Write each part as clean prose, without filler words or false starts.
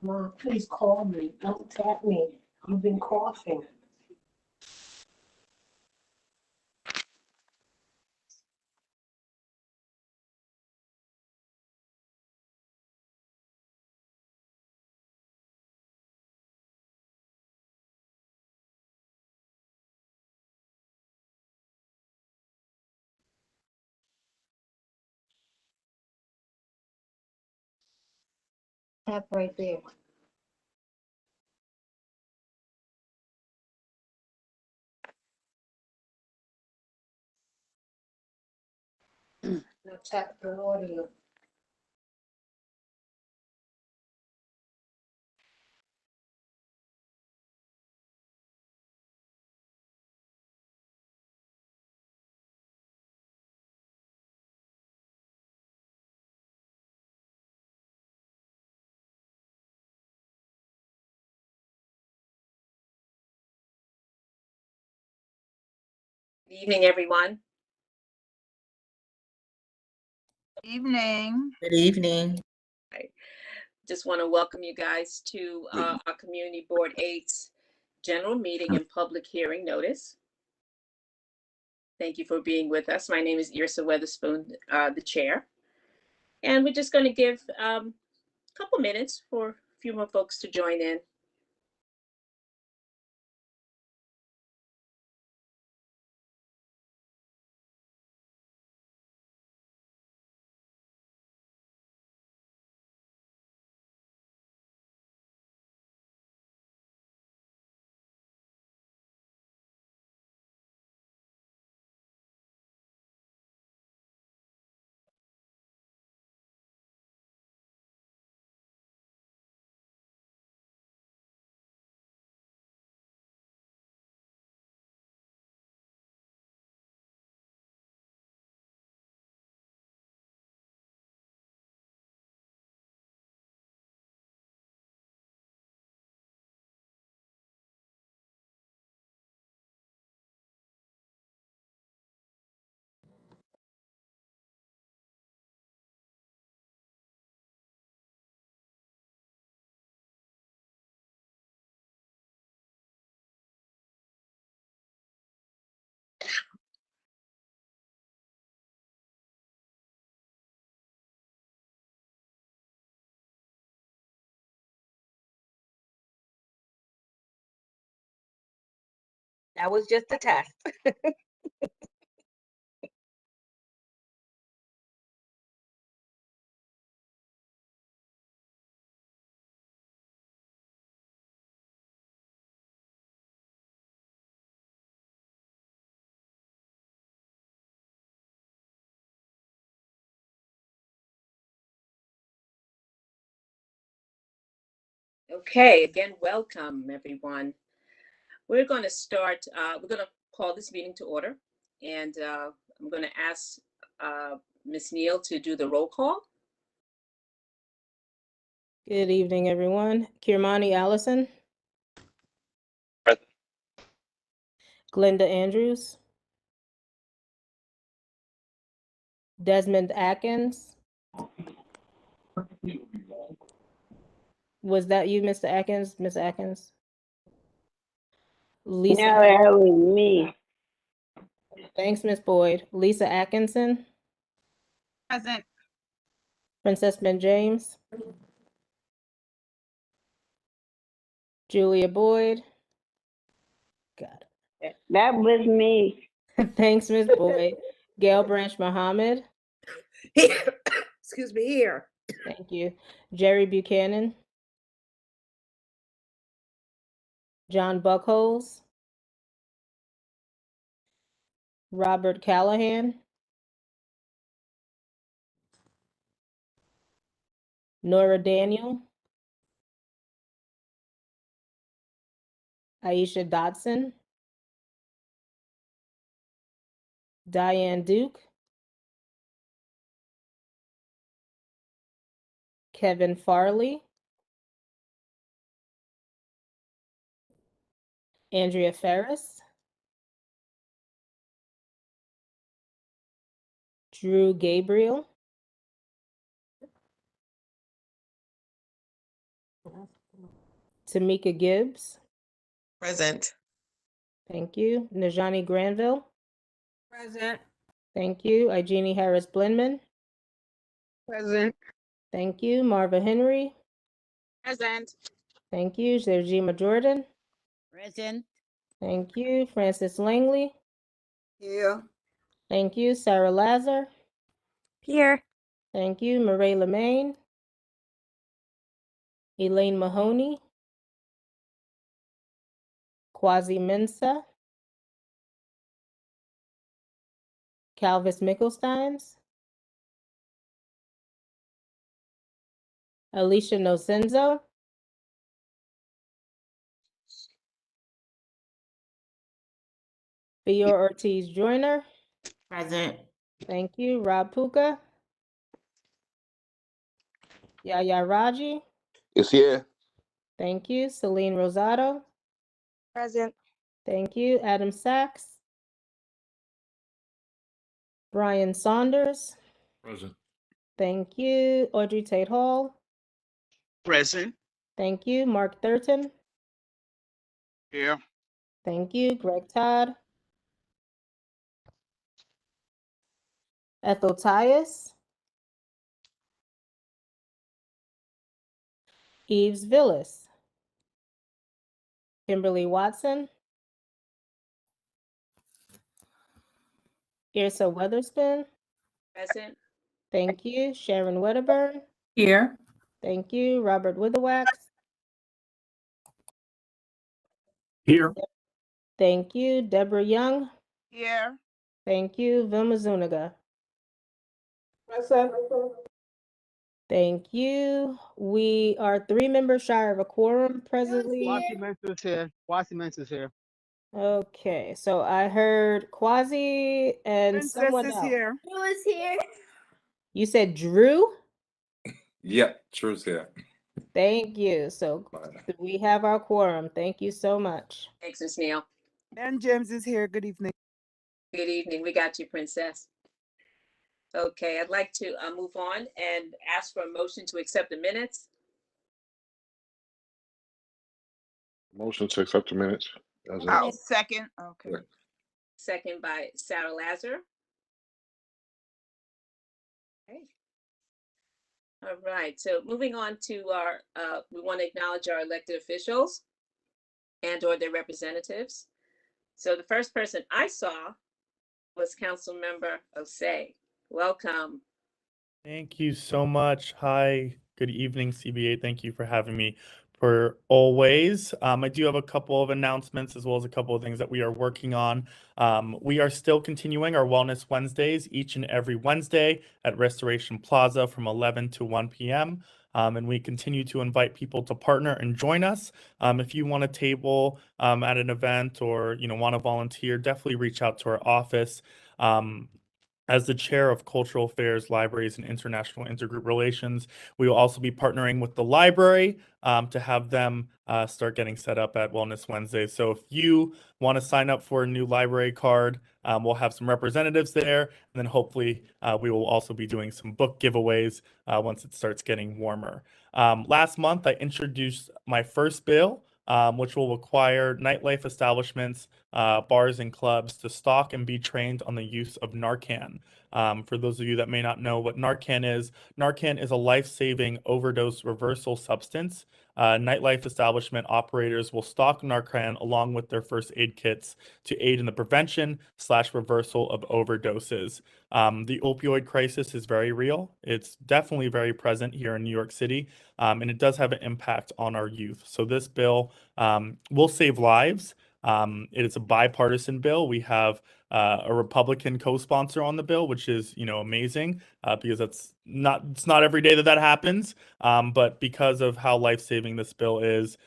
Mom, please call me. Don't tap me. You've been coughing. Tap right there. Now tap the audio. Good evening, everyone. Evening. Good evening. Just want to welcome you guys to our Community Board 8's general meeting and public hearing notice. Thank you for being with us. My name is Irsa Weatherspoon, the chair. And we're just going to give a couple minutes for a few more folks to join in. That was just a test. Okay, again, welcome, everyone. We're going to start, we're going to call this meeting to order. And I'm going to ask Ms. Neal to do the roll call. Good evening, everyone. Kirmani Allison. Present. Glenda Andrews. Desmond Atkins. Was that you, Mr. Atkins? Ms. Atkins? Lisa. No, that was me. Thanks, Ms. Boyd. Lisa Atkinson. Present. Princess Ben James. Julia Boyd. Got it. That was me. Thanks, Ms. Boyd. Gail Branch Mohammed. Excuse me, here. Thank you. Jerry Buchanan. John Buckholz. Robert Callahan. Nora Daniel. Aisha Dotson. Diane Duke. Kevin Farley. Andrea Ferris. Drew Gabriel. Tamika Gibbs. Present. Thank you. Najani Granville. Present. Thank you. Igenie Harris Blinman. Present. Thank you. Marva Henry. Present. Thank you. Zerjima Jordan. Present. Thank you. Francis Langley. Here. Thank you. Sarah Lazar. Here. Thank you. Murray Lemaine. Elaine Mahoney. Kwasi Mensah. Calvis Mickelsteins. Alicia Nocenzo. Fior Ortiz Joyner. Present. Thank you. Rob Puka. Yaya Raji. It's here. Thank you. Celine Rosado. Present. Thank you. Adam Sachs. Brian Saunders. Present. Thank you. Audrey Tate Hall. Present. Thank you. Mark Thurton. Here. Thank you. Greg Todd. Ethel Tyus. Eves Villas. Kimberly Watson. Irsa Weatherspoon. Present. Thank you. Sharon Wedderburn. Here. Thank you. Robert Witherwax. Here. Thank you. Deborah Young. Here. Thank you. Vilma Zuniga. Present. Thank you. We are 3 members shy of a quorum presently. Mensa's here. Wasi Mensa's here. Okay, so I heard Quasi and someone else. here. Who is here? You said Drew? Yep, True's here. Thank you. So we have our quorum. Thank you so much. Thanks, Ms. Neal. Ben James is here. Good evening. Good evening. We got you, Princess. Okay, I'd like to move on and ask for a motion to accept the minutes. Motion to accept the minutes. I'll second. Okay. Yeah. Second by Sarah Lazar. Okay. All right, so moving on to our, we want to acknowledge our elected officials and or their representatives. So the first person I saw was Councilmember Osei. Welcome. Thank you so much. Hi, good evening, CB8. Thank you for having me for always. I do have a couple of announcements as well as a couple of things that we are working on. We are still continuing our Wellness Wednesdays each and every Wednesday at Restoration Plaza from 11 to 1 p.m. And we continue to invite people to partner and join us. If you want a table at an event or want to volunteer, definitely reach out to our office. As the chair of Cultural Affairs, Libraries, and International Intergroup Relations, we will also be partnering with the library to have them start getting set up at Wellness Wednesdays. So if you want to sign up for a new library card, we'll have some representatives there. And then hopefully we will also be doing some book giveaways once it starts getting warmer. Last month, I introduced my first bill, which will require nightlife establishments, bars and clubs to stock and be trained on the use of Narcan. For those of you that may not know what Narcan is a life-saving overdose reversal substance. Nightlife establishment operators will stock Narcan along with their first aid kits to aid in the prevention/reversal of overdoses. The opioid crisis is very real. It's definitely very present here in New York City, and it does have an impact on our youth. So this bill will save lives. It is a bipartisan bill. We have a Republican co-sponsor on the bill, which is, amazing because it's not every day that happens. But because of how life-saving this bill is,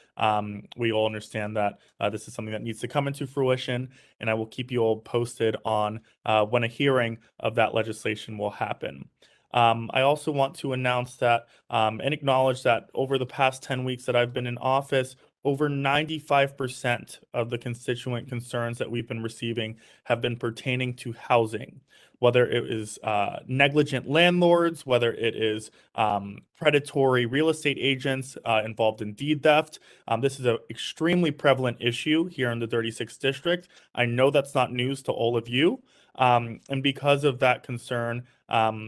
we all understand that this is something that needs to come into fruition, and I will keep you all posted on when a hearing of that legislation will happen. I also want to announce that and acknowledge that over the past 10 weeks that I've been in office, over 95% of the constituent concerns that we've been receiving have been pertaining to housing, whether it is negligent landlords, whether it is predatory real estate agents involved in deed theft. This is an extremely prevalent issue here in the 36th District. I know that's not news to all of you. And because of that concern,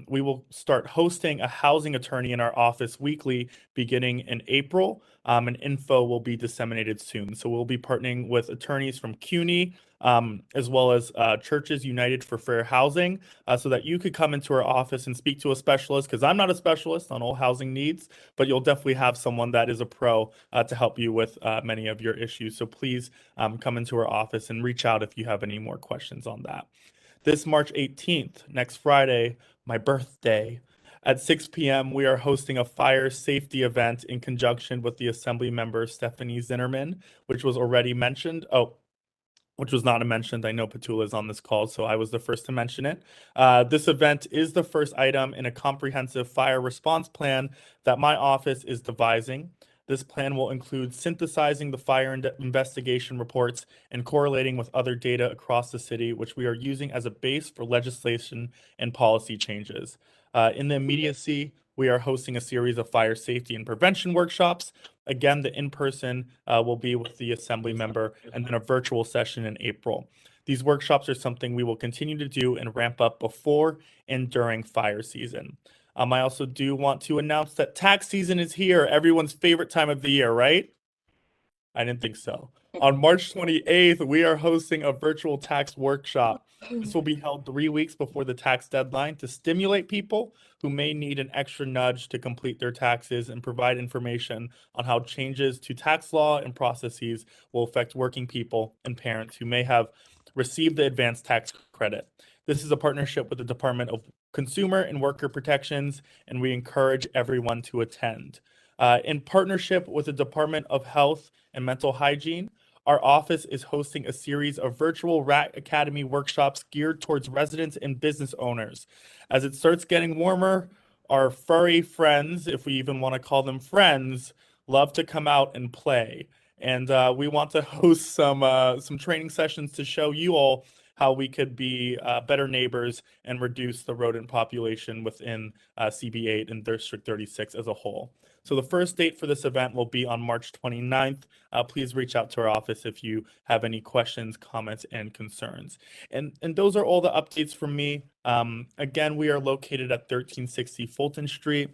we will start hosting a housing attorney in our office weekly beginning in April, and info will be disseminated soon. So we'll be partnering with attorneys from CUNY, as well as Churches United for Fair Housing, so that you could come into our office and speak to a specialist, because I'm not a specialist on all housing needs, but you'll definitely have someone that is a pro to help you with many of your issues. So please come into our office and reach out if you have any more questions on that. This March 18th, next Friday, my birthday, at 6 p.m., we are hosting a fire safety event in conjunction with the Assembly member Stephanie Zinnerman, which was already mentioned. Which was not mentioned. I know Petula is on this call, so I was the first to mention it. This event is the first item in a comprehensive fire response plan that my office is devising. This plan will include synthesizing the fire investigation reports and correlating with other data across the city, which we are using as a base for legislation and policy changes. In the immediacy, we are hosting a series of fire safety and prevention workshops. Again, the in-person will be with the Assembly member, and then a virtual session in April. These workshops are something we will continue to do and ramp up before and during fire season. I also do want to announce that tax season is here, everyone's favorite time of the year, right? I didn't think so. On March 28th, we are hosting a virtual tax workshop. This will be held 3 weeks before the tax deadline to stimulate people who may need an extra nudge to complete their taxes and provide information on how changes to tax law and processes will affect working people and parents who may have received the advanced tax credit. This is a partnership with the Department of Consumer and Worker Protections, and we encourage everyone to attend. In partnership with the Department of Health and Mental Hygiene, our office is hosting a series of virtual Rat Academy workshops geared towards residents and business owners. As it starts getting warmer, our furry friends, if we even want to call them friends, love to come out and play. And we want to host some training sessions to show you all how we could be better neighbors and reduce the rodent population within CB8 and District 36 as a whole. So the first date for this event will be on March 29th. Please reach out to our office if you have any questions, comments, and concerns. And those are all the updates from me. Again, we are located at 1360 Fulton Street.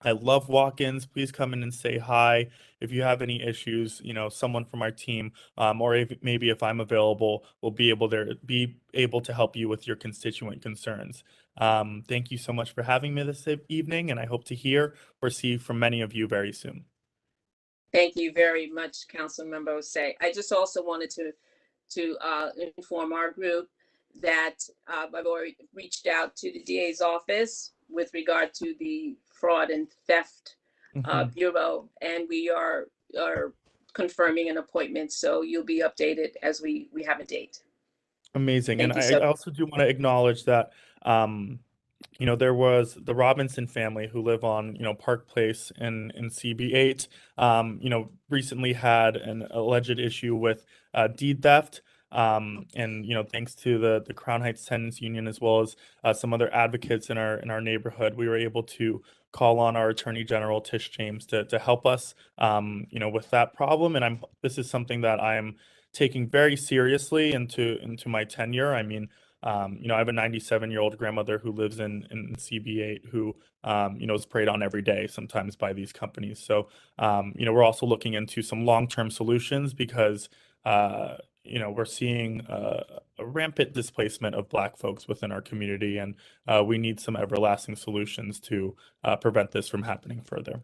I love walk-ins. Please come in and say hi. If you have any issues, someone from our team, or maybe if I'm available, will be able to help you with your constituent concerns. Thank you so much for having me this evening, and I hope to hear or see from many of you very soon. Thank you very much, Councilmember Osei. I just also wanted to inform our group that I've already reached out to the DA's office with regard to the Fraud and Theft Bureau, and we are confirming an appointment. So you'll be updated as we have a date. Amazing. And I also do want to acknowledge that, there was the Robinson family who live on, Park Place in CB8, recently had an alleged issue with deed theft. And thanks to the Crown Heights Tenants Union, as well as some other advocates in our neighborhood, we were able to call on our Attorney General Tish James to help us with that problem. And this is something that I'm taking very seriously into my tenure. I mean, I have a 97-year-old grandmother who lives in CB8 who, is preyed on every day, sometimes by these companies. So, we're also looking into some long-term solutions because, we're seeing a rampant displacement of Black folks within our community, and we need some everlasting solutions to prevent this from happening further.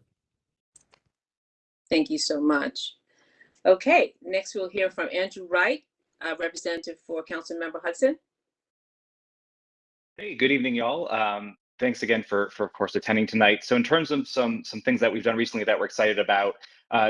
Thank you so much. Okay, next we'll hear from Andrew Wright, representative for Councilmember Hudson. Hey, good evening, y'all. Thanks again for of course attending tonight. So in terms of some things that we've done recently that we're excited about,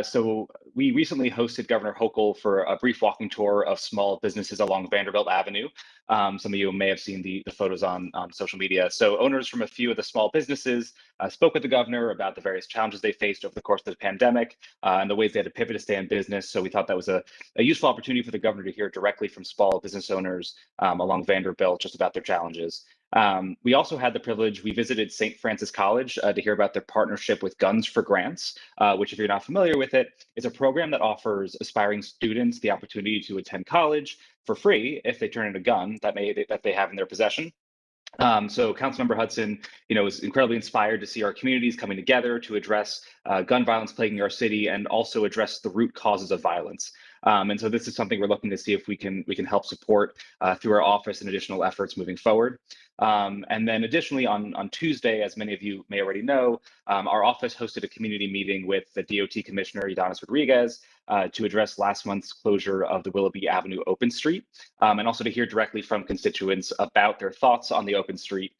so we recently hosted Governor Hochul for a brief walking tour of small businesses along Vanderbilt Avenue. Some of you may have seen the photos on social media. So owners from a few of the small businesses spoke with the governor about the various challenges they faced over the course of the pandemic and the ways they had to pivot to stay in business. So we thought that was a useful opportunity for the governor to hear directly from small business owners along Vanderbilt just about their challenges. We also had the privilege, we visited St. Francis College to hear about their partnership with Guns for Grants, which if you're not familiar with it, is a program that offers aspiring students the opportunity to attend college for free if they turn in a gun that they have in their possession. So Councilmember Hudson, was incredibly inspired to see our communities coming together to address gun violence plaguing our city and also address the root causes of violence. And so this is something we're looking to see if we can help support through our office and additional efforts moving forward. And then additionally on Tuesday, as many of you may already know, our office hosted a community meeting with the DOT Commissioner, Ydanis Rodriguez, to address last month's closure of the Willoughby Avenue open street, and also to hear directly from constituents about their thoughts on the open street.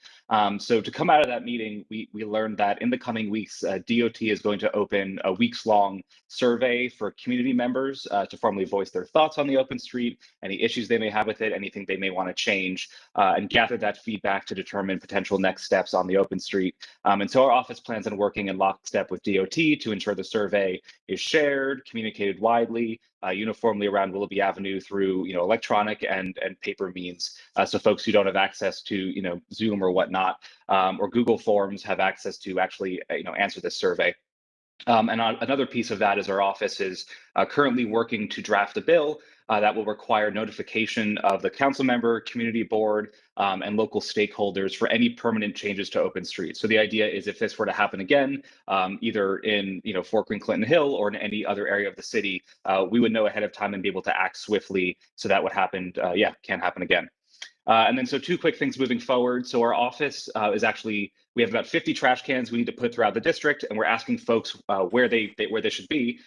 So to come out of that meeting, we learned that in the coming weeks, DOT is going to open a weeks-long survey for community members to formally voice their thoughts on the open street, any issues they may have with it, anything they may want to change, and gather that feedback to determine potential next steps on the open street. And so our office plans on working in lockstep with DOT to ensure the survey is shared, communicated widely, uniformly around Willoughby Avenue through electronic and paper means, so folks who don't have access to Zoom or whatnot or Google Forms have access to actually answer this survey. And another piece of that is our office is currently working to draft a bill that will require notification of the council member, community board, and local stakeholders for any permanent changes to open streets. So the idea is if this were to happen again, either in Fort Greene, Clinton Hill, or in any other area of the city, we would know ahead of time and be able to act swiftly so that what happened, can't happen again. And then so two quick things moving forward. So our office is actually, we have about 50 trash cans we need to put throughout the district, and we're asking folks where they should be.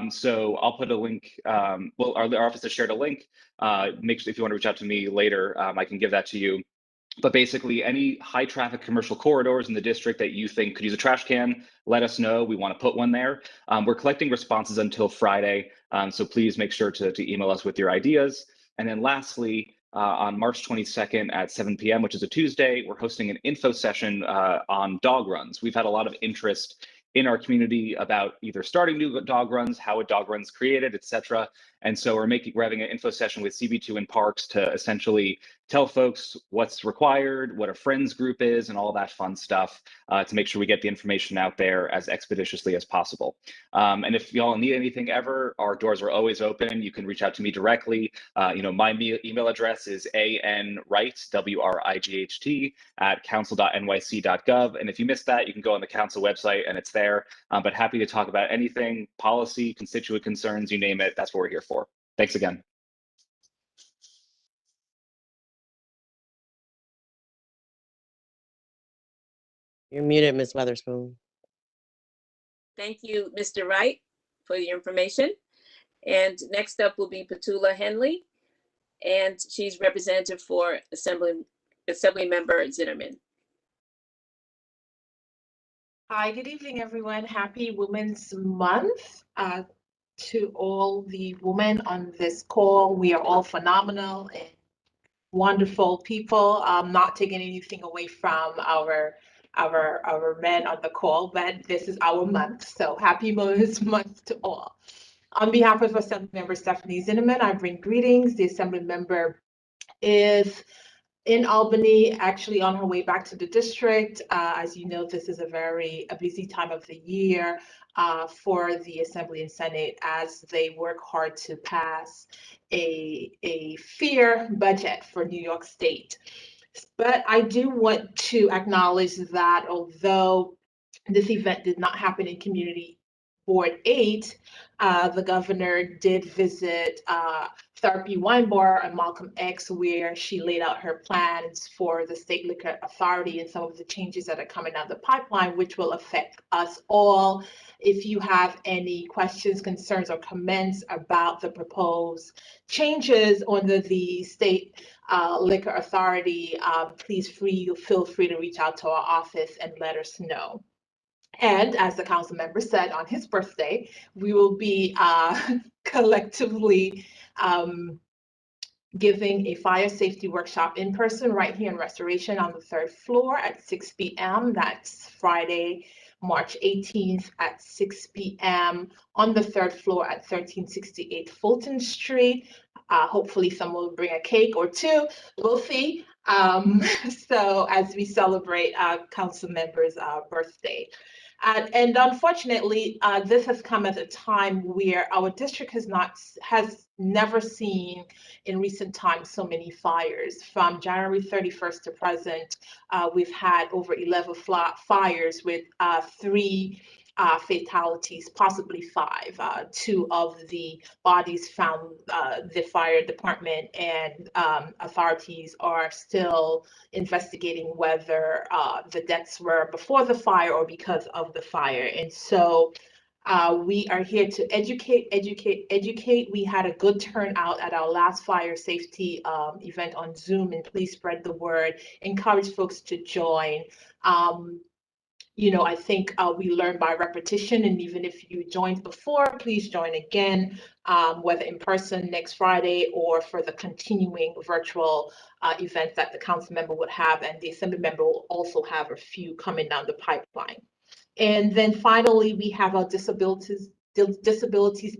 So I'll put a link, well, our office has shared a link. Make sure if you want to reach out to me later, I can give that to you. But basically any high traffic commercial corridors in the district that you think could use a trash can, let us know. We want to put one there. We're collecting responses until Friday. So please make sure to email us with your ideas. And then lastly, on March 22nd at 7 p.m., which is a Tuesday, we're hosting an info session on dog runs. We've had a lot of interest in our community about either starting new dog runs, how a dog run's created, et cetera. And so we're having an info session with CB2 and Parks to essentially tell folks what's required, what a friends group is, and all that fun stuff to make sure we get the information out there as expeditiously as possible. And if y'all need anything ever, our doors are always open. You can reach out to me directly. My email address is anwright, WRIGHT, @council.nyc.gov. And if you missed that, you can go on the council website and it's there. But happy to talk about anything, policy, constituent concerns, you name it, that's what we're here for. Thanks again. You're muted, Ms. Weatherspoon. Thank you, Mr. Wright, for the information. And next up will be Petula Henley, and she's representative for Assembly Member Zitterman. Hi, good evening, everyone. Happy Women's Month to all the women on this call. We are all phenomenal and wonderful people. Not taking anything away from our men on the call, but this is our month. So happy Women's Month to all. On behalf of Assembly Member Stephanie Zinneman, I bring greetings. The Assembly Member is in Albany, actually on her way back to the district. As you know, this is a busy time of the year for the Assembly and Senate as they work hard to pass a fair budget for New York State. But I do want to acknowledge that although this event did not happen in Community Board 8, the governor did visit Therapy Wine Bar and Malcolm X, where she laid out her plans for the State Liquor Authority and some of the changes that are coming down the pipeline, which will affect us all. If you have any questions, concerns, or comments about the proposed changes under the State Liquor Authority, please feel free to reach out to our office and let us know. And as the council member said on his birthday, we will be collectively giving a fire safety workshop in person right here in Restoration on the 3rd floor at 6 p.m. That's Friday, March 18th at 6 p.m. on the 3rd floor at 1368 Fulton Street. Hopefully someone will bring a cake or two. We'll see. So as we celebrate council members' birthday. And unfortunately, this has come at a time where our district has never seen in recent times so many fires. From January 31st to present, we've had over 11 fires with 3 fatalities, possibly 5. 2 of the bodies found, the fire department and authorities are still investigating whether the deaths were before the fire or because of the fire. And so we are here to educate. We had a good turnout at our last fire safety event on Zoom, and please spread the word, encourage folks to join. You know, I think we learn by repetition, and even if you joined before, please join again, whether in person next Friday or for the continuing virtual events that the council member would have, and the assembly member will also have a few coming down the pipeline. And then finally, we have our Disabilities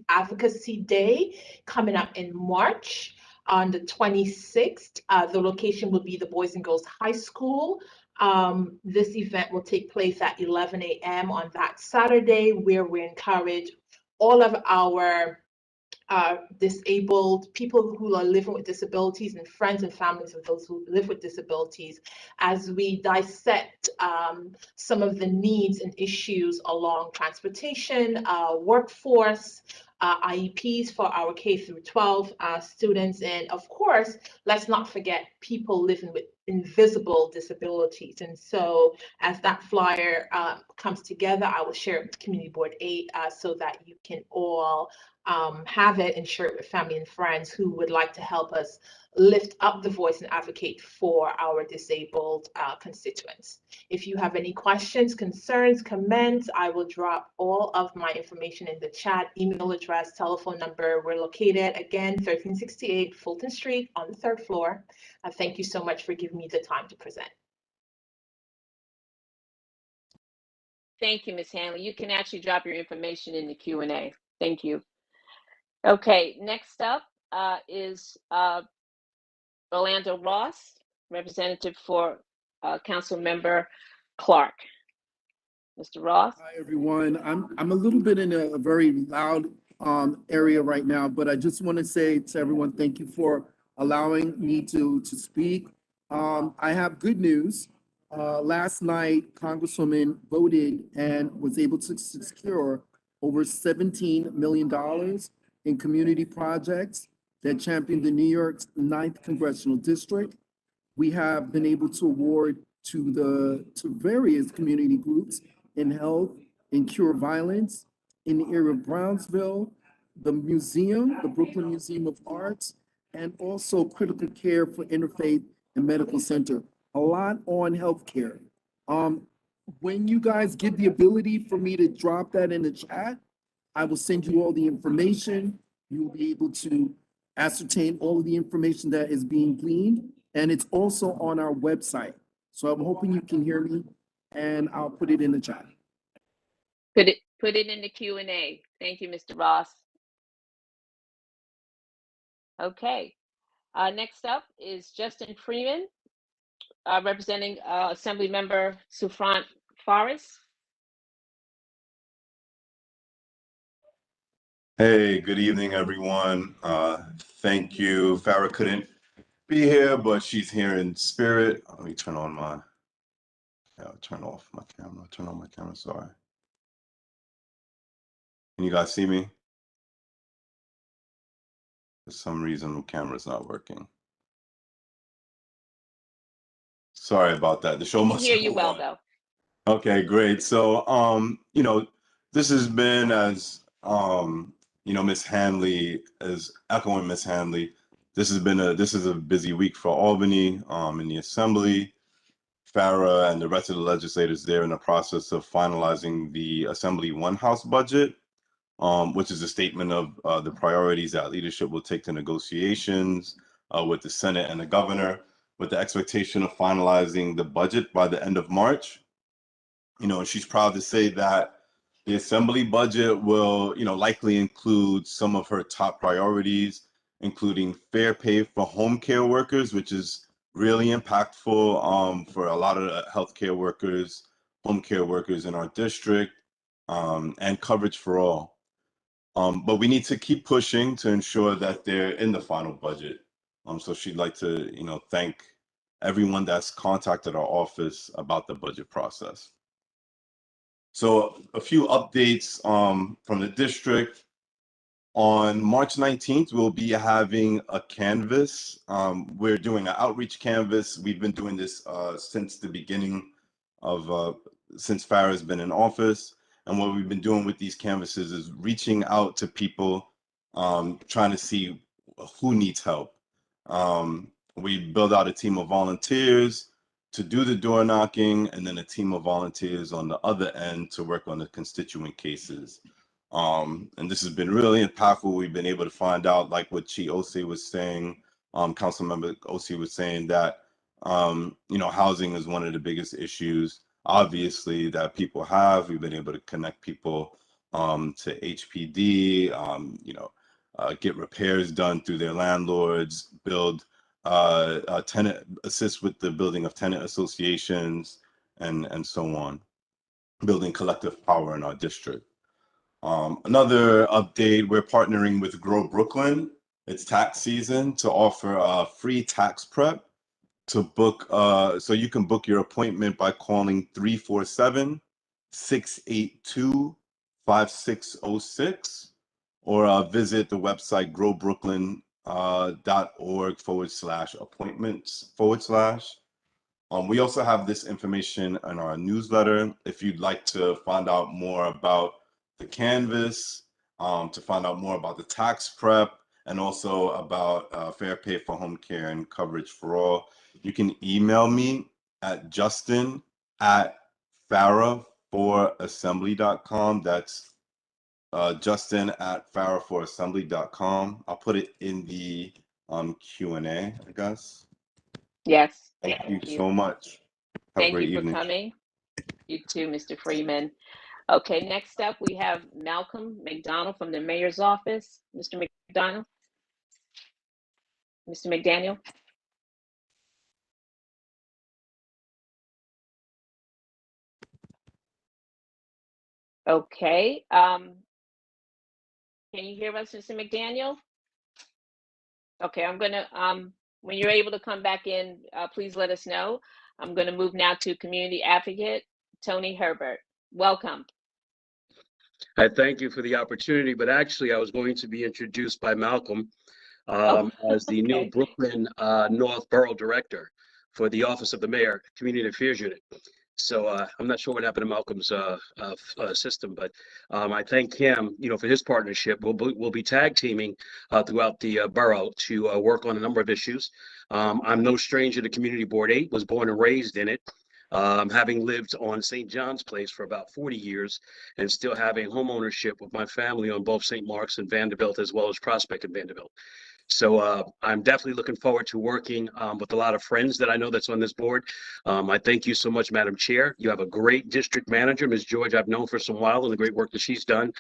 Advocacy Day coming up in March on the 26th. The location will be the Boys and Girls High School. This event will take place at 11 a.m. on that Saturday, where we encourage all of our disabled people who are living with disabilities and friends and families of those who live with disabilities as we dissect some of the needs and issues along transportation, workforce, IEPs for our K through 12 students, and of course, let's not forget people living with invisible disabilities. And so as that flyer comes together, I will share it with Community Board 8 so that you can all have it and share it with family and friends who would like to help us lift up the voice and advocate for our disabled constituents. If you have any questions, concerns, comments, I will drop all of my information in the chat, email address, telephone number. We're located again, 1368 Fulton Street on the 3rd floor. Thank you so much for giving me the time to present. Thank you, Ms. Hanley. You can actually drop your information in the Q&A. Thank you. Okay, next up is Orlando Ross, representative for Council Member Clark. Mr. Ross. Hi, everyone. I'm a little bit in a very loud area right now, but I just want to say to everyone, thank you for allowing me to speak. I have good news. Last night, Congresswoman voted and was able to secure over $17 million in community projects that champion the New York's 9th Congressional District. We have been able to award to various community groups in health, in cure violence, in the area of Brownsville, the museum, the Brooklyn Museum of Arts, and also critical care for Interfaith and Medical Center. A lot on healthcare. When you guys get the ability for me to drop that in the chat, I will send you all the information. You will be able to ascertain all of the information that is being gleaned, and it's also on our website. So I'm hoping you can hear me, and I'll put it in the chat. Put it in the Q&A. Thank you, Mr. Ross. Okay. Next up is Justin Freeman, representing Assembly Member Sufran Forrest. Hey, good evening, everyone. Thank you. Farah couldn't be here, but she's here in spirit. Let me turn on my, turn off my camera. Turn on my camera, sorry. Can you guys see me? For some reason, the camera's not working. Sorry about that. The show We must hear go you well, on. though. Okay, great. So, you know, this has been as, you know, Miss Hanley, as echoing Miss Hanley, this is a busy week for Albany, in the Assembly. Farah and the rest of the legislators there in the process of finalizing the Assembly One House budget, which is a statement of the priorities that leadership will take to negotiations with the Senate and the governor, with the expectation of finalizing the budget by the end of March. You know, she's proud to say that the Assembly budget will, you know, likely include some of her top priorities, including fair pay for home care workers, which is really impactful for a lot of the healthcare workers, home care workers in our district, and coverage for all. But we need to keep pushing to ensure that they're in the final budget. So she'd like to, you know, thank everyone that's contacted our office about the budget process. So a few updates from the district. On March 19th, we'll be having a canvas. We're doing an outreach canvas. We've been doing this since the beginning of, since Farah's been in office. And what we've been doing with these canvases is reaching out to people, trying to see who needs help. We build out a team of volunteers to do the door knocking, and then a team of volunteers on the other end to work on the constituent cases. And this has been really impactful. We've been able to find out, like what Chi Osei was saying, Councilmember Osei was saying that, you know, housing is one of the biggest issues, obviously, that people have. We've been able to connect people to HPD, you know, get repairs done through their landlords, build tenant, assist with the building of tenant associations, and so on, building collective power in our district. Another update, we're partnering with Grow Brooklyn. It's tax season to offer a free tax prep to book, so you can book your appointment by calling 347-682-5606 or visit the website growbrooklyn.org/appointments/. We also have this information in our newsletter. If you'd like to find out more about the canvas, to find out more about the tax prep, and also about fair pay for home care and coverage for all, you can email me at justin@farahforassembly.com. That's justin@farahforassembly.com. I'll put it in the Q&A, I guess. Yes. Thank you so much. Have a Thank great you for evening. coming. You too, Mr. Freeman. Okay, next up, we have Malcolm McDonald from the mayor's office. Mr. McDonald? Mr. McDaniel? Okay, can you hear us, Mr. McDaniel? Okay, I'm gonna, when you're able to come back in, please let us know. I'm gonna move now to Community Advocate, Tony Herbert. Welcome. I thank you for the opportunity, but actually I was going to be introduced by Malcolm as the new Brooklyn North Borough Director for the Office of the Mayor, Community Affairs Unit. So I'm not sure what happened to Malcolm's system, but I thank him, you know, for his partnership. We'll be tag teaming throughout the borough to work on a number of issues. I'm no stranger to Community Board 8, was born and raised in it. Having lived on St. John's Place for about 40 years and still having home ownership with my family on both St. Mark's and Vanderbilt, as well as Prospect and Vanderbilt. So I'm definitely looking forward to working with a lot of friends that I know that's on this board. I thank you so much, Madam Chair. You have a great district manager, Ms. George, I've known for some while, and the great work that she's done.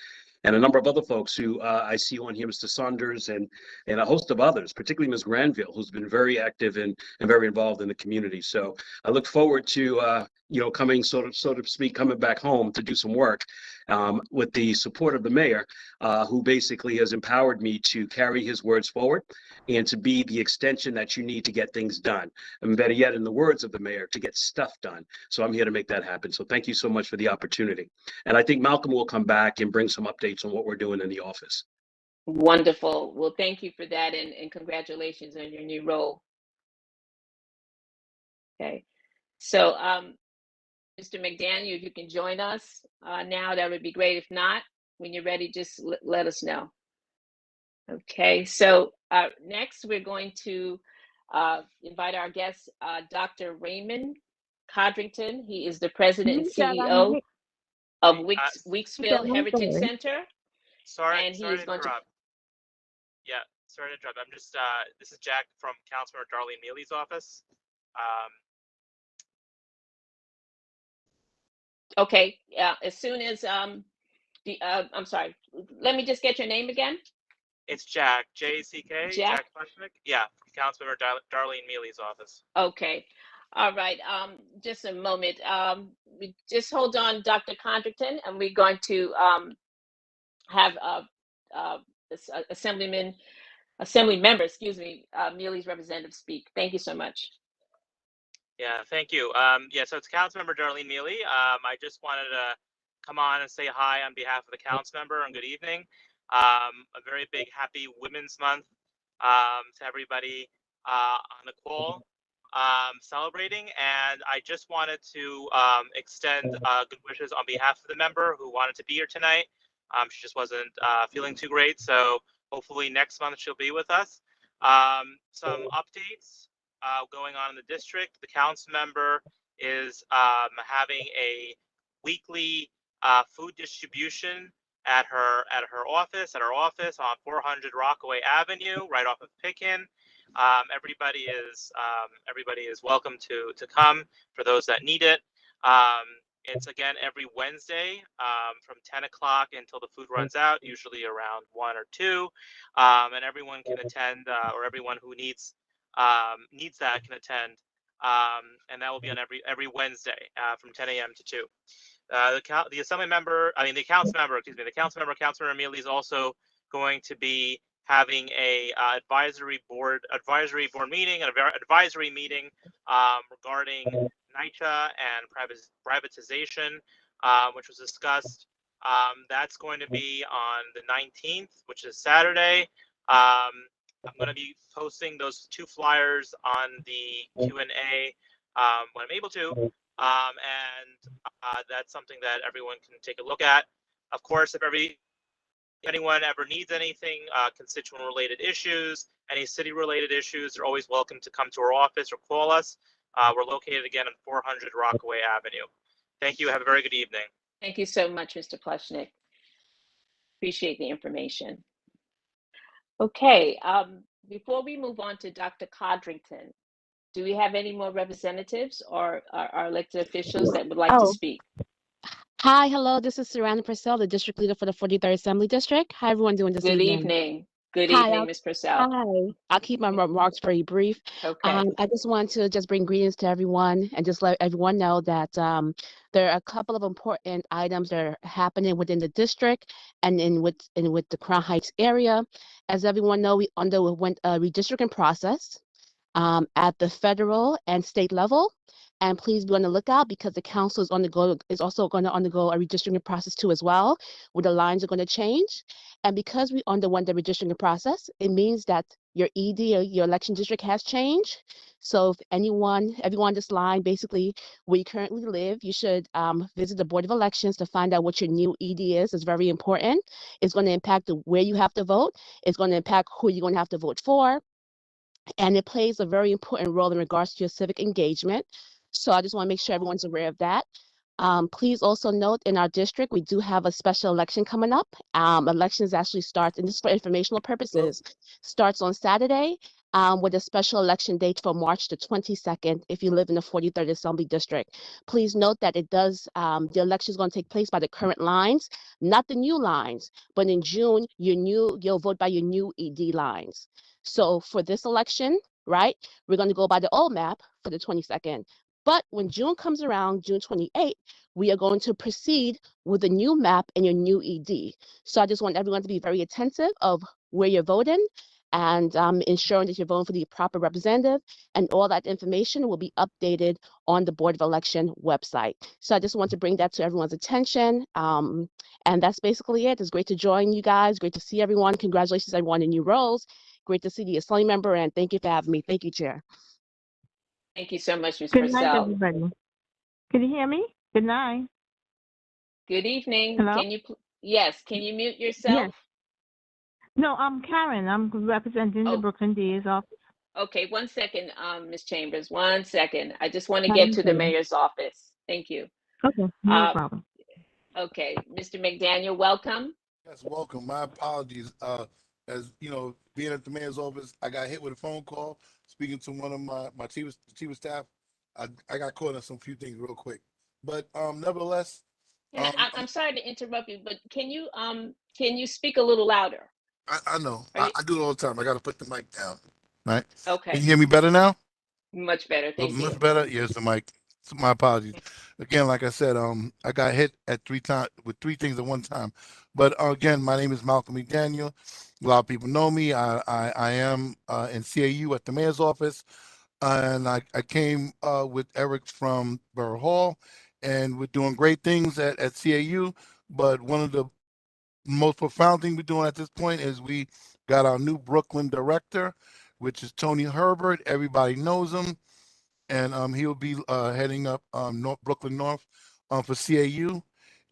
and a number of other folks who I see on here, Mr. Saunders and a host of others, particularly Ms. Granville, who's been very active and very involved in the community. So I look forward to coming so to speak, coming back home to do some work with the support of the mayor, who basically has empowered me to carry his words forward and to be the extension that you need to get things done. And better yet, in the words of the mayor, to get stuff done. So I'm here to make that happen. So thank you so much for the opportunity. And I think Malcolm will come back and bring some updates on what we're doing in the office. Wonderful. Well, thank you for that, and congratulations on your new role. Okay. So, Mr. McDaniel, if you can join us now, that would be great. If not, when you're ready, just let us know. Okay, so next we're going to invite our guest, Dr. Raymond Codrington. He is the president and CEO of Weeksville Heritage Center. Sorry and he to is going interrupt. Yeah, sorry to interrupt. I'm just, this is Jack from Councilmember Darlene Mealy's office. Okay, as soon as I'm sorry, let me just get your name again. It's Jack, J-C-K, Jack Pleshnik. Yeah, Councilmember Darlene Mealy's office. Okay, all right, just a moment. We just hold on, Dr. Codrington, and we're going to have Assembly member, Mealy's representative speak. Thank you so much. Yeah, thank you. Yeah, so it's Councilmember Darlene Mealy. I just wanted to come on and say hi on behalf of the council member and good evening. A very big happy Women's Month to everybody on the call celebrating. And I just wanted to extend good wishes on behalf of the member who wanted to be here tonight. She just wasn't feeling too great. So hopefully next month she'll be with us. Some updates going on in the district. The council member is having a weekly food distribution at our office on 400 Rockaway Avenue, right off of Pitkin. Everybody is welcome to come for those that need it. It's again every Wednesday from 10 o'clock until the food runs out, usually around 1 or 2, and everyone can attend, or everyone who needs that can attend, and that will be on every Wednesday from 10 a.m. to 2. The council member, Councilmember Mealy, is also going to be having a advisory board meeting, an advisory meeting regarding Nycha and privatization, which was discussed. That's going to be on the 19th, which is Saturday. I'm going to be posting those 2 flyers on the Q&A when I'm able to, and that's something that everyone can take a look at. Of course, if anyone ever needs anything, constituent-related issues, any city-related issues, they're always welcome to come to our office or call us. We're located again on 400 Rockaway Avenue. Thank you. Have a very good evening. Thank you so much, Mr. Pleshnik. Appreciate the information. Okay, before we move on to Dr. Codrington, do we have any more representatives or our elected officials that would like to speak? Hi, hello, this is Saranda Purcell, the district leader for the 43rd Assembly District. How everyone doing this evening? Good evening. Good evening, Ms. Purcell. Hi, I'll keep my remarks very brief. Okay. I just want to just bring greetings to everyone and just let everyone know that there are a couple of important items that are happening within the district and with the Crown Heights area. As everyone know, we underwent a redistricting process at the federal and state level. And please be on the lookout because the council is also going to undergo a redistricting process too as well, where the lines are going to change. And because we underwent the redistricting process, it means that your ED or your election district has changed. So if everyone on this line, basically where you currently live, you should visit the Board of Elections to find out what your new ED is. It's very important. It's going to impact where you have to vote. It's going to impact who you're going to have to vote for. And it plays a very important role in regards to your civic engagement. So I just want to make sure everyone's aware of that. Please also note in our district, we do have a special election coming up. Elections actually starts, and this is for informational purposes, starts on Saturday with a special election date for March the 22nd if you live in the 43rd Assembly District. Please note that it does, the election is going to take place by the current lines, not the new lines, but in June, you'll vote by your new ED lines. So for this election, right, we're going to go by the old map for the 22nd. But when June comes around, June 28th, we are going to proceed with the new map and your new ED. So I just want everyone to be very attentive of where you're voting and ensuring that you're voting for the proper representative, and all that information will be updated on the Board of Election website. So I just want to bring that to everyone's attention. And that's basically it. It's great to join you guys. Great to see everyone. Congratulations, everyone in new roles. Great to see the Assembly member, and thank you for having me. Thank you, Chair. Thank you so much, Ms. Good night, Purcell. everybody. Can you hear me? Good night. Good evening. Hello? Can you, yes, can you mute yourself? Yes. No, I'm Karen. I'm representing the Brooklyn DA's office. Okay, 1 second, Ms. Chambers, 1 second. I just want to get to the mayor's office. Thank you. Okay, no problem. Okay, Mr. McDaniel, welcome. Yes, welcome. My apologies. As you know, being at the mayor's office, I got hit with a phone call speaking to one of my chief of staff. I got caught on some few things real quick, but nevertheless. I'm sorry to interrupt you, but can you speak a little louder? I know. I do it all the time. I got to put the mic down. Right. Okay. Can you hear me better now? Much better. Thank you. Much better. Yes, the mic. So my apologies. Again, like I said, I got hit at with three things at one time. But again, my name is Malcolm McDaniel. A lot of people know me. I am in CAU at the mayor's office, and I came with Eric from Borough Hall, and we're doing great things at CAU. But one of the most profound thing we're doing at this point is we got our new Brooklyn director, which is Tony Herbert. Everybody knows him, and he'll be heading up Brooklyn North for CAU.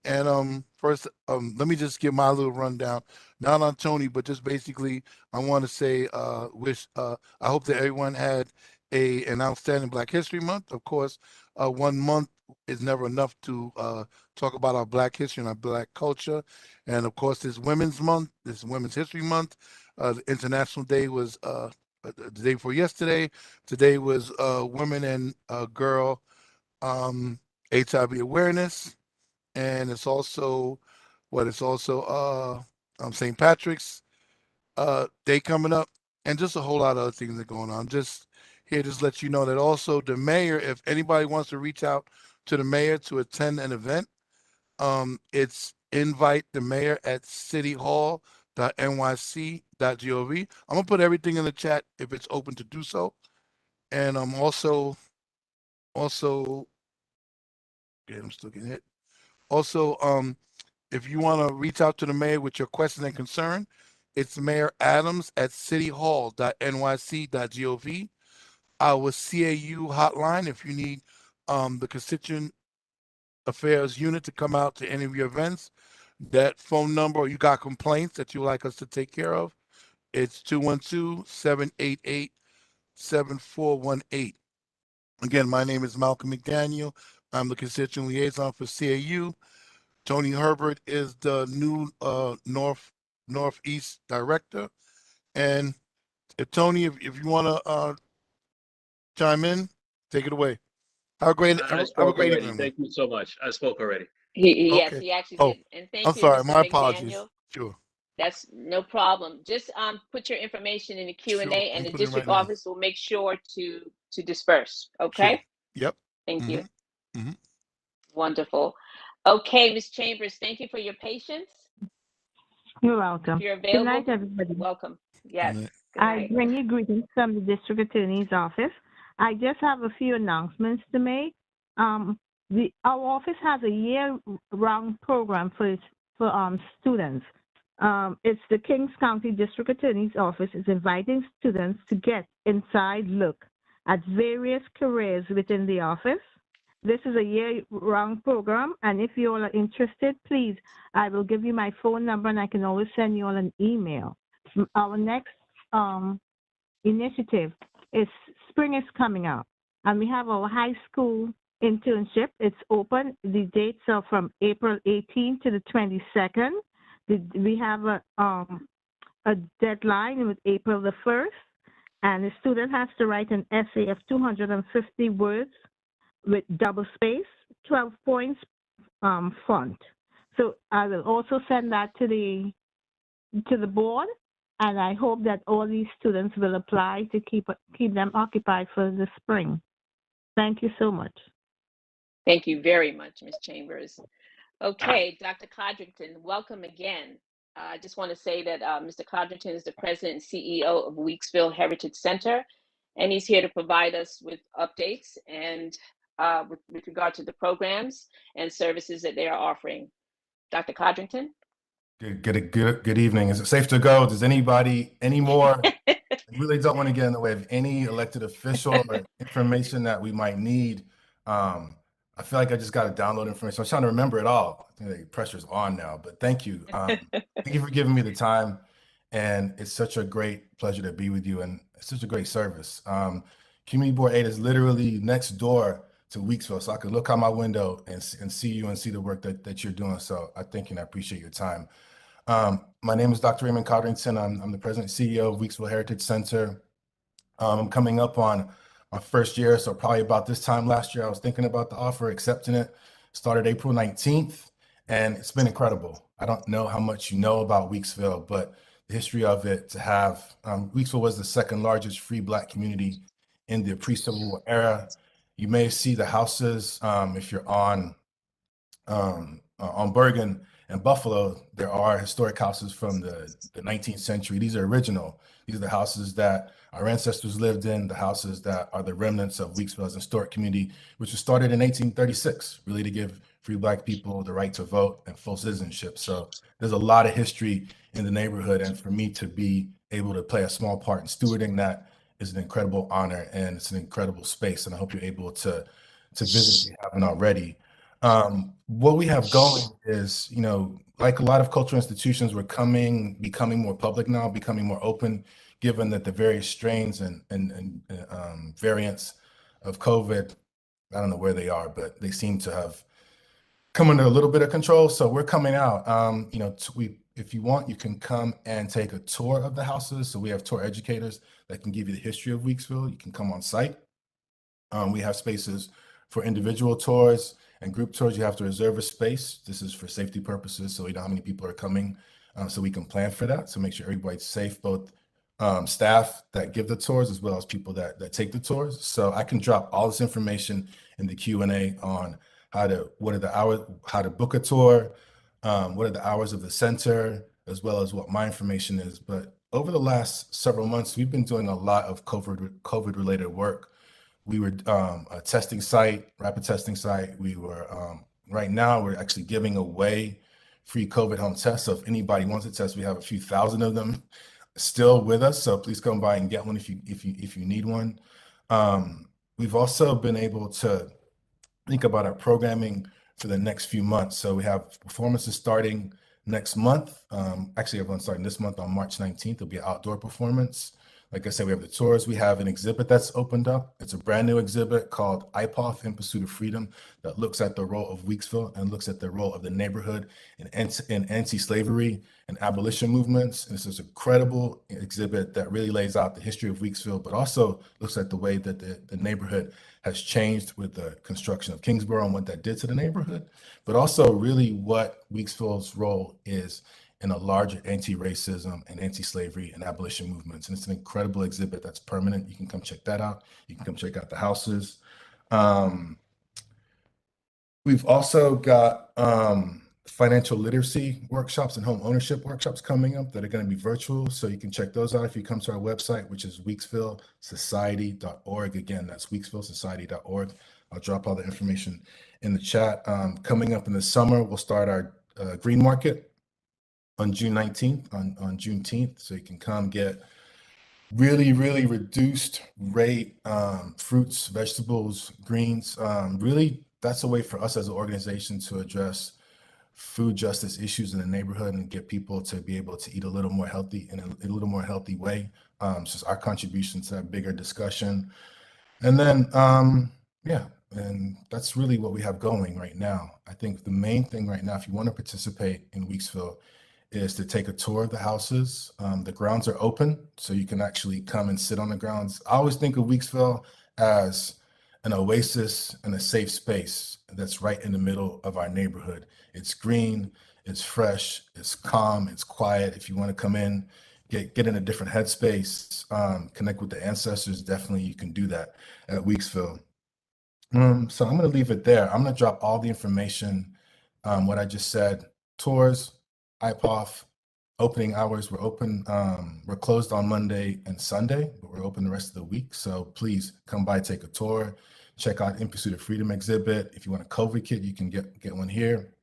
And first, let me just give my little rundown, not on Tony, but just basically, I want to say, I hope that everyone had an outstanding Black History Month. Of course, 1 month is never enough to talk about our Black history and our Black culture. And of course, this Women's Month, this Women's History Month. The International Day was the day before yesterday. Today was Women and Girl HIV awareness. And it's also St. Patrick's Day coming up, and just a whole lot of other things that are going on. Just here, just let you know that also the mayor, if anybody wants to reach out to the mayor to attend an event, it's invite the mayor at cityhall.nyc.gov. I'm gonna put everything in the chat if it's open to do so. And I'm also, yeah, I'm still getting hit. Also, if you want to reach out to the mayor with your question and concern, it's Mayor Adams at cityhall.nyc.gov. Our CAU hotline, if you need the Constituent Affairs Unit to come out to any of your events, that phone number, or you got complaints that you would like us to take care of, it's 212-788-7418. Again, my name is Malcolm McDaniel. I'm the Constituent Liaison for CAU. Tony Herbert is the new Northeast Director. And Tony, if you want to chime in, take it away. Have a great evening. Thank you so much. I spoke already. Yes, Okay. he actually Oh, did. And thank I'm you, sorry. Mr. My McDaniel. apologies. Sure. That's no problem. Just put your information in the Q&A, Sure, and I'm the putting it district right now. office will make sure to disperse. Okay. Sure. Yep. Thank you. Mhm. Wonderful. Okay, Ms. Chambers, thank you for your patience. You're welcome. If you're Good available, night, everybody. welcome. Yes. Good I night. bring you greetings from the district attorney's office. I just have a few announcements to make. Our office has a year-round program for students. It's the Kings County District Attorney's Office is inviting students to get inside look at various careers within the office. This is a year-round program, and if you all are interested, please, I will give you my phone number, and I can always send you all an email. Our next initiative is spring is coming up, and we have our high school internship. It's open. The dates are from April 18th to the 22nd. We have a deadline with April the 1st. And the student has to write an essay of 250 words with double space, 12 points font. So I will also send that to the board, and I hope that all these students will apply to keep them occupied for the spring. Thank you so much. Thank you very much, Ms. Chambers. Okay, Dr. Codrington, welcome again. I just want to say that Mr. Codrington is the president and CEO of Weeksville Heritage Center, and he's here to provide us with updates and with regard to the programs and services that they are offering. Dr. Codrington? Good evening. Is it safe to go? Does anybody anymore? I really don't want to get in the way of any elected official or information that we might need. I feel like I just got to download information. I'm trying to remember it all. I think the pressure's on now, but thank you. Thank you for giving me the time. And it's such a great pleasure to be with you, and it's such a great service. Community Board 8 is literally next door to Weeksville, so I could look out my window and see you and see the work that you're doing. So I thank you and I appreciate your time. My name is Dr. Raymond Codrington. I'm the president and CEO of Weeksville Heritage Center. I'm coming up on my first year, so probably about this time last year, I was thinking about the offer, accepting it. Started April 19th, and it's been incredible. I don't know how much you know about Weeksville, but the history of it, to have, Weeksville was the second largest free Black community in the pre-Civil War era. You may see the houses if you're on Bergen and Buffalo. There are historic houses from the 19th century. These are original. These are the houses that our ancestors lived in, the houses that are the remnants of Weeksville as a historic community, which was started in 1836, really to give free Black people the right to vote and full citizenship. So there's a lot of history in the neighborhood, and for me to be able to play a small part in stewarding that is an incredible honor, and it's an incredible space, and I hope you're able to visit if you haven't already. What we have going is, you know, like a lot of cultural institutions, we're becoming more public now, becoming more open, given that the various strains and variants of COVID, I don't know where they are, but they seem to have come under a little bit of control. So we're coming out. You know, if you want, you can come and take a tour of the houses. So we have tour educators that can give you the history of Weeksville. You can come on site. We have spaces for individual tours and group tours. You have to reserve a space. This is for safety purposes, so we know how many people are coming, so we can plan for that. So make sure everybody's safe, both staff that give the tours as well as people that take the tours. So I can drop all this information in the Q&A on what are the hours, how to book a tour, what are the hours of the center, as well as what my information is. But over the last several months, we've been doing a lot of COVID-related work. We were a testing site, rapid testing site. We were, right now, we're actually giving away free COVID home tests. So if anybody wants a test, we have a few thousand of them still with us. So please come by and get one if you need one. We've also been able to think about our programming for the next few months. So we have performances starting next month. Actually, everyone's starting this month on March 19th. There'll be an outdoor performance. Like I said, we have the tours. We have an exhibit that's opened up. It's a brand new exhibit called IPOF, In Pursuit of Freedom, that looks at the role of Weeksville and looks at the role of the neighborhood in anti-slavery and abolition movements. And this is a credible exhibit that really lays out the history of Weeksville, but also looks at the way that the neighborhood has changed with the construction of Kingsborough and what that did to the neighborhood, but also really what Weeksville's role is in a larger anti-racism and anti-slavery and abolition movements. And it's an incredible exhibit that's permanent. You can come check that out. You can come check out the houses. We've also got financial literacy workshops and home ownership workshops coming up that are going to be virtual. So you can check those out if you come to our website, which is weeksvillesociety.org. Again, that's weeksvillesociety.org. I'll drop all the information in the chat. Coming up in the summer, we'll start our green market on June 19th, on Juneteenth. So you can come get really, really reduced rate fruits, vegetables, greens. Really, that's a way for us as an organization to address food justice issues in the neighborhood and get people to be able to eat a little more healthy in a little more healthy way. It's just our contribution to that bigger discussion. And then, yeah, and that's really what we have going right now. I think the main thing right now, if you want to participate in Weeksville, is to take a tour of the houses. The grounds are open, so you can actually come and sit on the grounds. I always think of Weeksville as an oasis and a safe space that's right in the middle of our neighborhood. It's green, it's fresh, it's calm, it's quiet. If you want to come in, get in a different headspace, connect with the ancestors, definitely you can do that at Weeksville. So I'm going to leave it there. I'm going to drop all the information, what I just said, tours, IPOF, opening hours. We're open, we're closed on Monday and Sunday, but we're open the rest of the week. So please come by, take a tour, check out In Pursuit of Freedom exhibit. If you want a COVID kit, you can get one here,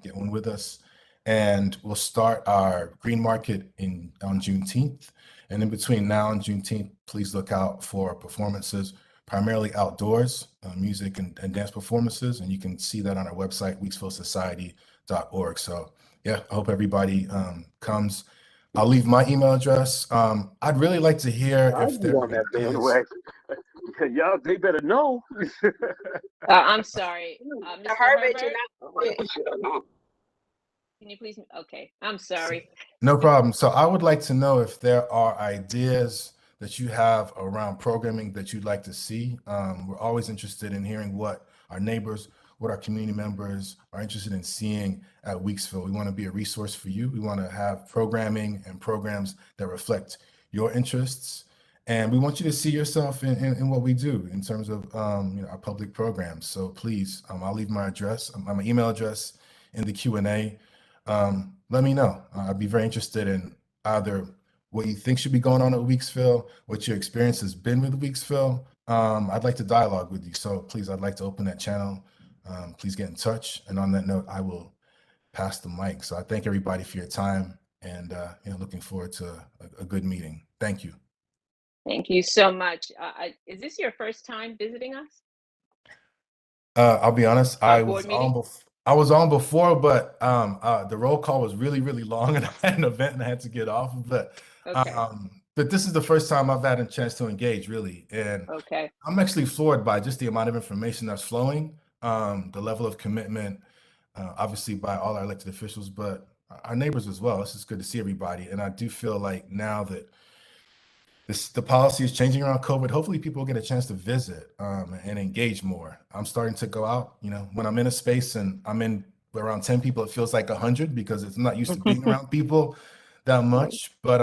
get one with us. And we'll start our green market on Juneteenth. And in between now and Juneteenth, please look out for performances, primarily outdoors, music and dance performances. And you can see that on our website, weeksvillesociety.org. So yeah, I hope everybody comes. I'll leave my email address. I'd really like to hear I'll if be there on that bandwagon. Y'all, they better know. I'm sorry, Mr. Herbert, Herbert, you're not. can you please? Okay, I'm sorry. No problem. So I would like to know if there are ideas that you have around programming that you'd like to see. We're always interested in hearing what our neighbors, what our community members are interested in seeing at Weeksville. We want to be a resource for you. We want to have programming and programs that reflect your interests. And we want you to see yourself in what we do in terms of our public programs. So please, I'll leave my address, my email address in the Q&A. Let me know. I'd be very interested in either what you think should be going on at Weeksville, what your experience has been with Weeksville. I'd like to dialogue with you. So please, I'd like to open that channel. Please get in touch. And on that note, I will pass the mic. So I thank everybody for your time and looking forward to a good meeting. Thank you. Thank you so much. Is this your first time visiting us? I'll be honest, I board was meeting? on before, but the roll call was really, really long and I had an event and I had to get off. Okay. But this is the first time I've had a chance to engage, really. And Okay. I'm actually floored by just the amount of information that's flowing, the level of commitment, obviously by all our elected officials, but our neighbors as well. It's just good to see everybody. And I do feel like now that the policy is changing around COVID, hopefully people get a chance to visit and engage more. I'm starting to go out, when I'm in a space and I'm in around 10 people, it feels like 100 because it's not used to being around people that much. But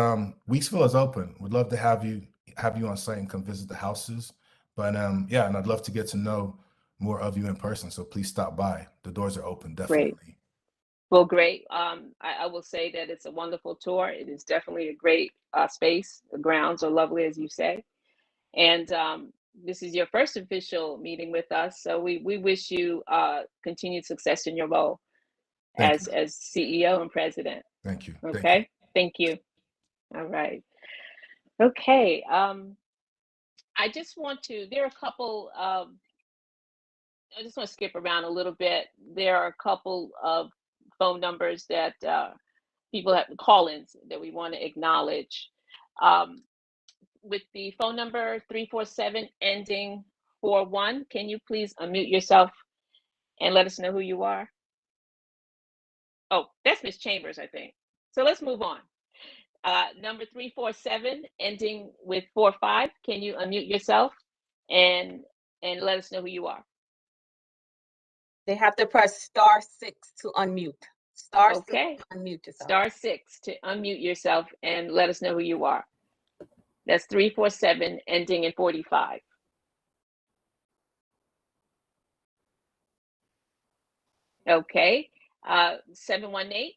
Weeksville is open. We'd love to have you on site and come visit the houses. But yeah, and I'd love to get to know more of you in person. So please stop by. The doors are open, definitely. Great. Well, great. I will say that it's a wonderful tour. It is definitely a great space. The grounds are lovely, as you say. And this is your first official meeting with us. So we wish you continued success in your role as CEO and president. Thank you. Okay. Thank you. All right. Okay. I just want to, there are a couple of, I just want to skip around a little bit. There are a couple of phone numbers that people have, call-ins that we want to acknowledge. With the phone number 347 ending 41, can you please unmute yourself and let us know who you are? Oh, that's Ms. Chambers, I think. So let's move on. Number 347 ending with 45, can you unmute yourself and let us know who you are? They have to press *6 to unmute. *6 to unmute yourself. *6 to unmute yourself and let us know who you are. That's 347 ending in 45. Okay. 718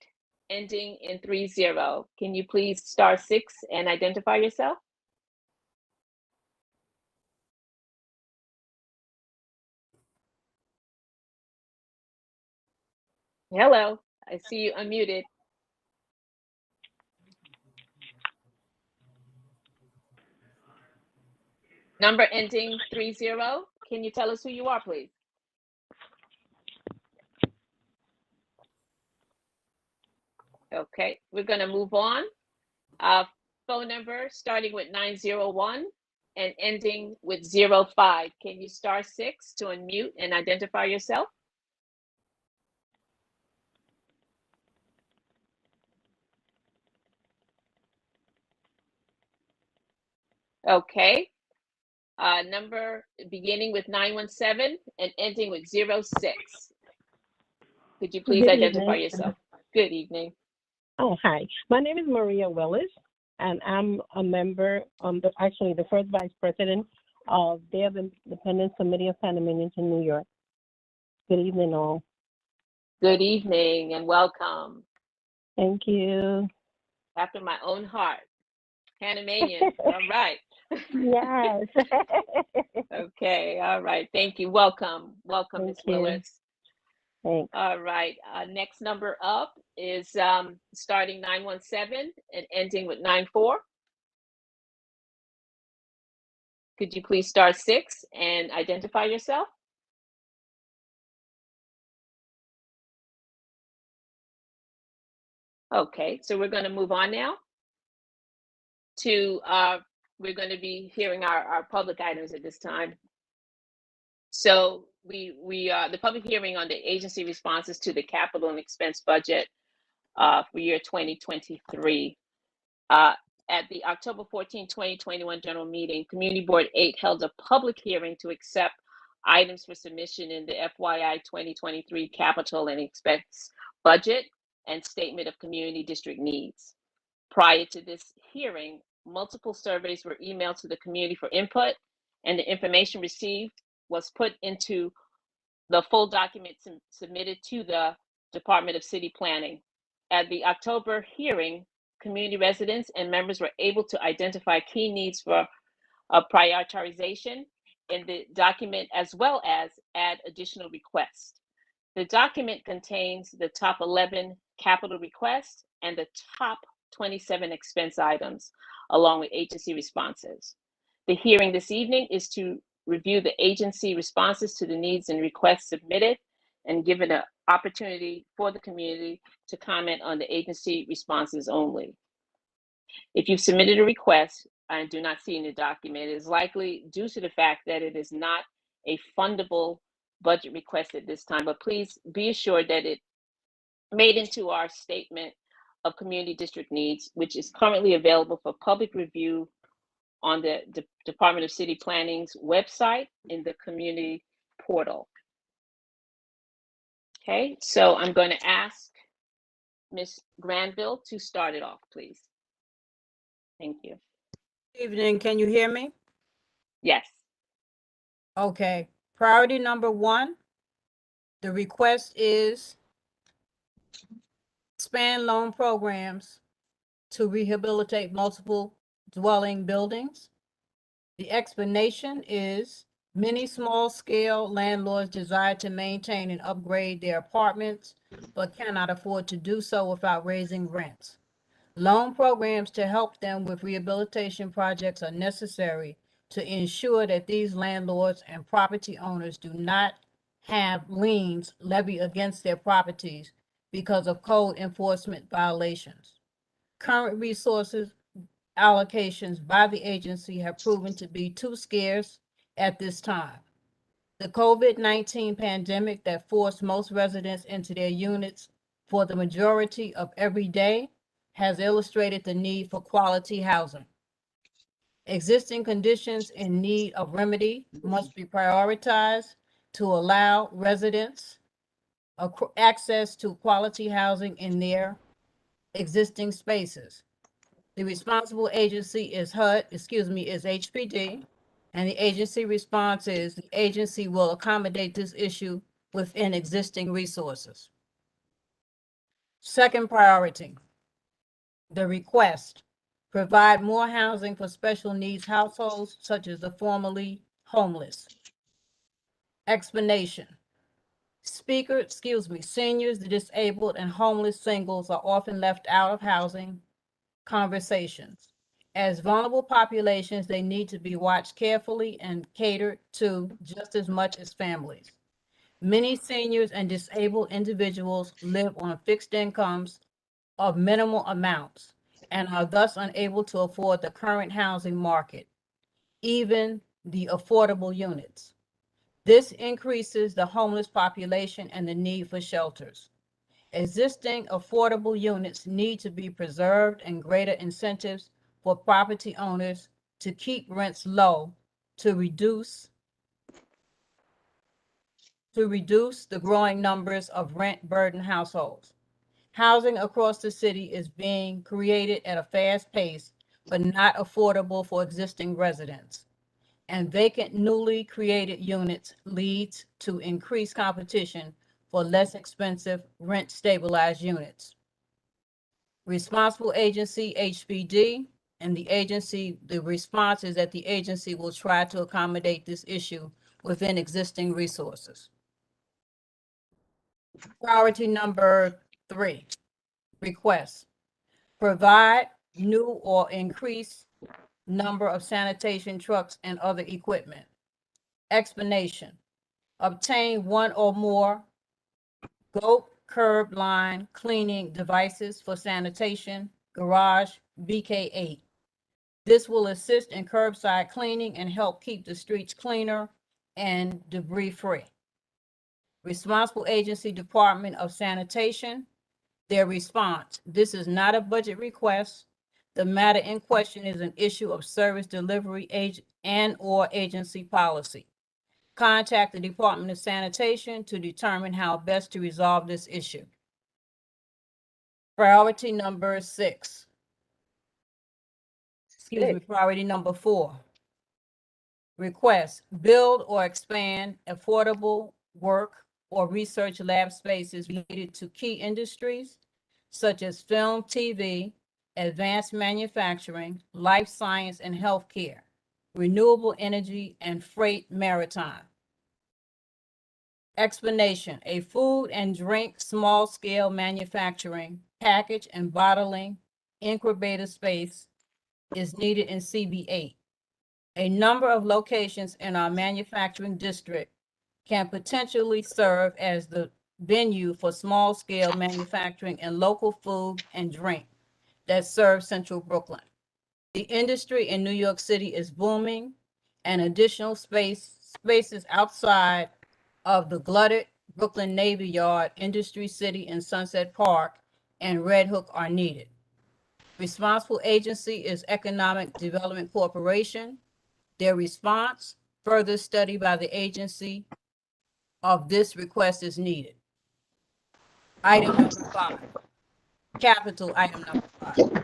ending in 30. Can you please *6 and identify yourself? Hello, I see you unmuted. Number ending 30. Can you tell us who you are, please? Okay, we're going to move on. Phone number starting with 901 and ending with 05. Can you *6 to unmute and identify yourself? Okay. Number beginning with 917 and ending with 06. Could you please Good identify evening. yourself? Good evening. Oh, hi. My name is Maria Willis, and I'm a member, the first vice president of the Independent Committee of Panamanians in New York. Good evening, all. Good evening and welcome. Thank you. After my own heart. Panamanian. All right. Yes. Okay. All right. Thank you. Welcome. Welcome, Ms. Willis. Thanks. All right. Next number up is starting 917 and ending with 94. Could you please start 6 and identify yourself? Okay, so we're going to move on now to, we're going to be hearing our public items at this time. So the public hearing on the agency responses to the capital and expense budget for year 2023. At the October 14, 2021 general meeting, Community Board 8 held a public hearing to accept items for submission in the FYI 2023 capital and expense budget and statement of community district needs. Prior to this hearing, multiple surveys were emailed to the community for input, and the information received was put into the full document submitted to the Department of City Planning. At the October hearing, community residents and members were able to identify key needs for a prioritization in the document, as well as add additional requests. The document contains the top 11 capital requests and the top 27 expense items, along with agency responses. The hearing this evening is to review the agency responses to the needs and requests submitted and give it an opportunity for the community to comment on the agency responses only. If you've submitted a request and do not see in the document, it is likely due to the fact that it is not a fundable budget request at this time, but please be assured that it made into our statement of community district needs, which is currently available for public review on the Department of City Planning's website in the community portal. Okay, so I'm going to ask Ms. Granville to start it off, please. Thank you. Evening, can you hear me? Yes. Okay, priority number 1, the request is expand loan programs to rehabilitate multiple dwelling buildings. The explanation is many small-scale landlords desire to maintain and upgrade their apartments, but cannot afford to do so without raising rents. Loan programs to help them with rehabilitation projects are necessary to ensure that these landlords and property owners do not have liens levied against their properties because of code enforcement violations. Current resources allocations by the agency have proven to be too scarce at this time. The COVID-19 pandemic that forced most residents into their units for the majority of every day has illustrated the need for quality housing. Existing conditions in need of remedy must be prioritized to allow residents access to quality housing in their existing spaces. The responsible agency is HPD, and the agency response is the agency will accommodate this issue within existing resources. Second priority, the request, provide more housing for special needs households such as the formerly homeless. Explanation. Seniors, the disabled, and homeless singles are often left out of housing conversations. As vulnerable populations, they need to be watched carefully and catered to just as much as families. Many seniors and disabled individuals live on fixed incomes of minimal amounts and are thus unable to afford the current housing market, even the affordable units. This increases the homeless population and the need for shelters. Existing affordable units need to be preserved and greater incentives for property owners to keep rents low to reduce the growing numbers of rent-burdened households. Housing across the city is being created at a fast pace, but not affordable for existing residents. And vacant newly created units leads to increased competition for less expensive rent-stabilized units. Responsible agency, HPD, and the response is that the agency will try to accommodate this issue within existing resources. Priority number 3, requests. Provide new or increased number of sanitation trucks and other equipment. Explanation. Obtain one or more GOAT curb line cleaning devices for sanitation, garage, BK8. This will assist in curbside cleaning and help keep the streets cleaner and debris-free. Responsible agency, Department of Sanitation, their response: this is not a budget request. The matter in question is an issue of service delivery and/or agency policy. Contact the Department of Sanitation to determine how best to resolve this issue. Priority number 6. Priority number 4. Request, build or expand affordable work or research lab spaces related to key industries such as film, TV, advanced manufacturing, life science and healthcare, renewable energy, and freight maritime. Explanation, a food and drink small-scale manufacturing, package and bottling incubator space is needed in CB8. A number of locations in our manufacturing district can potentially serve as the venue for small-scale manufacturing and local food and drink that serve Central Brooklyn. The industry in New York City is booming, and additional spaces outside of the glutted Brooklyn Navy Yard, Industry City, and Sunset Park and Red Hook are needed. Responsible agency is Economic Development Corporation. Their response, further study by the agency of this request is needed. Item number 5, capital item number 5.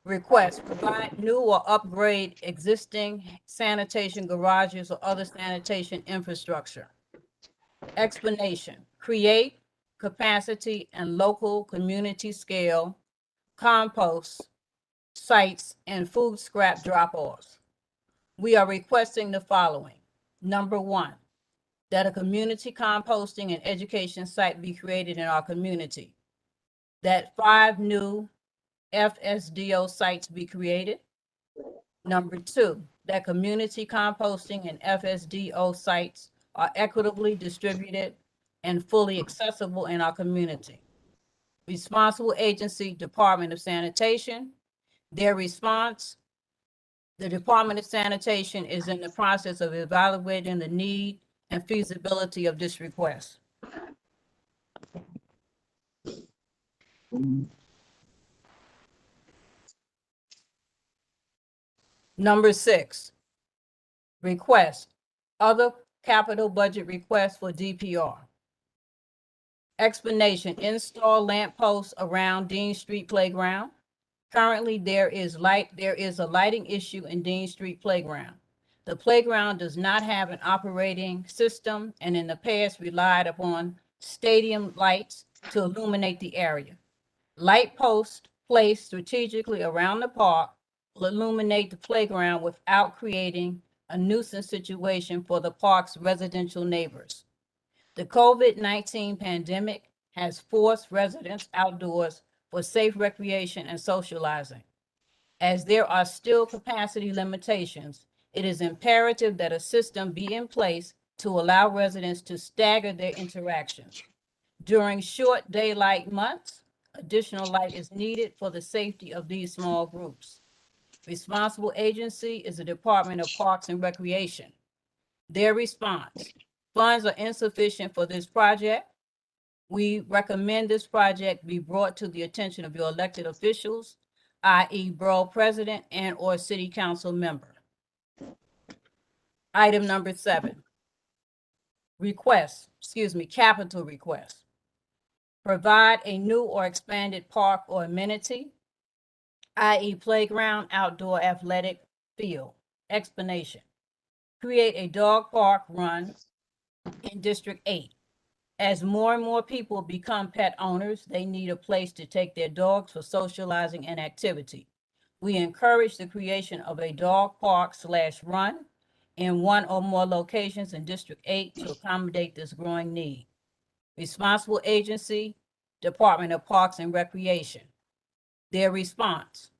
Request, provide new or upgrade existing sanitation garages or other sanitation infrastructure. Explanation, create capacity and local community scale compost sites and food scrap drop-offs. We are requesting the following. Number 1, that a community composting and education site be created in our community. That 5 new FSDO sites be created. Number 2, that community composting and FSDO sites are equitably distributed and fully accessible in our community. Responsible agency, Department of Sanitation. Their response, the Department of Sanitation is in the process of evaluating the need and feasibility of this request. Number 6, request, other capital budget requests for DPR. Explanation, install lamp posts around Dean Street Playground. Currently, there is a lighting issue in Dean Street Playground. The playground does not have an operating system and in the past relied upon stadium lights to illuminate the area. Light posts placed strategically around the park will illuminate the playground without creating a nuisance situation for the park's residential neighbors. The COVID-19 pandemic has forced residents outdoors for safe recreation and socializing. As there are still capacity limitations, it is imperative that a system be in place to allow residents to stagger their interactions. During short daylight months, additional light is needed for the safety of these small groups. Responsible agency is the Department of Parks and Recreation. Their response, funds are insufficient for this project. We recommend this project be brought to the attention of your elected officials. i.e. borough president and or city council member. Item number 7, capital request. Provide a new or expanded park or amenity, i.e. playground, outdoor athletic field. Explanation. Create a dog park run in District 8. As more and more people become pet owners, they need a place to take their dogs for socializing and activity. We encourage the creation of a dog park/run in one or more locations in District 8 to accommodate this growing need. Responsible agency, Department of Parks and Recreation. Their response: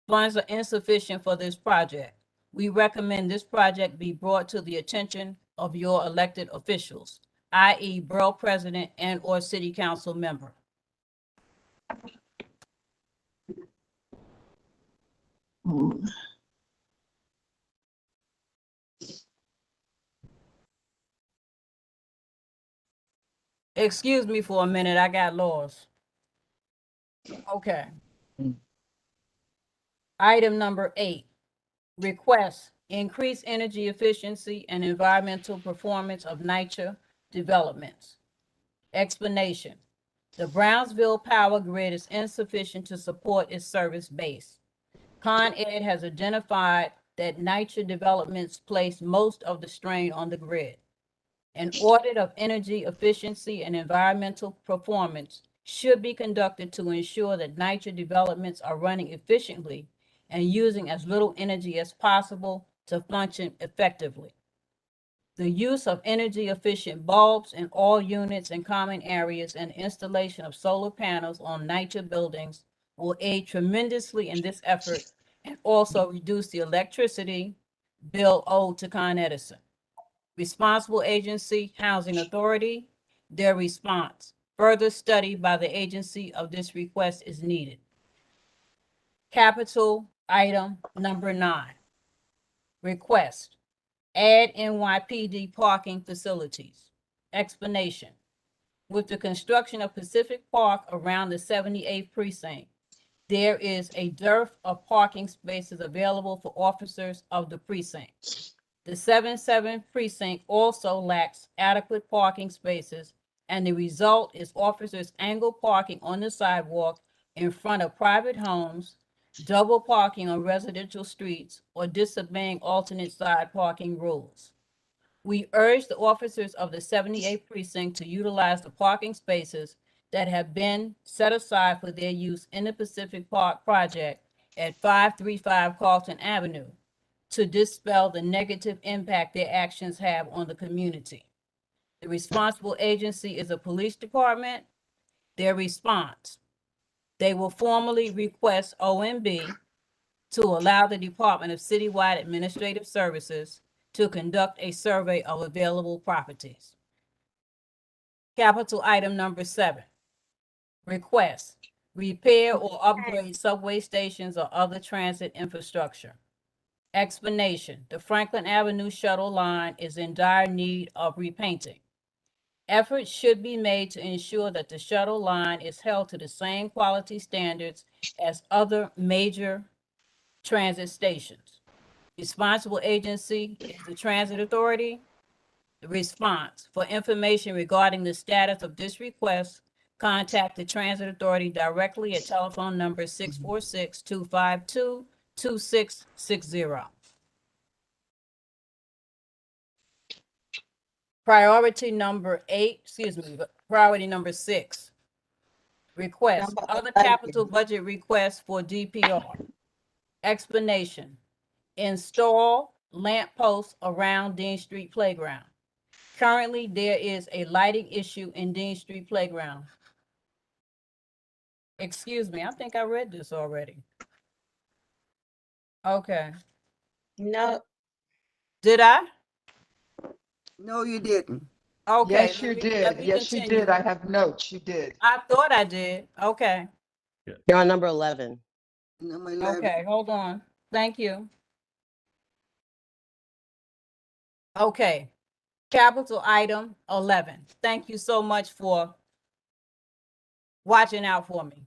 funds are insufficient for this project. We recommend this project be brought to the attention of your elected officials, i.e. borough president and or city council member. Excuse me for a minute, I got lost. Okay. Item number 8, request increase energy efficiency and environmental performance of Nycha developments. Explanation. The Brownsville power grid is insufficient to support its service base. Con Ed has identified that Nycha developments place most of the strain on the grid. An audit of energy efficiency and environmental performance should be conducted to ensure that Nycha developments are running efficiently and using as little energy as possible to function effectively. The use of energy efficient bulbs in all units and common areas and installation of solar panels on Nycha buildings will aid tremendously in this effort and also reduce the electricity bill owed to Con Edison. Responsible agency, Housing Authority. Their response: further study by the agency of this request is needed. Capital item number 9, request add NYPD parking facilities. Explanation. With the construction of Pacific Park around the 78th precinct, there is a dearth of parking spaces available for officers of the precinct. The 77th precinct also lacks adequate parking spaces, and the result is officers angle parking on the sidewalk in front of private homes, double parking on residential streets, or disobeying alternate side parking rules. We urge the officers of the 78th precinct to utilize the parking spaces that have been set aside for their use in the Pacific Park project at 535 Carlton Avenue to dispel the negative impact their actions have on the community. The responsible agency is a police department. Their response: they will formally request OMB to allow the Department of Citywide Administrative Services to conduct a survey of available properties. Capital item number 7, request repair or upgrade subway stations or other transit infrastructure. Explanation. The Franklin Avenue shuttle line is in dire need of repainting. Efforts should be made to ensure that the shuttle line is held to the same quality standards as other major transit stations. Responsible agency is the Transit Authority. The response: for information regarding the status of this request, contact the Transit Authority directly at telephone number 646-252-2660. Priority number 6. Request other capital budget requests for DPR. Explanation. Install lamp posts around Dean Street Playground. Currently, there is a lighting issue in Dean Street Playground. Excuse me, I think I read this already. Okay. No. Did I? No, you didn't. Okay. Yes, you did. Yes, you did. I have notes. You did. I thought I did. Okay. You're on number 11. Number 11. Okay, hold on. Thank you. Okay. Capital item 11. Thank you so much for watching out for me.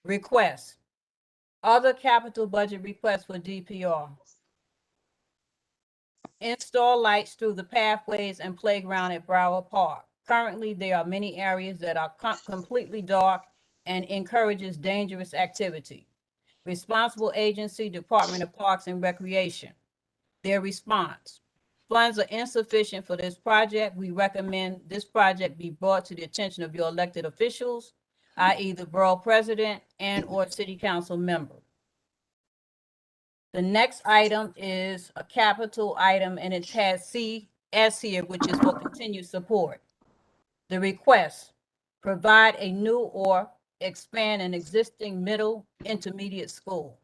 Request Other capital budget requests for DPR. Install lights through the pathways and playground at Broward Park. Currently, there are many areas that are completely dark and encourages dangerous activity. Responsible agency, Department of Parks and Recreation. Their response: funds are insufficient for this project. We recommend this project be brought to the attention of your elected officials, i.e. the borough president and/or city council member. The next item is a capital item and it has CS here, which is for continued support. The request: provide a new or expand an existing middle intermediate school.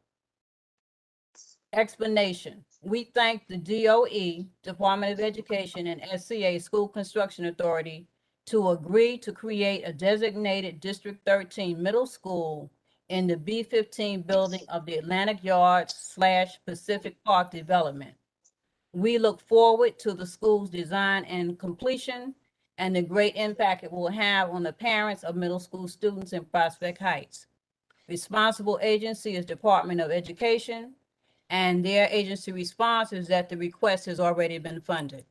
Explanation: we thank the DOE, Department of Education, and SCA, School Construction Authority, to agree to create a designated District 13 middle school in the B15 building of the Atlantic Yards / Pacific Park development. We look forward to the school's design and completion and the great impact it will have on the parents of middle school students in Prospect Heights. Responsible agency is Department of Education, and their agency response is that the request has already been funded.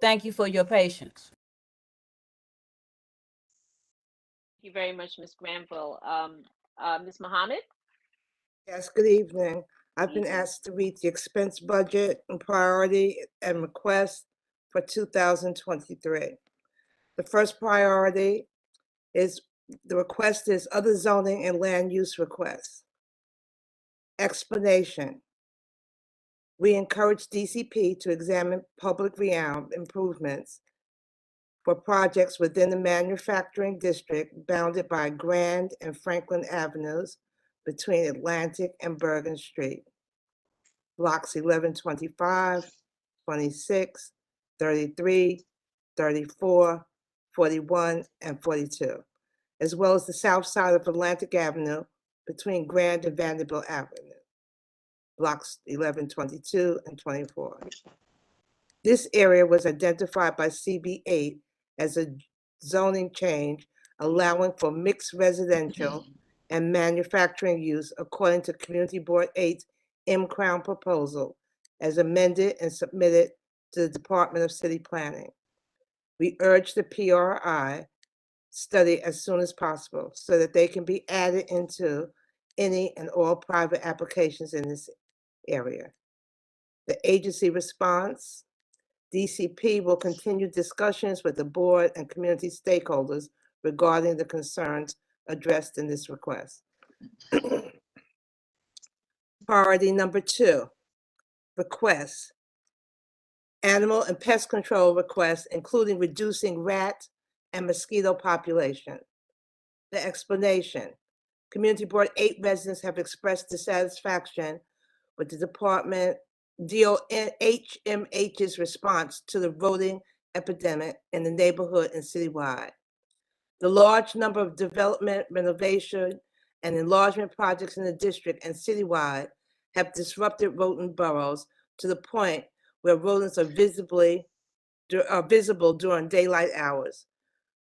Thank you for your patience. Thank you very much, Ms. Granville. Ms. Mohammed? Yes, good evening. I've been asked to read the expense budget and priority and request for 2023. The first priority is, the request is other zoning and land use requests. Explanation: we encourage DCP to examine public realm improvements for projects within the manufacturing district bounded by Grand and Franklin Avenues between Atlantic and Bergen Street. Blocks 11, 25, 26, 33, 34, 41, and 42, as well as the south side of Atlantic Avenue between Grand and Vanderbilt Avenue. Blocks 11, 22, and 24. This area was identified by CB8 as a zoning change, allowing for mixed residential and manufacturing use according to Community Board 8's M-Crown proposal, as amended and submitted to the Department of City Planning. We urge the PRI study as soon as possible so that they can be added into any and all private applications in this area. The agency response: DCP will continue discussions with the board and community stakeholders regarding the concerns addressed in this request. Priority number 2, requests. Animal and pest control requests, including reducing rat and mosquito population. The explanation: Community Board 8 residents have expressed dissatisfaction with the Department DOHMH's response to the rodent epidemic in the neighborhood and citywide. The large number of development, renovation, and enlargement projects in the district and citywide have disrupted rodent burrows to the point where rodents are visible during daylight hours.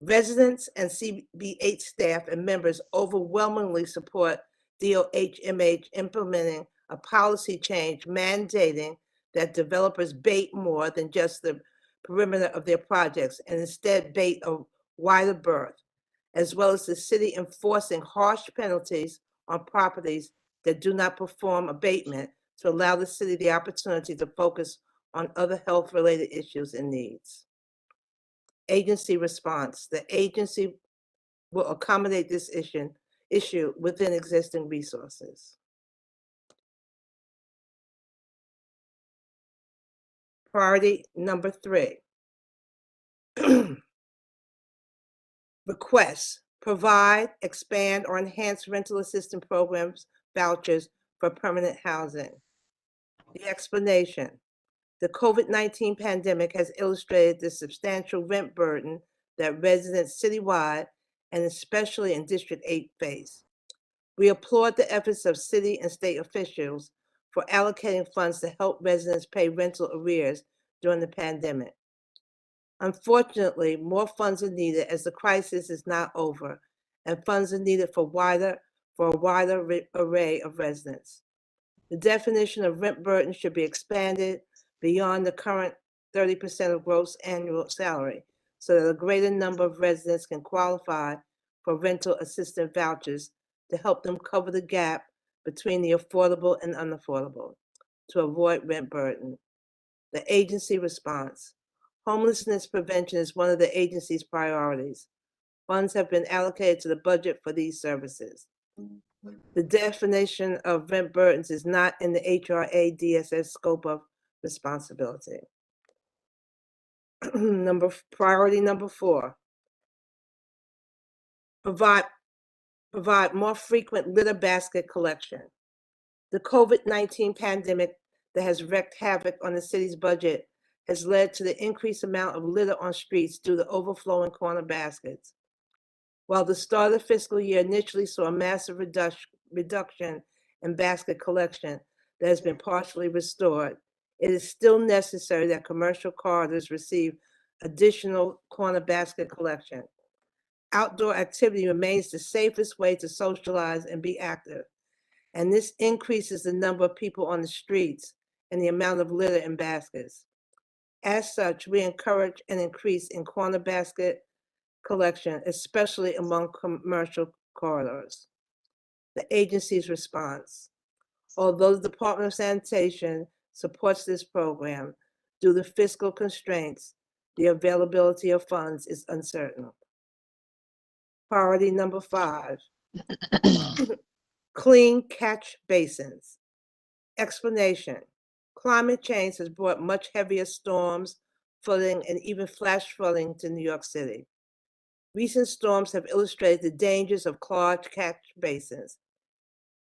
Residents and CB8 staff and members overwhelmingly support DOHMH implementing a policy change mandating that developers bait more than just the perimeter of their projects and instead bait a wider berth, as well as the city enforcing harsh penalties on properties that do not perform abatement to allow the city the opportunity to focus on other health-related issues and needs. Agency response: the agency will accommodate this issue within existing resources. Priority number 3. Requests: provide, expand, or enhance rental assistance programs, vouchers for permanent housing. The explanation: the COVID-19 pandemic has illustrated the substantial rent burden that residents citywide and especially in District 8 face. We applaud the efforts of city and state officials for allocating funds to help residents pay rental arrears during the pandemic. Unfortunately, more funds are needed as the crisis is not over, and funds are needed for for a wider array of residents. The definition of rent burden should be expanded beyond the current 30% of gross annual salary so that a greater number of residents can qualify for rental assistance vouchers to help them cover the gap between the affordable and unaffordable to avoid rent burden. The agency response. Homelessness prevention is one of the agency's priorities. Funds have been allocated to the budget for these services. The definition of rent burdens is not in the HRA DSS scope of responsibility. Priority number 4, provide more frequent litter basket collection. The COVID-19 pandemic that has wreaked havoc on the city's budget has led to the increased amount of litter on streets due to overflowing corner baskets. While the start of the fiscal year initially saw a massive reduction in basket collection that has been partially restored, it is still necessary that commercial corridors receive additional corner basket collection. Outdoor activity remains the safest way to socialize and be active, and this increases the number of people on the streets and the amount of litter in baskets. As such, we encourage an increase in corner basket collection, especially among commercial corridors. The agency's response. Although the Department of Sanitation supports this program, due to fiscal constraints, the availability of funds is uncertain. Priority number 5, clean catch basins. Explanation. Climate change has brought much heavier storms, flooding, and even flash flooding to New York City. Recent storms have illustrated the dangers of clogged catch basins.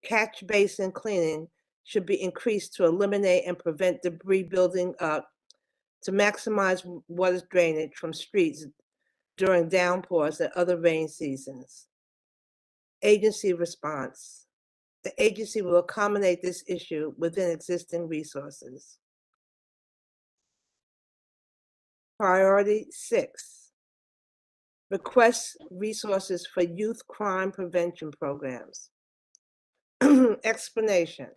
Catch basin cleaning should be increased to eliminate and prevent debris building up, to maximize water drainage from streets during downpours and other rain seasons. Agency response. The agency will accommodate this issue within existing resources. Priority 6, request resources for youth crime prevention programs. Explanation.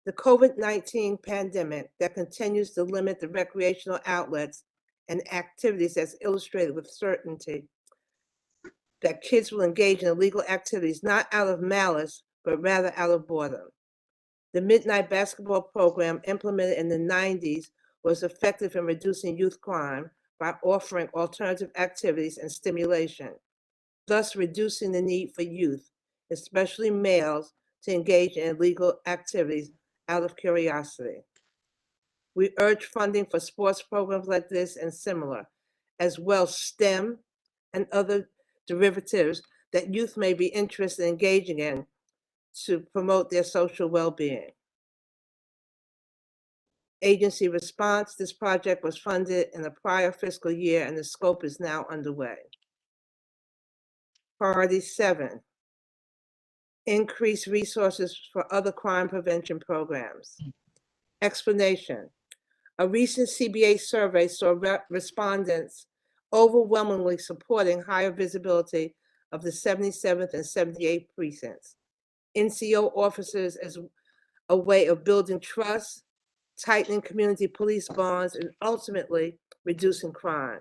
The COVID-19 pandemic that continues to limit the recreational outlets and activities has illustrated with certainty that kids will engage in illegal activities not out of malice, but rather out of boredom. The Midnight Basketball program implemented in the 90s was effective in reducing youth crime by offering alternative activities and stimulation, thus reducing the need for youth, especially males, to engage in illegal activities out of curiosity. We urge funding for sports programs like this and similar, as well as STEM and other derivatives that youth may be interested in engaging in to promote their social well-being. Agency response. This project was funded in the prior fiscal year and the scope is now underway. Priority 7, increase resources for other crime prevention programs. Explanation. A recent CB8 survey saw respondents overwhelmingly supporting higher visibility of the 77th and 78th precincts. NCO officers as a way of building trust, tightening community police bonds, and ultimately reducing crime.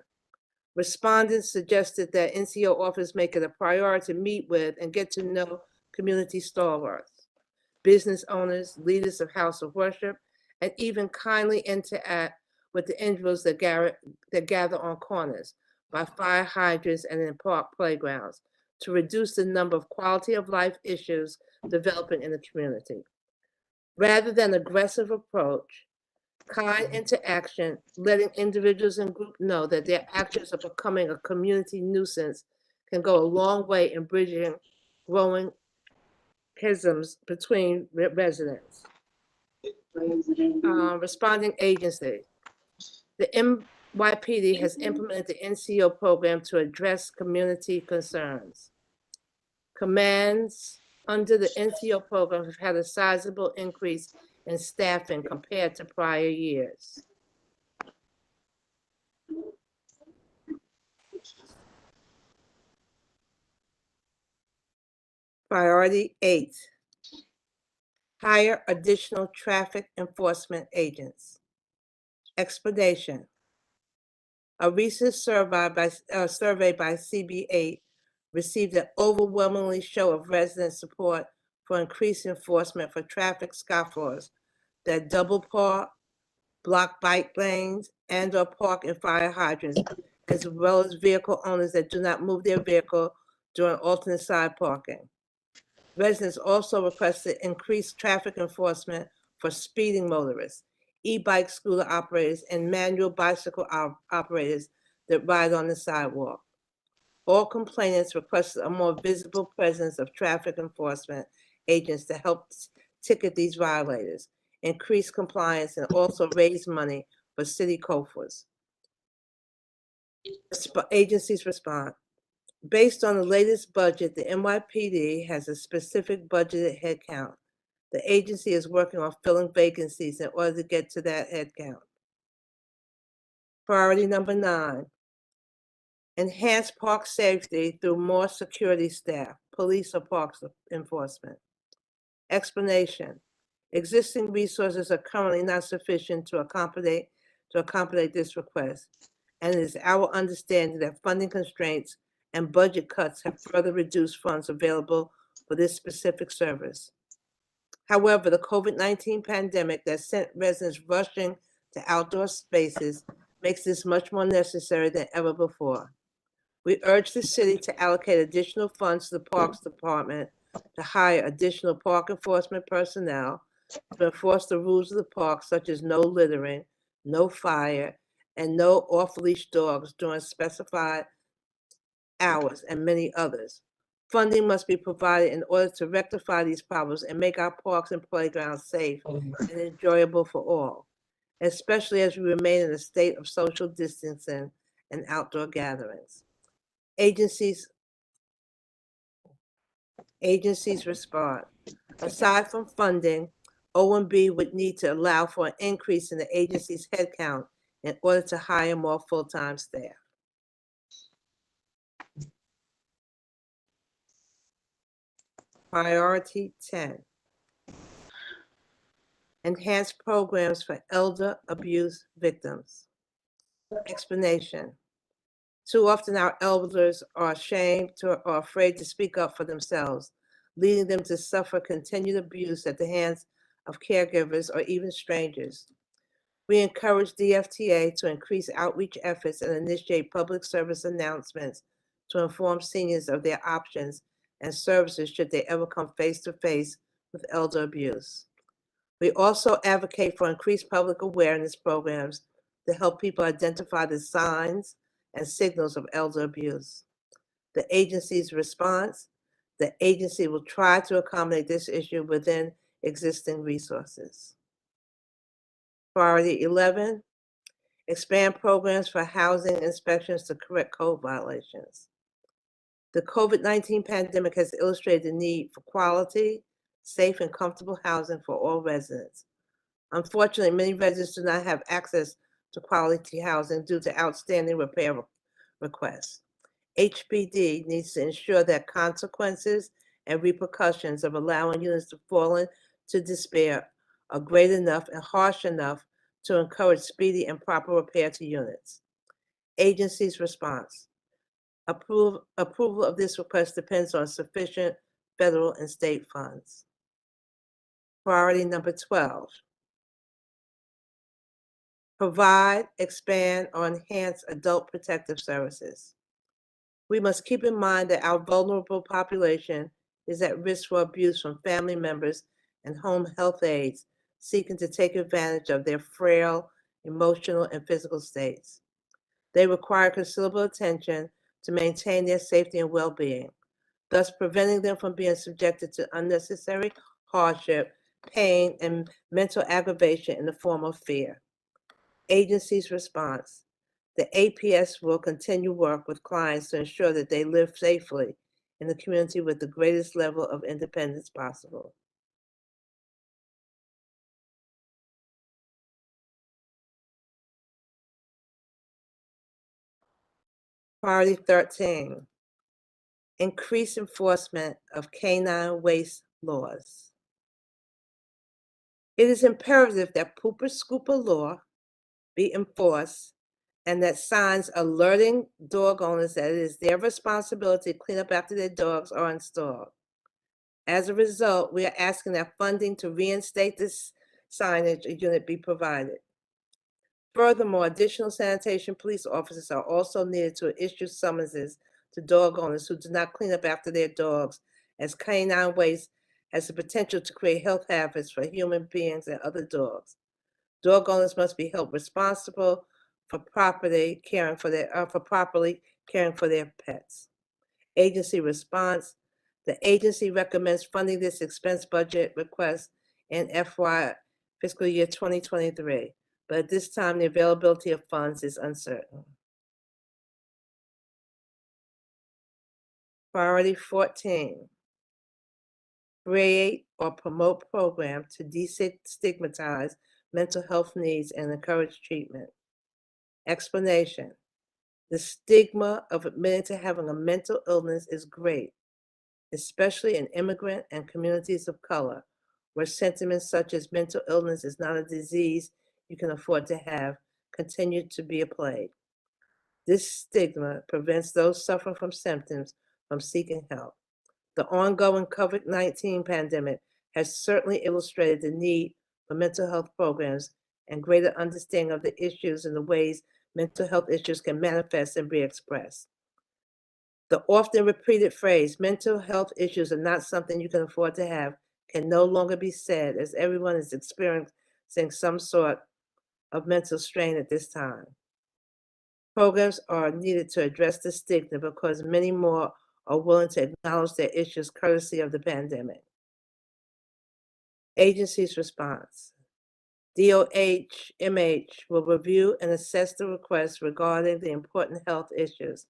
Respondents suggested that NCO officers make it a priority to meet with and get to know community stalwarts, business owners, leaders of house of worship, and even kindly interact with the individuals that gather on corners, by fire hydrants, and in park playgrounds, to reduce the number of quality of life issues developing in the community. Rather than aggressive approach, kind interaction, letting individuals and groups know that their actions are becoming a community nuisance, can go a long way in bridging growing schisms between residents. Responding agency. The NYPD has implemented the NCO program to address community concerns. Commands under the NCO program have had a sizable increase in staffing compared to prior years. Priority 8, hire additional traffic enforcement agents. Explanation. A recent survey by CB8 received an overwhelmingly show of resident support for increased enforcement for traffic scofflaws that double park, block bike lanes, and/or park in fire hydrants, as well as vehicle owners that do not move their vehicle during alternate side parking. Residents also requested increased traffic enforcement for speeding motorists, e-bike scooter operators, and manual bicycle operators that ride on the sidewalk. All complainants requested a more visible presence of traffic enforcement agents to help ticket these violators, increase compliance, and also raise money for city coffers. Agencies respond. Based on the latest budget, the NYPD has a specific budgeted headcount. The agency is working on filling vacancies in order to get to that headcount. Priority number 9, enhance park safety through more security staff, police or parks enforcement. Explanation. Existing resources are currently not sufficient to accommodate this request, and it is our understanding that funding constraints and budget cuts have further reduced funds available for this specific service. However, the COVID-19 pandemic that sent residents rushing to outdoor spaces makes this much more necessary than ever before. We urge the city to allocate additional funds to the Parks Department to hire additional park enforcement personnel to enforce the rules of the park, such as no littering, no fire, and no off-leash dogs during specified hours, and many others. Funding must be provided in order to rectify these problems and make our parks and playgrounds safe and enjoyable for all, especially as we remain in a state of social distancing and outdoor gatherings. Agencies respond. Aside from funding, OMB would need to allow for an increase in the agency's headcount in order to hire more full-time staff. Priority 10, enhance programs for elder abuse victims. Explanation. Too often our elders are ashamed or afraid to speak up for themselves, leading them to suffer continued abuse at the hands of caregivers or even strangers. We encourage DFTA to increase outreach efforts and initiate public service announcements to inform seniors of their options and services should they ever come face to face with elder abuse. We also advocate for increased public awareness programs to help people identify the signs and signals of elder abuse. The agency's response: the agency will try to accommodate this issue within existing resources. Priority 11, expand programs for housing inspections to correct code violations. The COVID-19 pandemic has illustrated the need for quality, safe, and comfortable housing for all residents. Unfortunately, many residents do not have access to quality housing due to outstanding repair requests. HPD needs to ensure that consequences and repercussions of allowing units to fall into despair are great enough and harsh enough to encourage speedy and proper repair to units. Agency's response. Approval of this request depends on sufficient federal and state funds. Priority number 12. Provide, expand, or enhance adult protective services. We must keep in mind that our vulnerable population is at risk for abuse from family members and home health aides seeking to take advantage of their frail emotional and physical states. They require considerable attention to maintain their safety and well-being, thus preventing them from being subjected to unnecessary hardship, pain, and mental aggravation in the form of fear. Agency's response. The APS will continue work with clients to ensure that they live safely in the community with the greatest level of independence possible. Priority 13, increase enforcement of canine waste laws. It is imperative that pooper scooper law be enforced and that signs alerting dog owners that it is their responsibility to clean up after their dogs are installed. As a result, we are asking that funding to reinstate this signage unit be provided. Furthermore, additional sanitation police officers are also needed to issue summonses to dog owners who do not clean up after their dogs, as canine waste has the potential to create health hazards for human beings and other dogs. Dog owners must be held responsible for properly caring for their pets. Agency response. The agency recommends funding this expense budget request in FY fiscal year 2023, but at this time, the availability of funds is uncertain. Priority 14, create or promote programs to destigmatize mental health needs and encourage treatment. Explanation. The stigma of admitting to having a mental illness is great, especially in immigrant and communities of color, where sentiments such as mental illness is not a disease you can afford to have continue to be a plague. This stigma prevents those suffering from symptoms from seeking help. The ongoing COVID-19 pandemic has certainly illustrated the need for mental health programs and greater understanding of the issues and the ways mental health issues can manifest and be expressed. The often repeated phrase, mental health issues are not something you can afford to have, can no longer be said, as everyone is experiencing some sort of mental strain at this time. Programs are needed to address the stigma because many more are willing to acknowledge their issues courtesy of the pandemic. Agency's response. DOH-MH will review and assess the requests regarding the important health issues.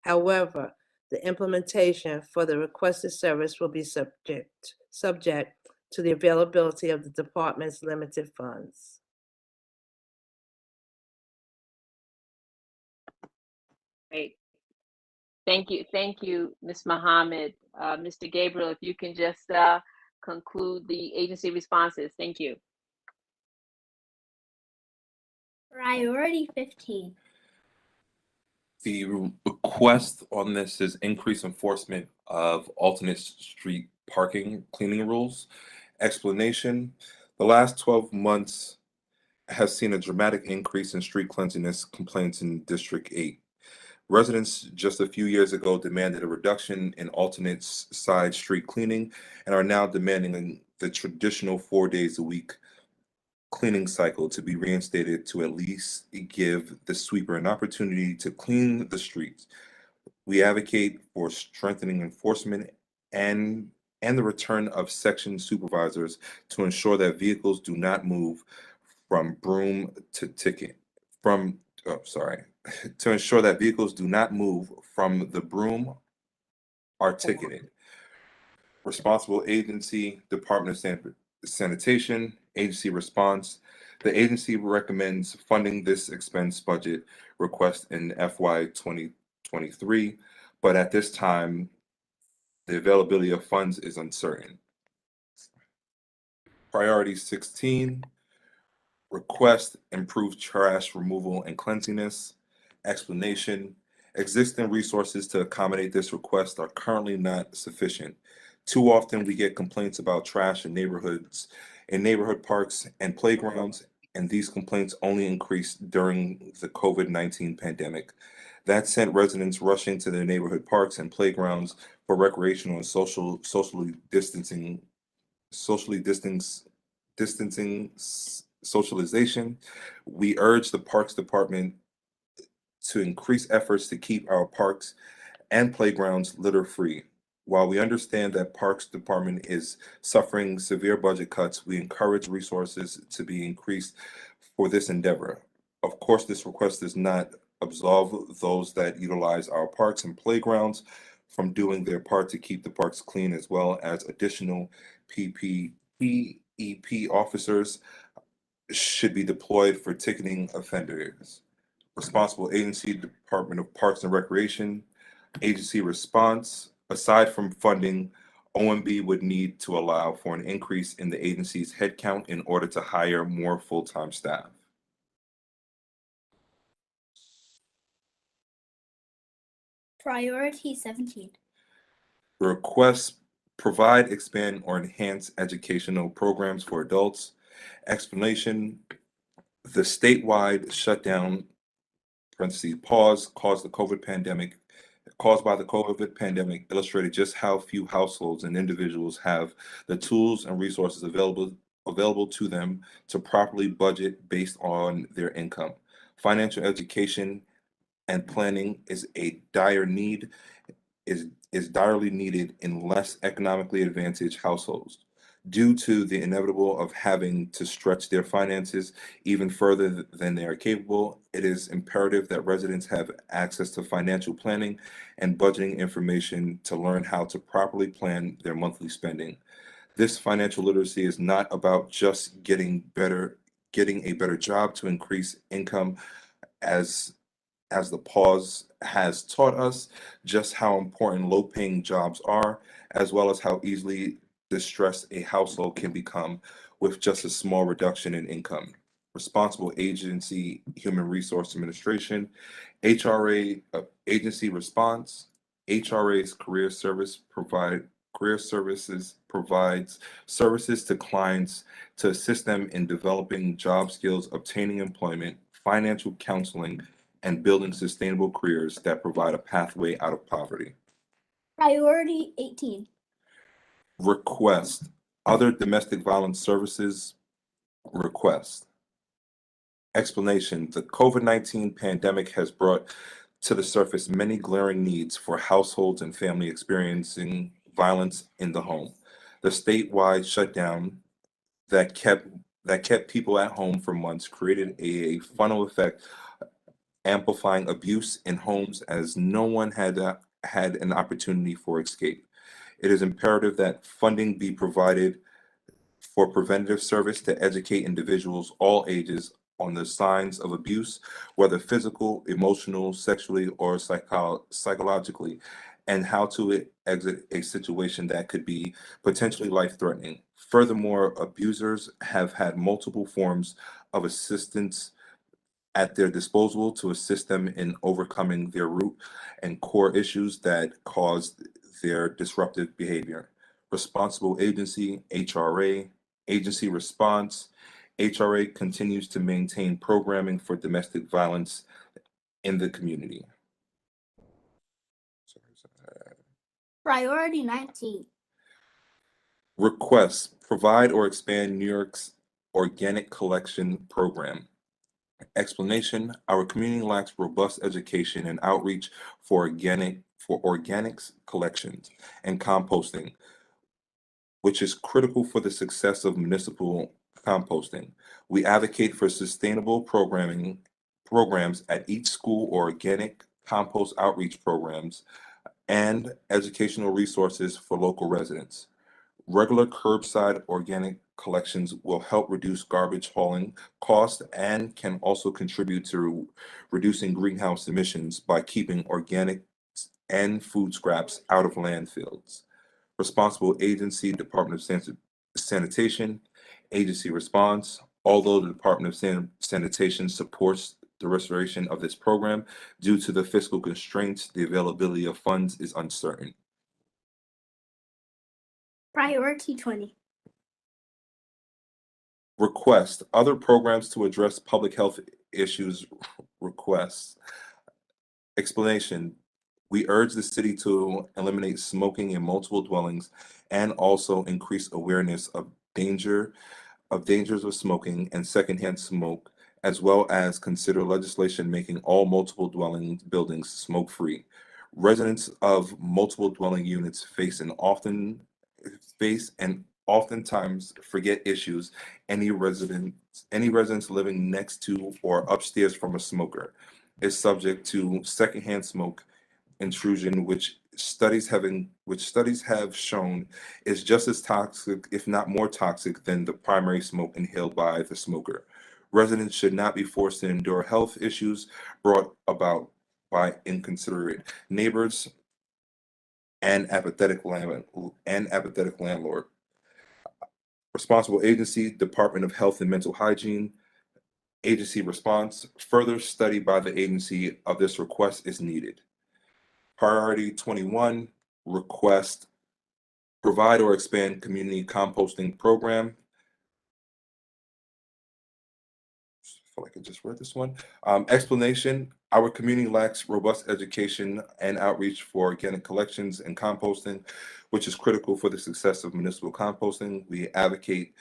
However, the implementation for the requested service will be subject to the availability of the department's limited funds. Great. Thank you, Ms. Mohammed. Mr. Gabriel, if you can just conclude the agency responses. Thank you. Priority 15. The request on this is increased enforcement of alternate street parking cleaning rules. Explanation: the last 12 months has seen a dramatic increase in street cleanliness complaints in District 8. Residents just a few years ago demanded a reduction in alternate side street cleaning and are now demanding the traditional 4 days a week cleaning cycle to be reinstated to at least give the sweeper an opportunity to clean the streets. We advocate for strengthening enforcement and the return of section supervisors to ensure that vehicles do not move from broom to ticket. To ensure that vehicles do not move from the broom are ticketed. Responsible agency, Department of Sanitation, agency response. The agency recommends funding this expense budget request in FY 2023, but at this time, the availability of funds is uncertain. Priority 16, request improved trash removal and cleanliness. Explanation: existing resources to accommodate this request are currently not sufficient. Too often we get complaints about trash in neighborhood parks and playgrounds, and these complaints only increased during the COVID-19 pandemic. That sent residents rushing to their neighborhood parks and playgrounds for recreational and socialization socialization. We urge the Parks Department to increase efforts to keep our parks and playgrounds litter-free. While we understand that Parks Department is suffering severe budget cuts, we encourage resources to be increased for this endeavor. Of course, this request does not absolve those that utilize our parks and playgrounds from doing their part to keep the parks clean, as well as additional PPEP officers should be deployed for ticketing offenders. Responsible agency, Department of Parks and Recreation. Agency response. Aside from funding, OMB would need to allow for an increase in the agency's headcount in order to hire more full-time staff. Priority 17. Request, provide, expand, or enhance educational programs for adults. Explanation, the statewide shutdown, parentheses, pause, caused by the COVID pandemic illustrated just how few households and individuals have the tools and resources available to them to properly budget based on their income. Financial education and planning is direly needed in less economically advantaged households. Due to the inevitable of having to stretch their finances even further than they are capable, it is imperative that residents have access to financial planning and budgeting information to learn how to properly plan their monthly spending. This financial literacy is not about just getting a better job to increase income, as the pause has taught us just how important low-paying jobs are, as well as how easily distressed a household can become with just a small reduction in income. Responsible agency, human resource administration, HRA, agency response. HRA's career services provides services to clients to assist them in developing job skills, obtaining employment, financial counseling, and building sustainable careers that provide a pathway out of poverty. Priority 18. Request, other domestic violence services. Request. Explanation, the COVID-19 pandemic has brought to the surface many glaring needs for households and families experiencing violence in the home. The statewide shutdown that kept people at home for months created a funnel effect, amplifying abuse in homes as no one had an opportunity for escape. It is imperative that funding be provided for preventative service to educate individuals all ages on the signs of abuse, whether physical, emotional, sexually, or psychologically, and how to exit a situation that could be potentially life-threatening. Furthermore, abusers have had multiple forms of assistance at their disposal to assist them in overcoming their root and core issues that caused their disruptive behavior. Responsible agency, HRA, agency response. HRA continues to maintain programming for domestic violence in the community. Priority 19. Requests, provide or expand New York's organic collection program. Explanation, our community lacks robust education and outreach for organics collections and composting, which is critical for the success of municipal composting. We advocate for sustainable programs at each school or organic compost outreach programs and educational resources for local residents. Regular curbside organic collections will help reduce garbage hauling costs and can also contribute to reducing greenhouse emissions by keeping organic and food scraps out of landfills. Responsible agency, Department of Sanitation, agency response. Although the Department of Sanitation supports the restoration of this program, due to the fiscal constraints, the availability of funds is uncertain. Priority 20. Request, other programs to address public health issues. Requests. Explanation, we urge the city to eliminate smoking in multiple dwellings and also increase awareness of dangers of smoking and secondhand smoke, as well as consider legislation making all multiple dwelling buildings smoke-free. Residents of multiple dwelling units face and oftentimes forget issues any residents living next to or upstairs from a smoker is subject to secondhand smoke intrusion, which studies have shown is just as toxic, if not more toxic, than the primary smoke inhaled by the smoker. Residents should not be forced to endure health issues brought about by inconsiderate neighbors. and apathetic landlord. Responsible agency, Department of Health and Mental Hygiene. Agency response, further study by the agency of this request is needed. Priority 21, request, provide or expand community composting program. I feel like I just read this one. Explanation, our community lacks robust education and outreach for organic collections and composting, which is critical for the success of municipal composting. We advocate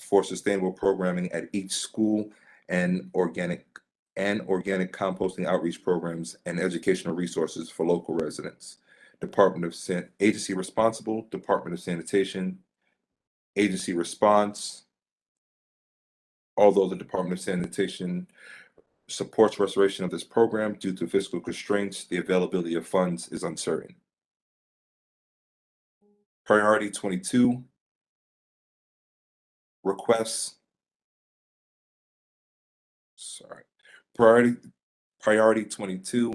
for sustainable programming at each school and organic composting outreach programs and educational resources for local residents. Agency responsible, Department of Sanitation. Agency response, although the Department of Sanitation supports restoration of this program, due to fiscal constraints, the availability of funds is uncertain. Priority 22, requests. Priority 22,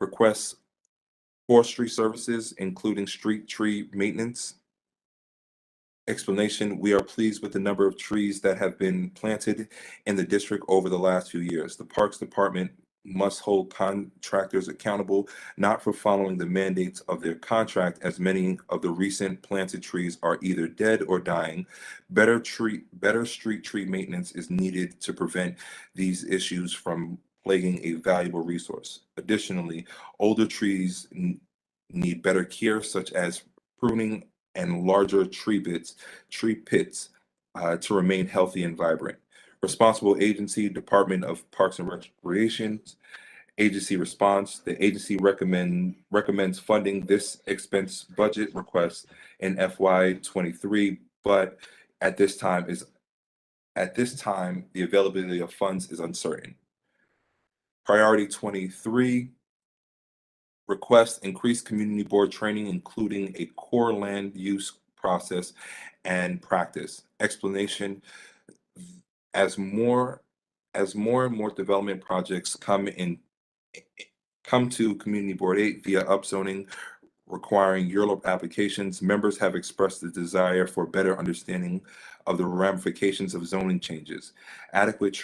requests forestry services, including street tree maintenance. Explanation, we are pleased with the number of trees that have been planted in the district over the last few years. The Parks Department must hold contractors accountable, not for following the mandates of their contract, as many of the recent planted trees are either dead or dying. Better street tree maintenance is needed to prevent these issues from plaguing a valuable resource. Additionally, older trees need better care, such as pruning and larger tree pits to remain healthy and vibrant. Responsible agency, Department of Parks and Recreation. Agency response, the agency recommends funding this expense budget request in FY23, but at this time the availability of funds is uncertain. Priority 23, request increased community board training, including a core land use process and practice. Explanation, as more and more development projects come to Community Board 8 via upzoning requiring URLOP applications, members have expressed the desire for better understanding of the ramifications of zoning changes. Adequate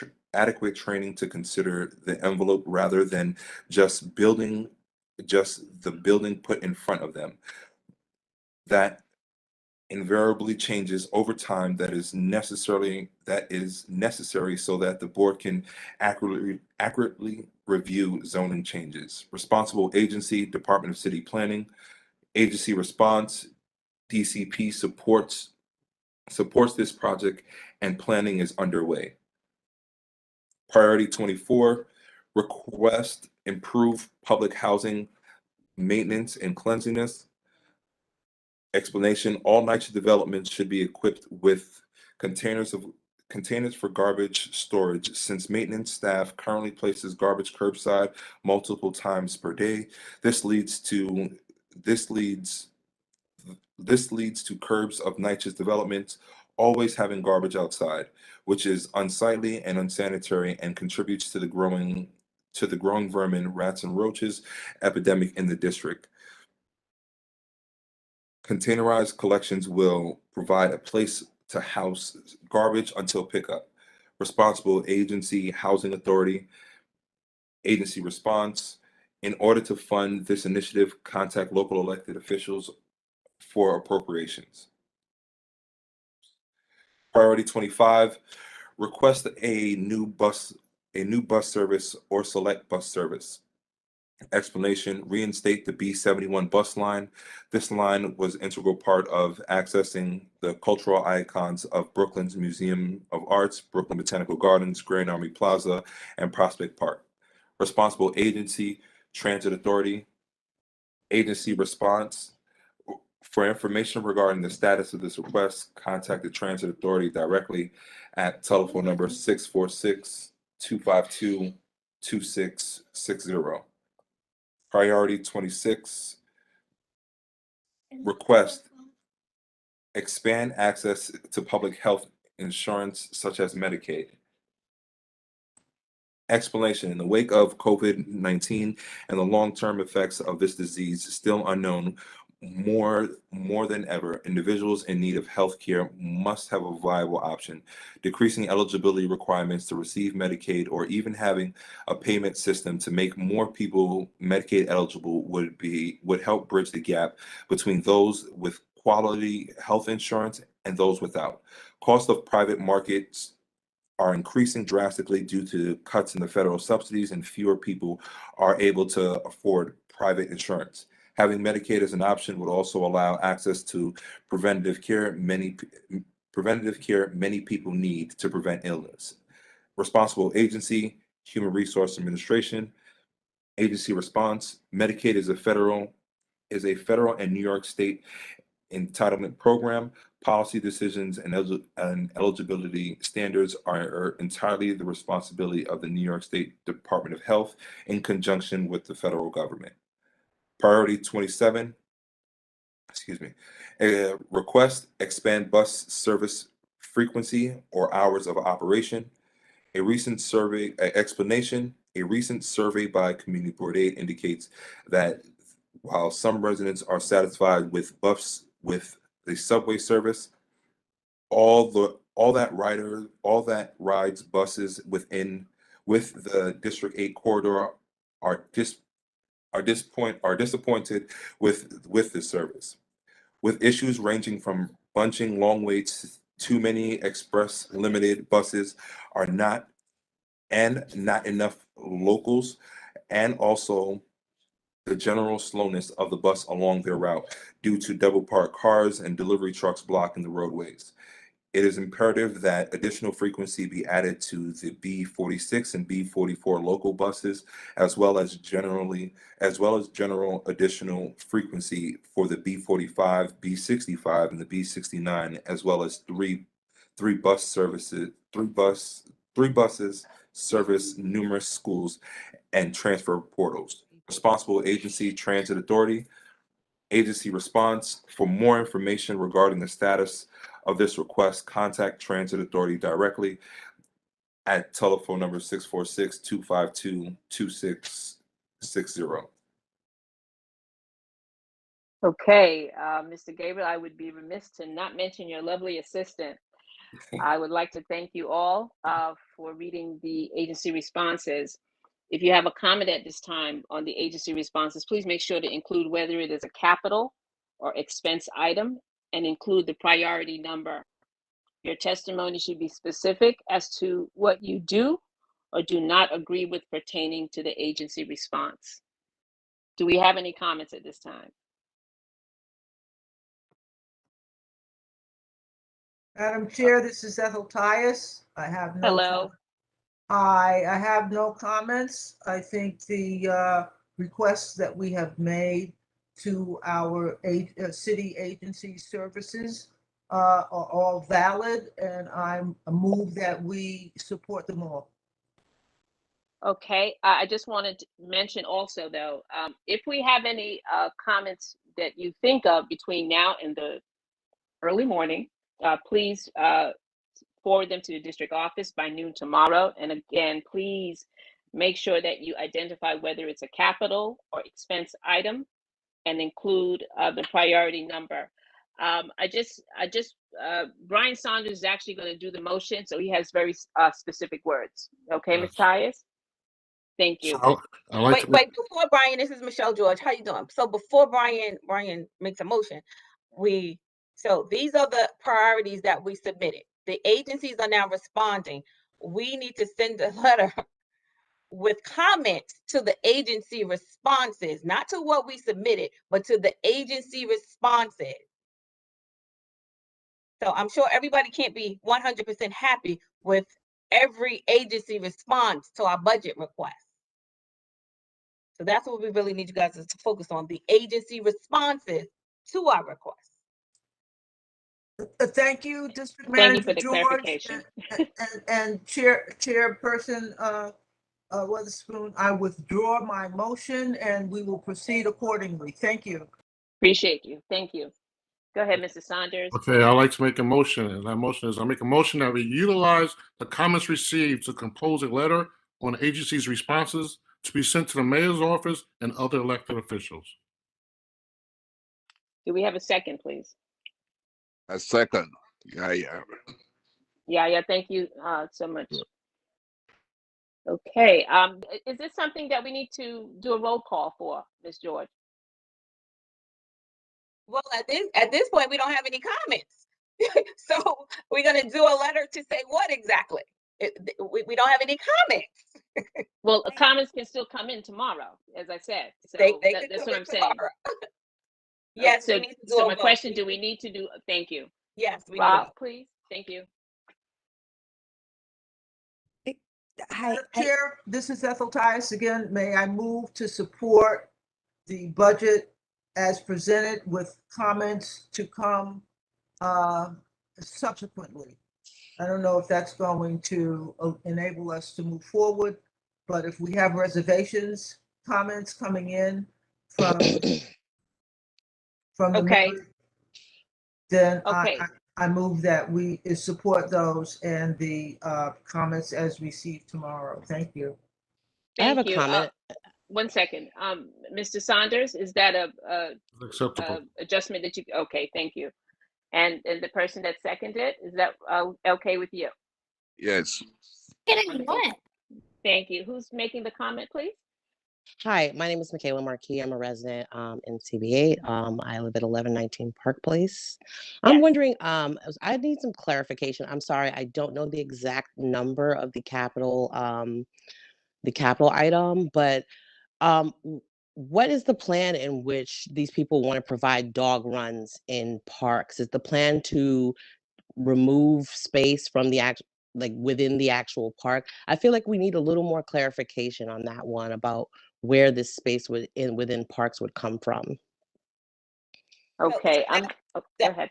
training to consider the envelope rather than just the building put in front of them. That invariably changes over time, that is necessary so that the board can accurately review zoning changes. Responsible agency, Department of City Planning. Agency response, DCP supports this project and planning is underway. Priority 24, request improve public housing maintenance and cleanliness. Explanation, all Nycha developments should be equipped with containers for garbage storage, since maintenance staff currently places garbage curbside multiple times per day. This leads to curbs of Nycha's developments always having garbage outside, which is unsightly and unsanitary and contributes to the growing vermin, rats and roaches epidemic in the district. Containerized collections will provide a place to house garbage until pickup. Responsible agency, Housing Authority. Agency response, in order to fund this initiative, contact local elected officials for appropriations. Priority 25, request a new bus service or select bus service. Explanation, reinstate the B71 bus line. This line was an integral part of accessing the cultural icons of Brooklyn's Museum of Arts, Brooklyn Botanical Gardens, Grand Army Plaza, and Prospect Park. Responsible agency, Transit Authority. Agency response, for information regarding the status of this request, contact the Transit Authority directly at telephone number 646-252-2660. Priority 26, request expand access to public health insurance such as Medicaid. Explanation, in the wake of COVID-19 and the long-term effects of this disease still unknown, more than ever, individuals in need of health care must have a viable option. Decreasing eligibility requirements to receive Medicaid or even having a payment system to make more people Medicaid eligible would help bridge the gap between those with quality health insurance and those without. Cost of private markets are increasing drastically due to cuts in the federal subsidies, and fewer people are able to afford private insurance. Having Medicaid as an option would also allow access to preventative care many people need to prevent illness. Responsible agency, Human Resource Administration, agency response. Medicaid is a federal and New York State entitlement program. Policy decisions and eligibility standards are entirely the responsibility of the New York State Department of Health in conjunction with the federal government. Priority 27, request expand bus service frequency or hours of operation. A recent survey by Community Board 8 indicates that while some residents are satisfied with the subway service, all that rides buses with the District 8 corridor are disappointed with the service, with issues ranging from bunching, long waits, too many express limited buses not enough locals, and also the general slowness of the bus along their route due to double parked cars and delivery trucks blocking the roadways. It is imperative that additional frequency be added to the B46 and B44 local buses, as well as general additional frequency for the B45, B65, and the B69, as well as three buses service numerous schools and transfer portals. Responsible agency, Transit Authority. Agency response. For more information regarding the status of this request, contact Transit Authority directly at telephone number 646-252-2660. Okay, Mr. Gabriel, I would be remiss to not mention your lovely assistant. I would like to thank you all for reading the agency responses. If you have a comment at this time on the agency responses, please make sure to include whether it is a capital or expense item and include the priority number. Your testimony should be specific as to what you do or do not agree with pertaining to the agency response. Do we have any comments at this time? Madam Chair, this is Ethel Tyus. I have no. Hello. I have no comments. I think the requests that we have made to our city agency services are all valid, and I move that we support them all. Okay, I just wanted to mention also, though, if we have any comments that you think of between now and the early morning, please forward them to the district office by noon tomorrow. And again, please make sure that you identify whether it's a capital or expense item and include the priority number. Brian Saunders is actually going to do the motion, so he has very specific words. Okay, Ms. Tyus? Thank you. Wait, before Brian, this is Michelle George. How you doing? So before Brian makes a motion, so these are the priorities that we submitted. The agencies are now responding. We need to send a letter with comments to the agency responses, not to what we submitted, but to the agency responses. So I'm sure everybody can't be 100% happy with every agency response to our budget request. So that's what we really need you guys to focus on, the agency responses to our requests. Thank you, District Thank Manager you for the George clarification. and Chairperson Witherspoon. I withdraw my motion and we will proceed accordingly. Thank you. Appreciate you. Thank you. Go ahead, Mr. Saunders. Okay, I'd like to make a motion, and that motion is I make a motion that we utilize the comments received to compose a letter on the agency's responses to be sent to the mayor's office and other elected officials. Do we have a second, please? A second. Yeah. Yeah, thank you so much. Okay, is this something that we need to do a roll call for, Ms. George? Well, at this point, we don't have any comments. So we're gonna do a letter to say what exactly? We don't have any comments. Well, comments can still come in tomorrow, as I said. So They can that's come what in I'm saying. tomorrow. Yes, So, we need to do so a my vote. question, do we need to do, thank you. Yes, we need a Rob, vote. please, thank you. Madam Chair, this is Ethel Tice again. May I move to support the budget as presented with comments to come subsequently? I don't know if that's going to enable us to move forward, but if we have reservations, comments coming in from the Okay. members, then Okay. I move that we support those and the comments as received tomorrow. Thank you. I have a Thank you. comment. 1 second. Mr. Saunders, is that a Acceptable. adjustment that you, okay, thank you. And the person that seconded, is that okay with you? Yes. Wonderful. Thank you. Who's making the comment, please? Hi, my name is Michaela Marquis. I'm a resident in CB8. I live at 1119 Park Place. I'm wondering, I need some clarification. I'm sorry, I don't know the exact number of the capital item, but what is the plan in which these people want to provide dog runs in parks? Is the plan to remove space from the within the actual park? I feel like we need a little more clarification on that one about where this space within parks would come from. Okay, go ahead.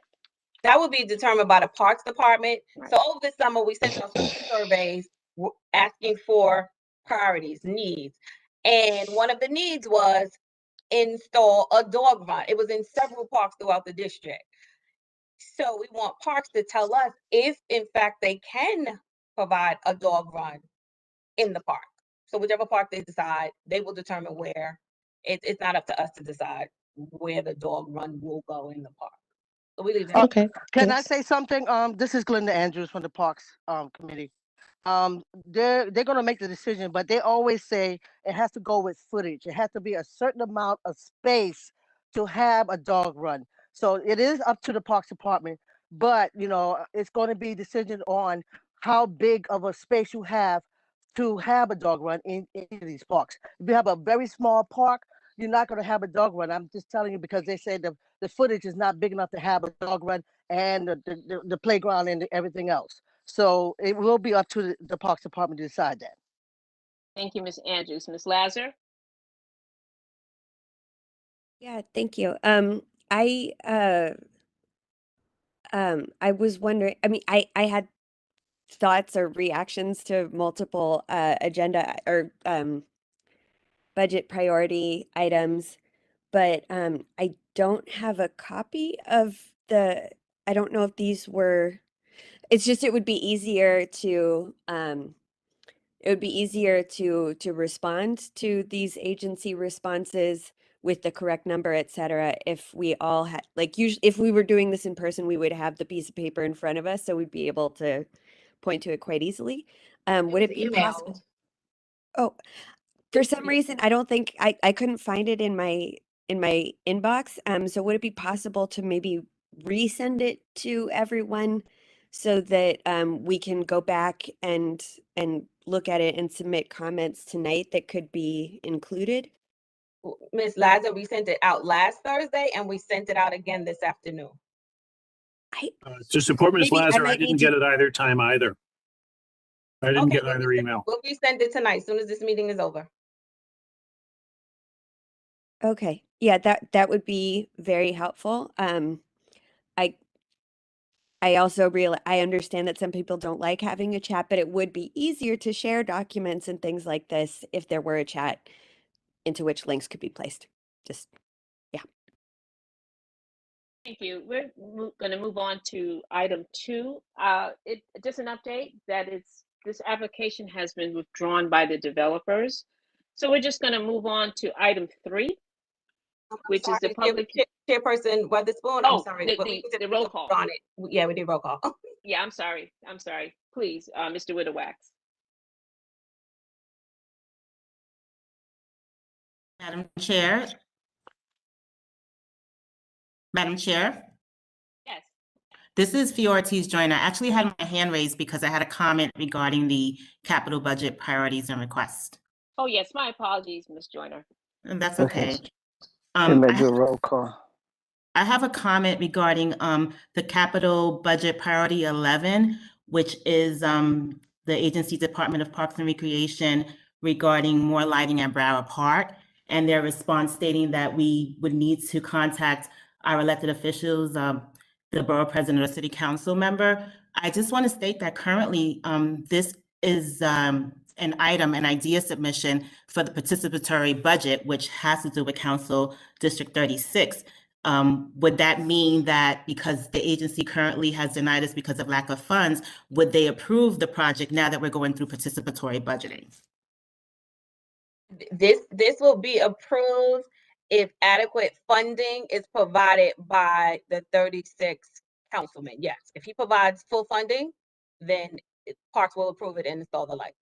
That would be determined by the Parks Department. Right. So over the summer, we sent out surveys asking for priorities, needs. And one of the needs was install a dog run. It was in several parks throughout the district. So we want parks to tell us if in fact they can provide a dog run in the park. So whichever park they decide, they will determine where. It's not up to us to decide where the dog run will go in the park. So we leave that. Okay. Can I say something? This is Glenda Andrews from the Parks Committee. They're gonna make the decision, but they always say it has to go with footage. It has to be a certain amount of space to have a dog run. So it is up to the Parks Department, but it's going to be a decision on how big of a space you have to have a dog run in these parks. If you have a very small park, you're not going to have a dog run. I'm just telling you because they say the footage is not big enough to have a dog run and the playground and everything else. So it will be up to the Parks Department to decide that. Thank you, Ms. Andrews. Ms. Lazar? Yeah, thank you. I was wondering, I mean, I had thoughts or reactions to multiple agenda or budget priority items, but I don't have a copy of I don't know if these were, it's just, it would be easier to respond to these agency responses with the correct number, et cetera, if we all had, like, usually if we were doing this in person, we would have the piece of paper in front of us, so we'd be able to point to it quite easily. Would it be possible? Oh, for some reason, I don't think I couldn't find it in my inbox. So would it be possible to maybe resend it to everyone so that we can go back and look at it and submit comments tonight that could be included? Ms. Lazar, we sent it out last Thursday and we sent it out again this afternoon. To support Ms. Maybe I Lazar, I might didn't need get to- it either time either. I didn't Okay, get either email. We'll resend it tonight as soon as this meeting is over. Okay, yeah, that would be very helpful. I also I understand that some people don't like having a chat, but it would be easier to share documents and things like this if there were a chat into which links could be placed. Just, yeah. Thank you. We're going to move on to item 2. Just an update that this application has been withdrawn by the developers. So we're just going to move on to item 3. which is the public. Chairperson Weatherspoon, I'm Oh, sorry. the, but the, we just the roll vote call. on it. Yeah, we did roll call. Yeah, I'm sorry. Please, Mr. Whitterwax. Madam Chair. Madam Chair, Yes. this is Fiora Ortiz Joyner. I actually had my hand raised because I had a comment regarding the capital budget priorities and requests. Oh, yes, my apologies, Ms. Joyner. And that's okay. And make a roll call. I have a comment regarding the capital budget priority 11, which is the agency Department of Parks and Recreation regarding more lighting at Broward Park, and their response stating that we would need to contact our elected officials, the borough president or city council member. I just want to state that currently this is an idea submission for the participatory budget, which has to do with Council District 36. Would that mean that because the agency currently has denied us because of lack of funds, would they approve the project now that we're going through participatory budgeting? This will be approved if adequate funding is provided by the 36 councilmen. Yes, if he provides full funding, then Parks will approve it and install the light.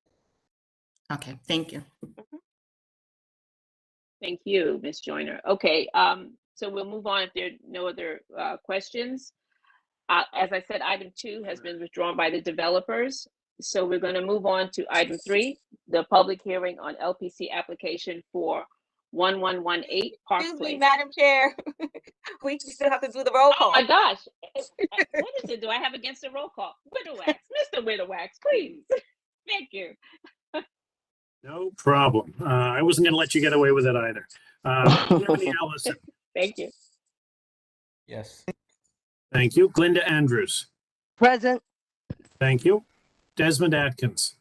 Okay, thank you. Thank you, Ms. Joyner. Okay, so we'll move on if there are no other questions. As I said, item 2 has been withdrawn by the developers. So we're going to move on to item 3, the public hearing on LPC application for 1118 Park Excuse Place. me, Madam Chair. We still have to do the roll call. Oh my gosh. What is it do I have against the roll call? Whitterwax, Mr. Whitterwax, please. Thank you. No problem. I wasn't going to let you get away with it either. Anthony Allison. Thank you. Yes. Thank you. Glinda Andrews. Present. Thank you. Desmond Atkins.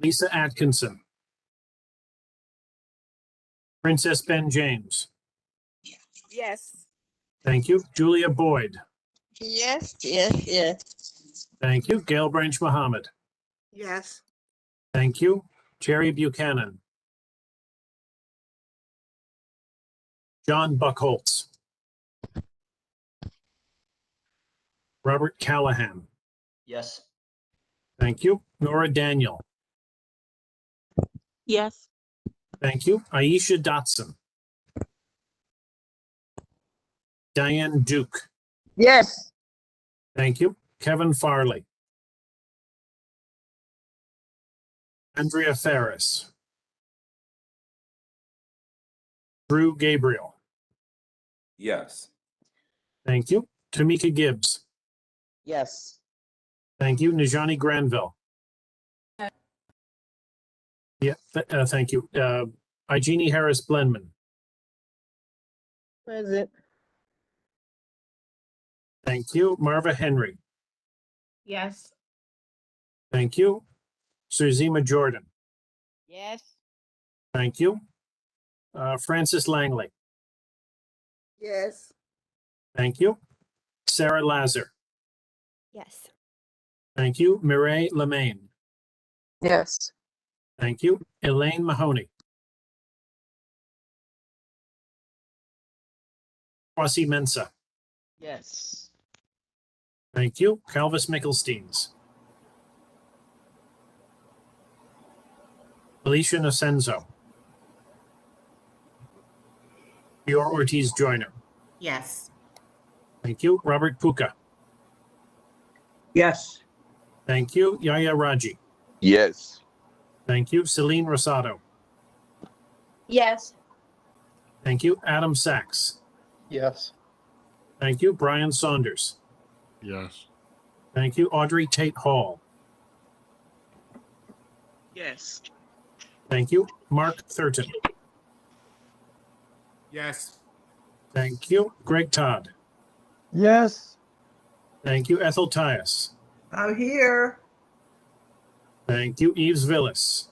Lisa Atkinson. Princess Ben James. Yes. Thank you. Julia Boyd. Yes. Thank you. Gail Branch Mohammed. Yes. Thank you. Jerry Buchanan. John Buckholtz. Robert Callahan. Yes. Thank you. Nora Daniel. Yes. Thank you. Aisha Dotson. Diane Duke. Yes. Thank you. Kevin Farley. Andrea Ferris. Drew Gabriel. Yes. Thank you. Tamika Gibbs. Yes. Thank you. Najani Granville. Yeah, thank you. Igenie Harris Blenman. Present. Thank you. Marva Henry. Yes. Thank you. Surzima Jordan. Yes. Thank you. Francis Langley. Yes. Thank you. Sarah Lazar. Yes. Thank you. Mireille Lemaine. Yes. Thank you. Elaine Mahoney. Kwasi Mensah. Yes. Thank you. Calvis Mickelsteins. Alicia Nocenzo. Fiora Ortiz Joyner. Yes. Thank you. Robert Puka. Yes. Thank you. Yaya Raji. Yes. Thank you. Celine Rosado. Yes. Thank you. Adam Sachs. Yes. Thank you. Brian Saunders. Yes. Thank you. Audrey Tate Hall. Yes. Thank you. Mark Thurton. Yes. Thank you. Greg Todd. Yes. Thank you. Ethel Tias. I'm here. Thank you. Eves Villas.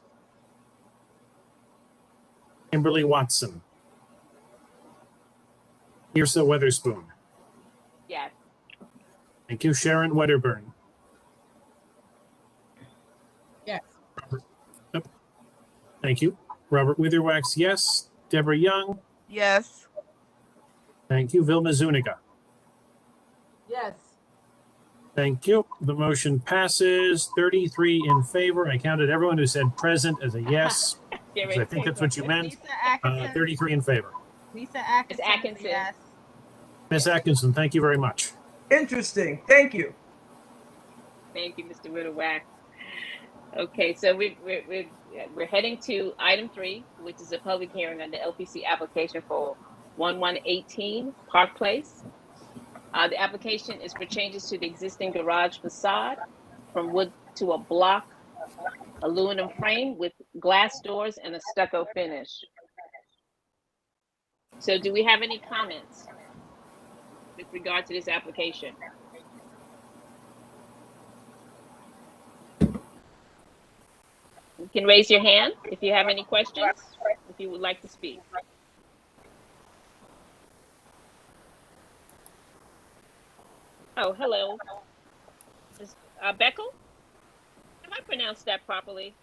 Kimberly Watson. Yrsa Weatherspoon. Yes. Thank you. Sharon Wedderburn. Yes. Thank you. Robert Witherwax, yes. Deborah Young, Yes. thank you. Vilma Zuniga, Yes. thank you. The motion passes 33 in favor. I counted everyone who said present as a yes, Get because ready I to think say that's what you something. meant. Lisa Atkinson. 33 in favor. Lisa Ms. Atkinson. Atkinson. Yes. Ms. Atkinson, thank you very much. Interesting. Thank you. Thank you, Mr. Whitterwack. Okay, so we're heading to item 3, which is a public hearing on the LPC application for 1118 Park Place. The application is for changes to the existing garage facade from wood to a block aluminum frame with glass doors and a stucco finish. So do we have any comments with regard to this application? You can raise your hand if you have any questions, if you would like to speak. Oh, hello. Is Beckel? Have I pronounced that properly?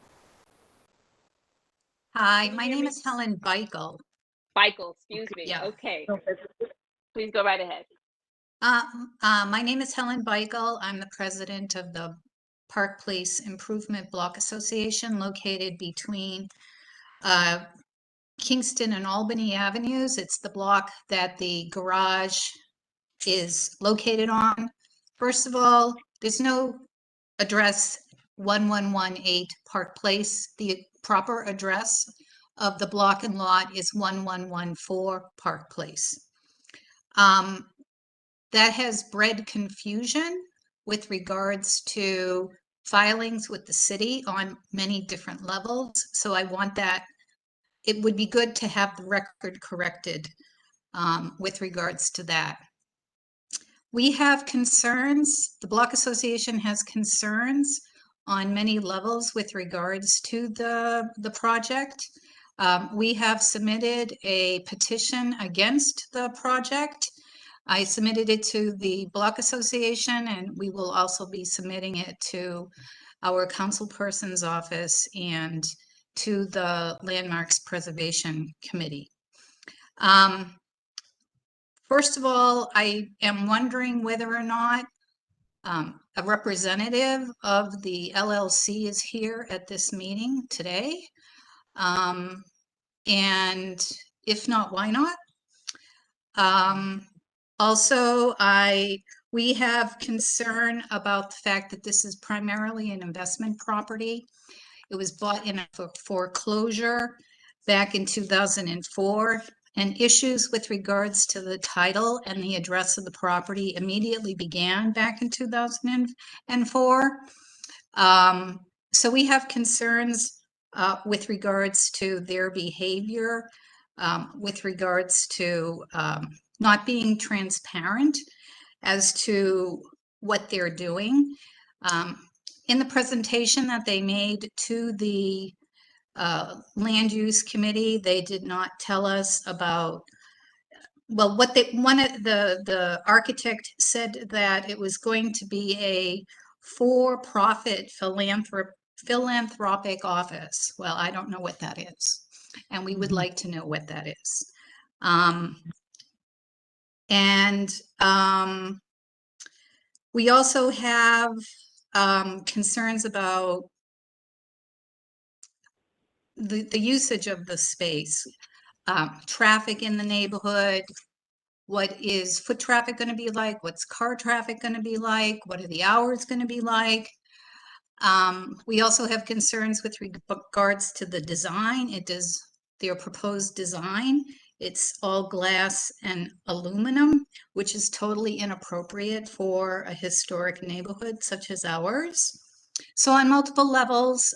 Hi, my name is Helen Beichel. Beichel, excuse me. Yeah. Okay. Please go right ahead. My name is Helen Beichel. I'm the president of the Park Place Improvement Block Association located between Kingston and Albany Avenues. It's the block that the garage is located on. First of all, there's no address 1118 Park Place. The proper address of the block and lot is 1114 Park Place. That has bred confusion with regards to filings with the city on many different levels. So I want that, it would be good to have the record corrected with regards to that. We have concerns, the Block Association has concerns on many levels with regards to the project. We have submitted a petition against the project. I submitted it to the Block Association, and we will also be submitting it to our councilperson's office and to the Landmarks Preservation Committee. First of all, I am wondering whether or not a representative of the LLC is here at this meeting today. And if not, why not? Also, we have concern about the fact that this is primarily an investment property. It was bought in a foreclosure back in 2004, and issues with regards to the title and the address of the property immediately began back in 2004. So we have concerns with regards to their behavior, with regards to not being transparent as to what they're doing. In the presentation that they made to the land use committee, they did not tell us about, well, what they wanted, the architect said that it was going to be a for-profit philanthropic office. Well, I don't know what that is, and we would like to know what that is. We also have concerns about the usage of the space, traffic in the neighborhood. What is foot traffic going to be like? What's car traffic going to be like? What are the hours going to be like? We also have concerns with regards to the design. It does their proposed design. It's all glass and aluminum, which is totally inappropriate for a historic neighborhood such as ours. So on multiple levels,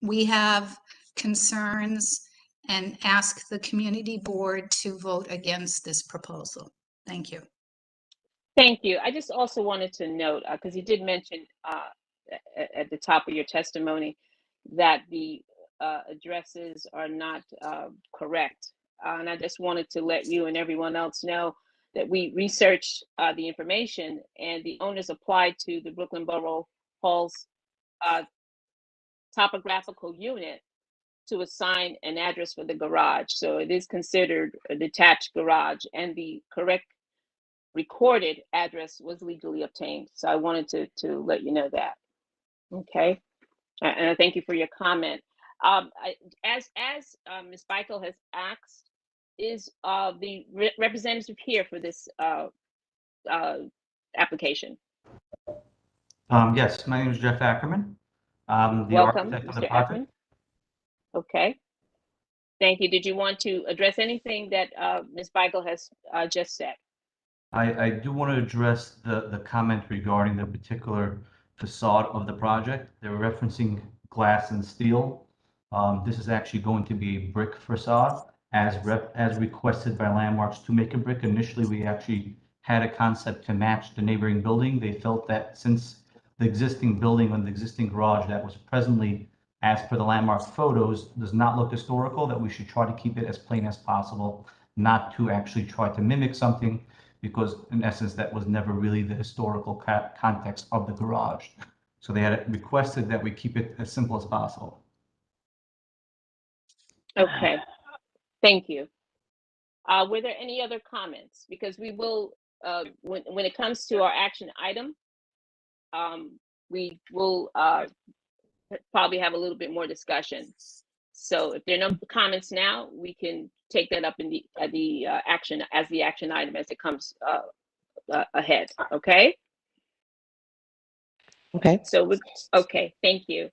we have concerns and ask the community board to vote against this proposal. Thank you. Thank you. I just also wanted to note, because you did mention at the top of your testimony that the addresses are not correct. And I just wanted to let you and everyone else know that we researched the information, and the owners applied to the Brooklyn Borough Hall's topographical unit to assign an address for the garage. So it is considered a detached garage, and the correct recorded address was legally obtained. So I wanted to let you know that. Okay. And I thank you for your comment. As Ms. Beichel has asked, is the representative here for this application? Yes, my name is Jeff Ackerman. I'm the Welcome, architect of the Mr. project. Ackerman. Okay. Thank you. Did you want to address anything that Ms. Beichel has just said? I do want to address the comment regarding the particular facade of the project. They were referencing glass and steel. This is actually going to be a brick facade as requested by Landmarks to make a brick. Initially, we actually had a concept to match the neighboring building. They felt that since the existing building and the existing garage that was presently, as per the Landmark photos, does not look historical, that we should try to keep it as plain as possible, not to actually try to mimic something, because in essence, that was never really the historical context of the garage. So they had requested that we keep it as simple as possible. Okay, thank you. Were there any other comments? Because we will, when it comes to our action item, we will probably have a little bit more discussion. So if there are no comments now, we can take that up in the action item as it comes ahead. Okay. Okay. So okay, thank you.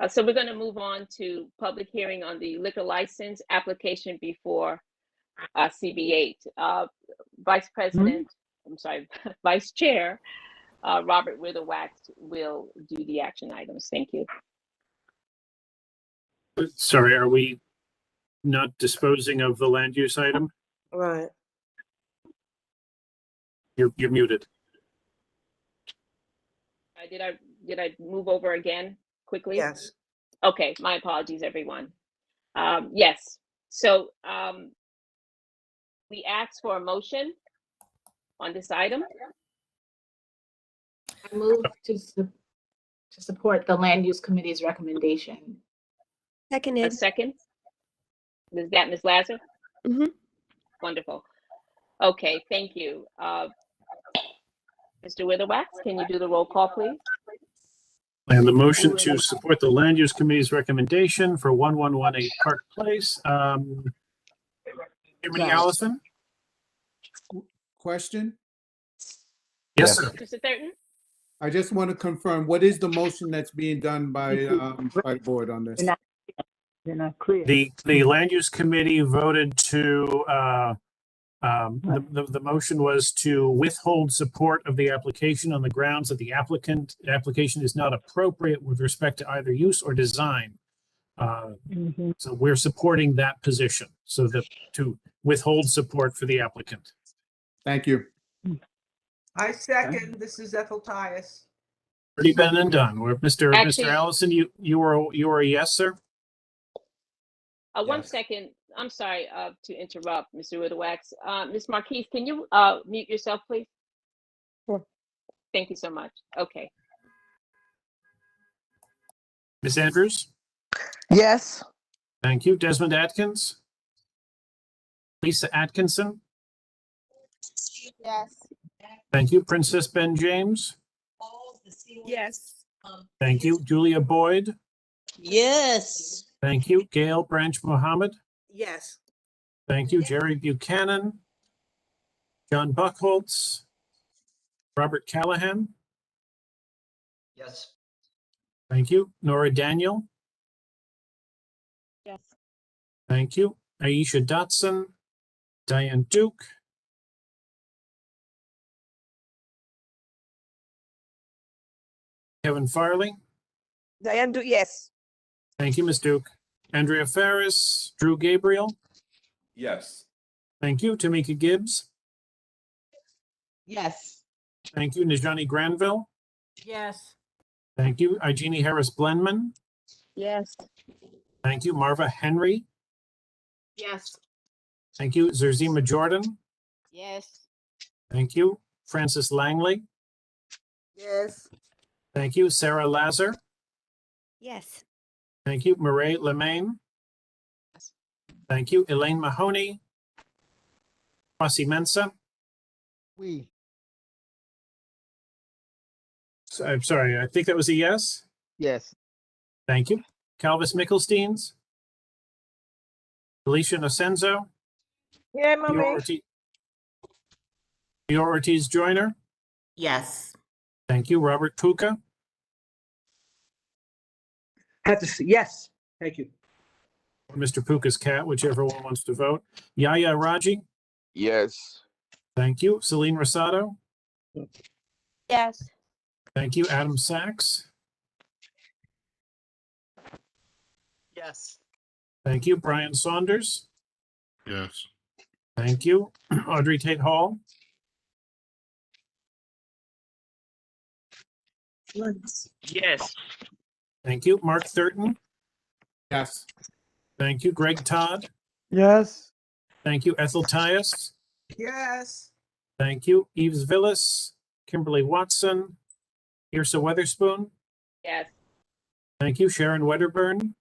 So we're going to move on to public hearing on the liquor license application before CB8. Vice President, I'm sorry, Vice Chair Robert Witherwax will do the action items. Thank you. Sorry, are we not disposing of the land use item? Right. You're muted. Did I move over again quickly? Yes. Okay, my apologies, everyone. Yes. So we asked for a motion on this item. I move to support the Land Use Committee's recommendation. Seconded. A second. Is that Ms. Lazar? Mm-hmm. Wonderful. Okay, thank you. Mr. Witherwax, can you do the roll call, please? And the motion to support the Land Use Committee's recommendation for 1118 Park Place. Chairman Allison? Question? Yes, sir. Mr. Thurton? I just want to confirm, what is the motion that's being done by the board on this? They're not clear. The Land Use Committee voted to, the motion was to withhold support of the application on the grounds that the application is not appropriate with respect to either use or design. So we're supporting that position, so that to withhold support for the applicant. Thank you. I second. This is Ethel Tias. Already been and done. Where Mr. Actually- Allison, you were a yes, sir? One second. I'm sorry to interrupt, Mr. Witherwax. Ms. Marquise, can you mute yourself, please? Sure. Thank you so much. Okay. Ms. Andrews? Yes. Thank you. Desmond Atkins? Lisa Atkinson? Yes. Thank you. Princess Ben James? Yes. Thank you. Julia Boyd? Yes. Thank you. Gail Branch Mohammed? Yes. Thank you. Jerry Buchanan? John Buckholtz? Robert Callahan? Yes. Thank you. Nora Daniel? Yes. Thank you. Aisha Dotson? Diane Duke? Kevin Farley? Diane, yes. Thank you, Ms. Duke. Andrea Ferris? Drew Gabriel? Yes. Thank you. Tamika Gibbs? Yes. Thank you. Najani Granville? Yes. Thank you. Igenie Harris Blenman? Yes. Thank you. Marva Henry? Yes. Thank you. Zerzima Jordan? Yes. Thank you. Francis Langley? Yes. Thank you. Sarah Lazar? Yes. Thank you. Murray Lemaine? Thank you. Elaine Mahoney. Kwasi Mensah. We. I'm sorry, I think that was a yes. Yes. Thank you. Calvis Mickelsteins. Alicia Nocenzo. Yeah, mommy. Dior Ortiz Joyner. Yes. Thank you. Robert Puka. Have to say yes. Thank you. Mr. Puka's cat, whichever one wants to vote. Yaya Raji. Yes. Thank you. Celine Rosado. Yes. Thank you. Adam Sachs. Yes. Thank you. Brian Saunders. Yes. Thank you. Audrey Tate Hall. Yes. Thank you. Mark Thurton. Yes. Thank you. Greg Todd. Yes. Thank you. Ethel Tyus. Yes. Thank you. Eves Villas. Kimberly Watson. Irsa Weatherspoon. Yes. Thank you. Sharon Wedderburn.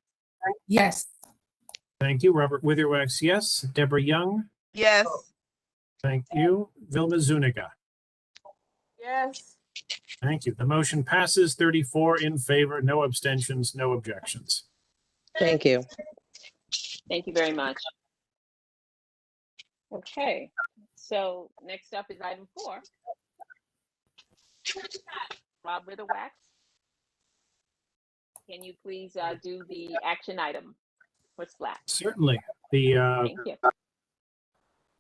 Yes. Thank you. Robert Witherwax, yes. Deborah Young. Yes. Thank you. Vilma Zuniga. Yes. Thank you. The motion passes 34 in favor, no abstentions, no objections. Thank you. Thank you very much. Okay, so next up is item 4. Rob Witherwax, can you please do the action item for SPLAT? Certainly. Thank you.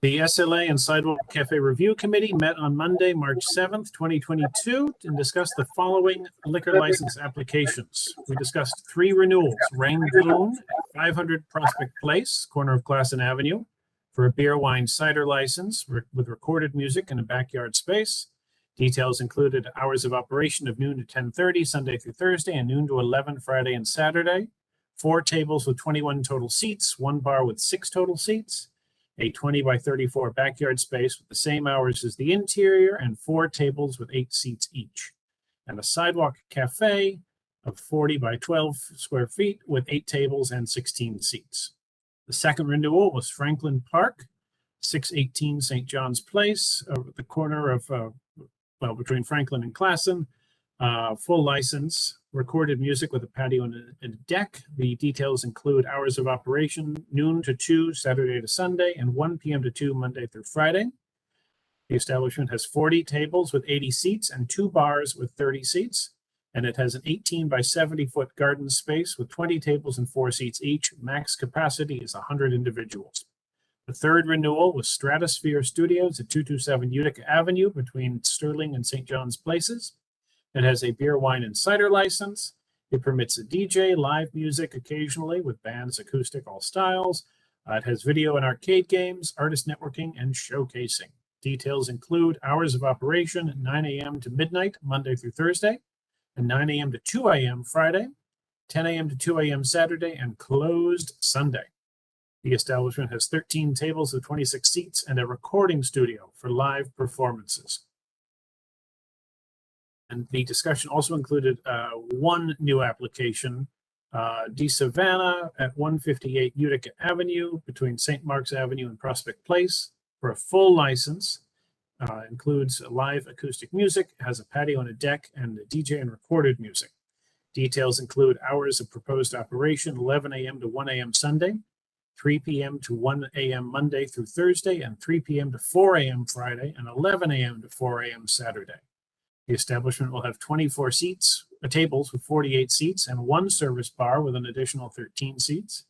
The SLA and Sidewalk Cafe Review Committee met on Monday, March 7th, 2022, and discussed the following liquor license applications. We discussed 3 renewals: Rangoon at 500 Prospect Place, corner of Classen Avenue, for a beer, wine, cider license with recorded music in a backyard space. Details included hours of operation of noon to 10:30, Sunday through Thursday, and noon to 11, Friday and Saturday. 4 tables with 21 total seats, 1 bar with 6 total seats, a 20 by 34 backyard space with the same hours as the interior, and 4 tables with 8 seats each, and a sidewalk cafe of 40 by 12 square feet with 8 tables and 16 seats. The second renewal was Franklin Park, 618 St. John's Place, the corner of, between Franklin and Classen. Full license, recorded music with a patio and a deck. The details include hours of operation, noon to 2, Saturday to Sunday, and 1 p.m. to 2, Monday through Friday. The establishment has 40 tables with 80 seats and 2 bars with 30 seats. And it has an 18 by 70 foot garden space with 20 tables and 4 seats each. Max capacity is 100 individuals. The third renewal was Stratosphere Studios at 227 Utica Avenue between Sterling and St. John's Places. It has a beer, wine, and cider license. It permits a DJ, live music occasionally with bands, acoustic, all styles. It has video and arcade games, artist networking, and showcasing. Details include hours of operation, 9 a.m. to midnight, Monday through Thursday, and 9 a.m. to 2 a.m. Friday, 10 a.m. to 2 a.m. Saturday, and closed Sunday. The establishment has 13 tables with 26 seats and a recording studio for live performances. And the discussion also included 1 new application, De Savannah at 158 Utica Avenue between St. Mark's Avenue and Prospect Place for a full license. Includes live acoustic music, has a patio and a deck, and a DJ and recorded music. Details include hours of proposed operation, 11 a.m. to 1 a.m. Sunday, 3 p.m. to 1 a.m. Monday through Thursday, and 3 p.m. to 4 a.m. Friday, and 11 a.m. to 4 a.m. Saturday. The establishment will have 24 seats, tables with 48 seats, and 1 service bar with an additional 13 seats.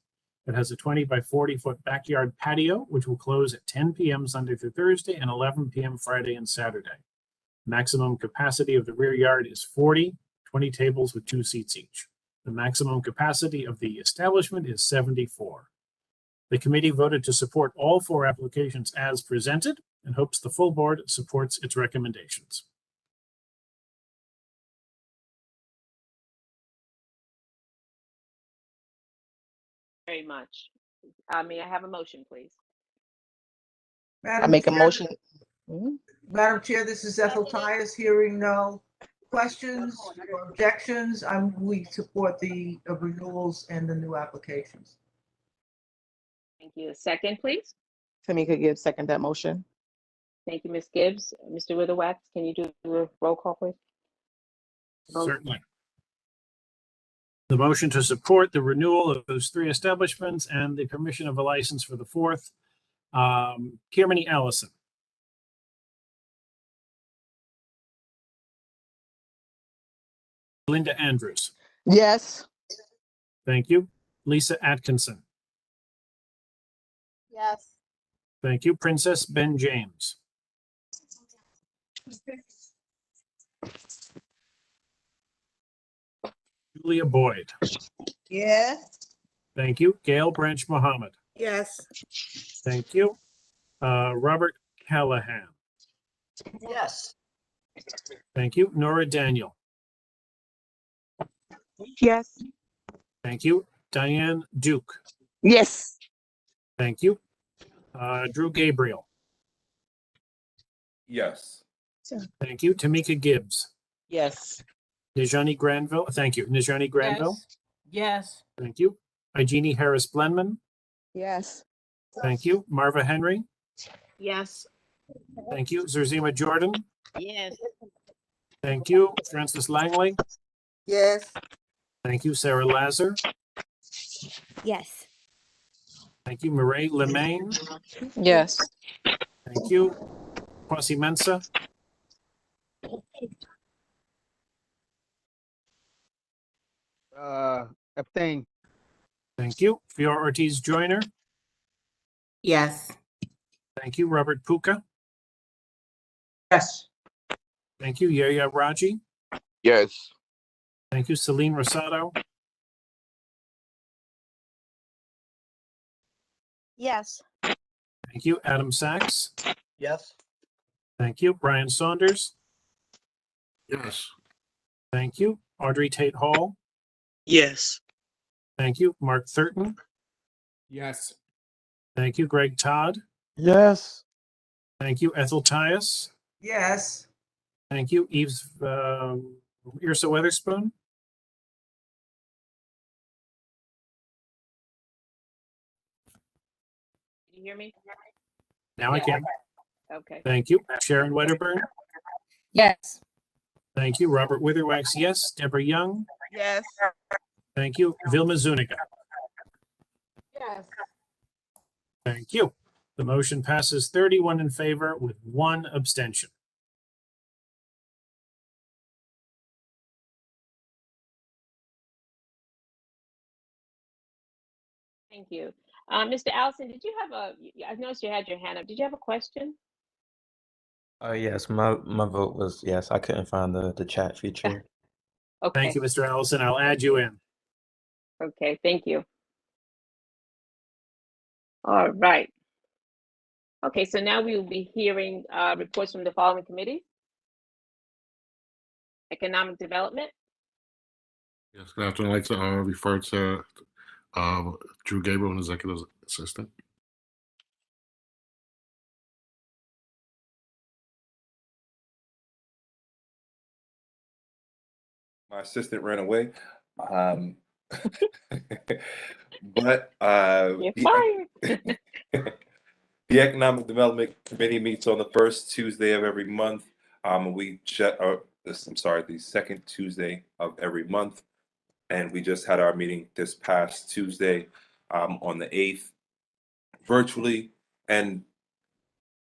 It has a 20 by 40 foot backyard patio, which will close at 10 p.m. Sunday through Thursday and 11 p.m. Friday and Saturday. Maximum capacity of the rear yard is 40, 20 tables with 2 seats each. The maximum capacity of the establishment is 74. The committee voted to support all 4 applications as presented and hopes the full board supports its recommendations. Very much. May I have a motion, please? I make a motion. Madam Chair, this is Ethel Tyus. Hearing no questions or objections, we support the renewals and the new applications. Thank you. A second, please. Tamika Gibbs, second that motion. Thank you, Ms. Gibbs. Mr. Witherwax, can you do a roll call, please? Certainly. The motion to support the renewal of those 3 establishments and the permission of a license for the 4th. Kiermany Allison. Linda Andrews. Yes. Thank you. Lisa Atkinson. Yes. Thank you. Princess Ben James. Julia Boyd. Yes. Thank you. Gail Branch Mohammed. Yes. Thank you. Robert Callahan. Yes. Thank you. Nora Daniel. Yes. Thank you. Diane Duke. Yes. Thank you. Drew Gabriel. Yes. Thank you. Tamika Gibbs. Yes. Najani Granville. Thank you. Najani Granville. Yes. Thank you. Igenie Harris Blenman. Yes. Thank you. Marva Henry. Yes. Thank you. Zerzima Jordan. Yes. Thank you. Francis Langley. Yes. Thank you. Sarah Lazar. Yes. Thank you. Mireille Lemaine. Yes. Thank you. Kwasi Mensah. Abstain. Thank you. Fiora Ortiz Joyner. Yes. Thank you. Robert Puka. Yes. Thank you. Yaya Raji. Yes. Thank you. Celine Rosado. Yes. Thank you. Adam Sachs. Yes. Thank you. Brian Saunders. Yes. Thank you. Audrey Tate Hall. Yes. Thank you. Mark Thurton. Yes. Thank you. Greg Todd. Yes. Thank you. Ethel Tyus. Yes. Thank you. Eves Ursa Weatherspoon. Can you hear me? Now I can. Okay. Thank you. Sharon Wedderburn. Yes. Thank you. Robert Witherwax, yes. Deborah Young. Yes. Thank you. Vilma Zuniga. Yes. Thank you. The motion passes 31 in favor with 1 abstention. Thank you. Mr. Allison, did you have I noticed you had your hand up. Did you have a question? Yes, my vote was yes. I couldn't find the chat feature. Okay. Thank you, Mr. Allison. I'll add you in. Okay, thank you. All right. Okay, so now we will be hearing reports from the following committees. Economic Development. Yes. Good afternoon. I'd like to refer to Drew Gabriel, an executive assistant. My assistant ran away. But You're fired. the Economic Development Committee meets on the first Tuesday of every month. The second Tuesday of every month. And we just had our meeting this past Tuesday on the 8th virtually. And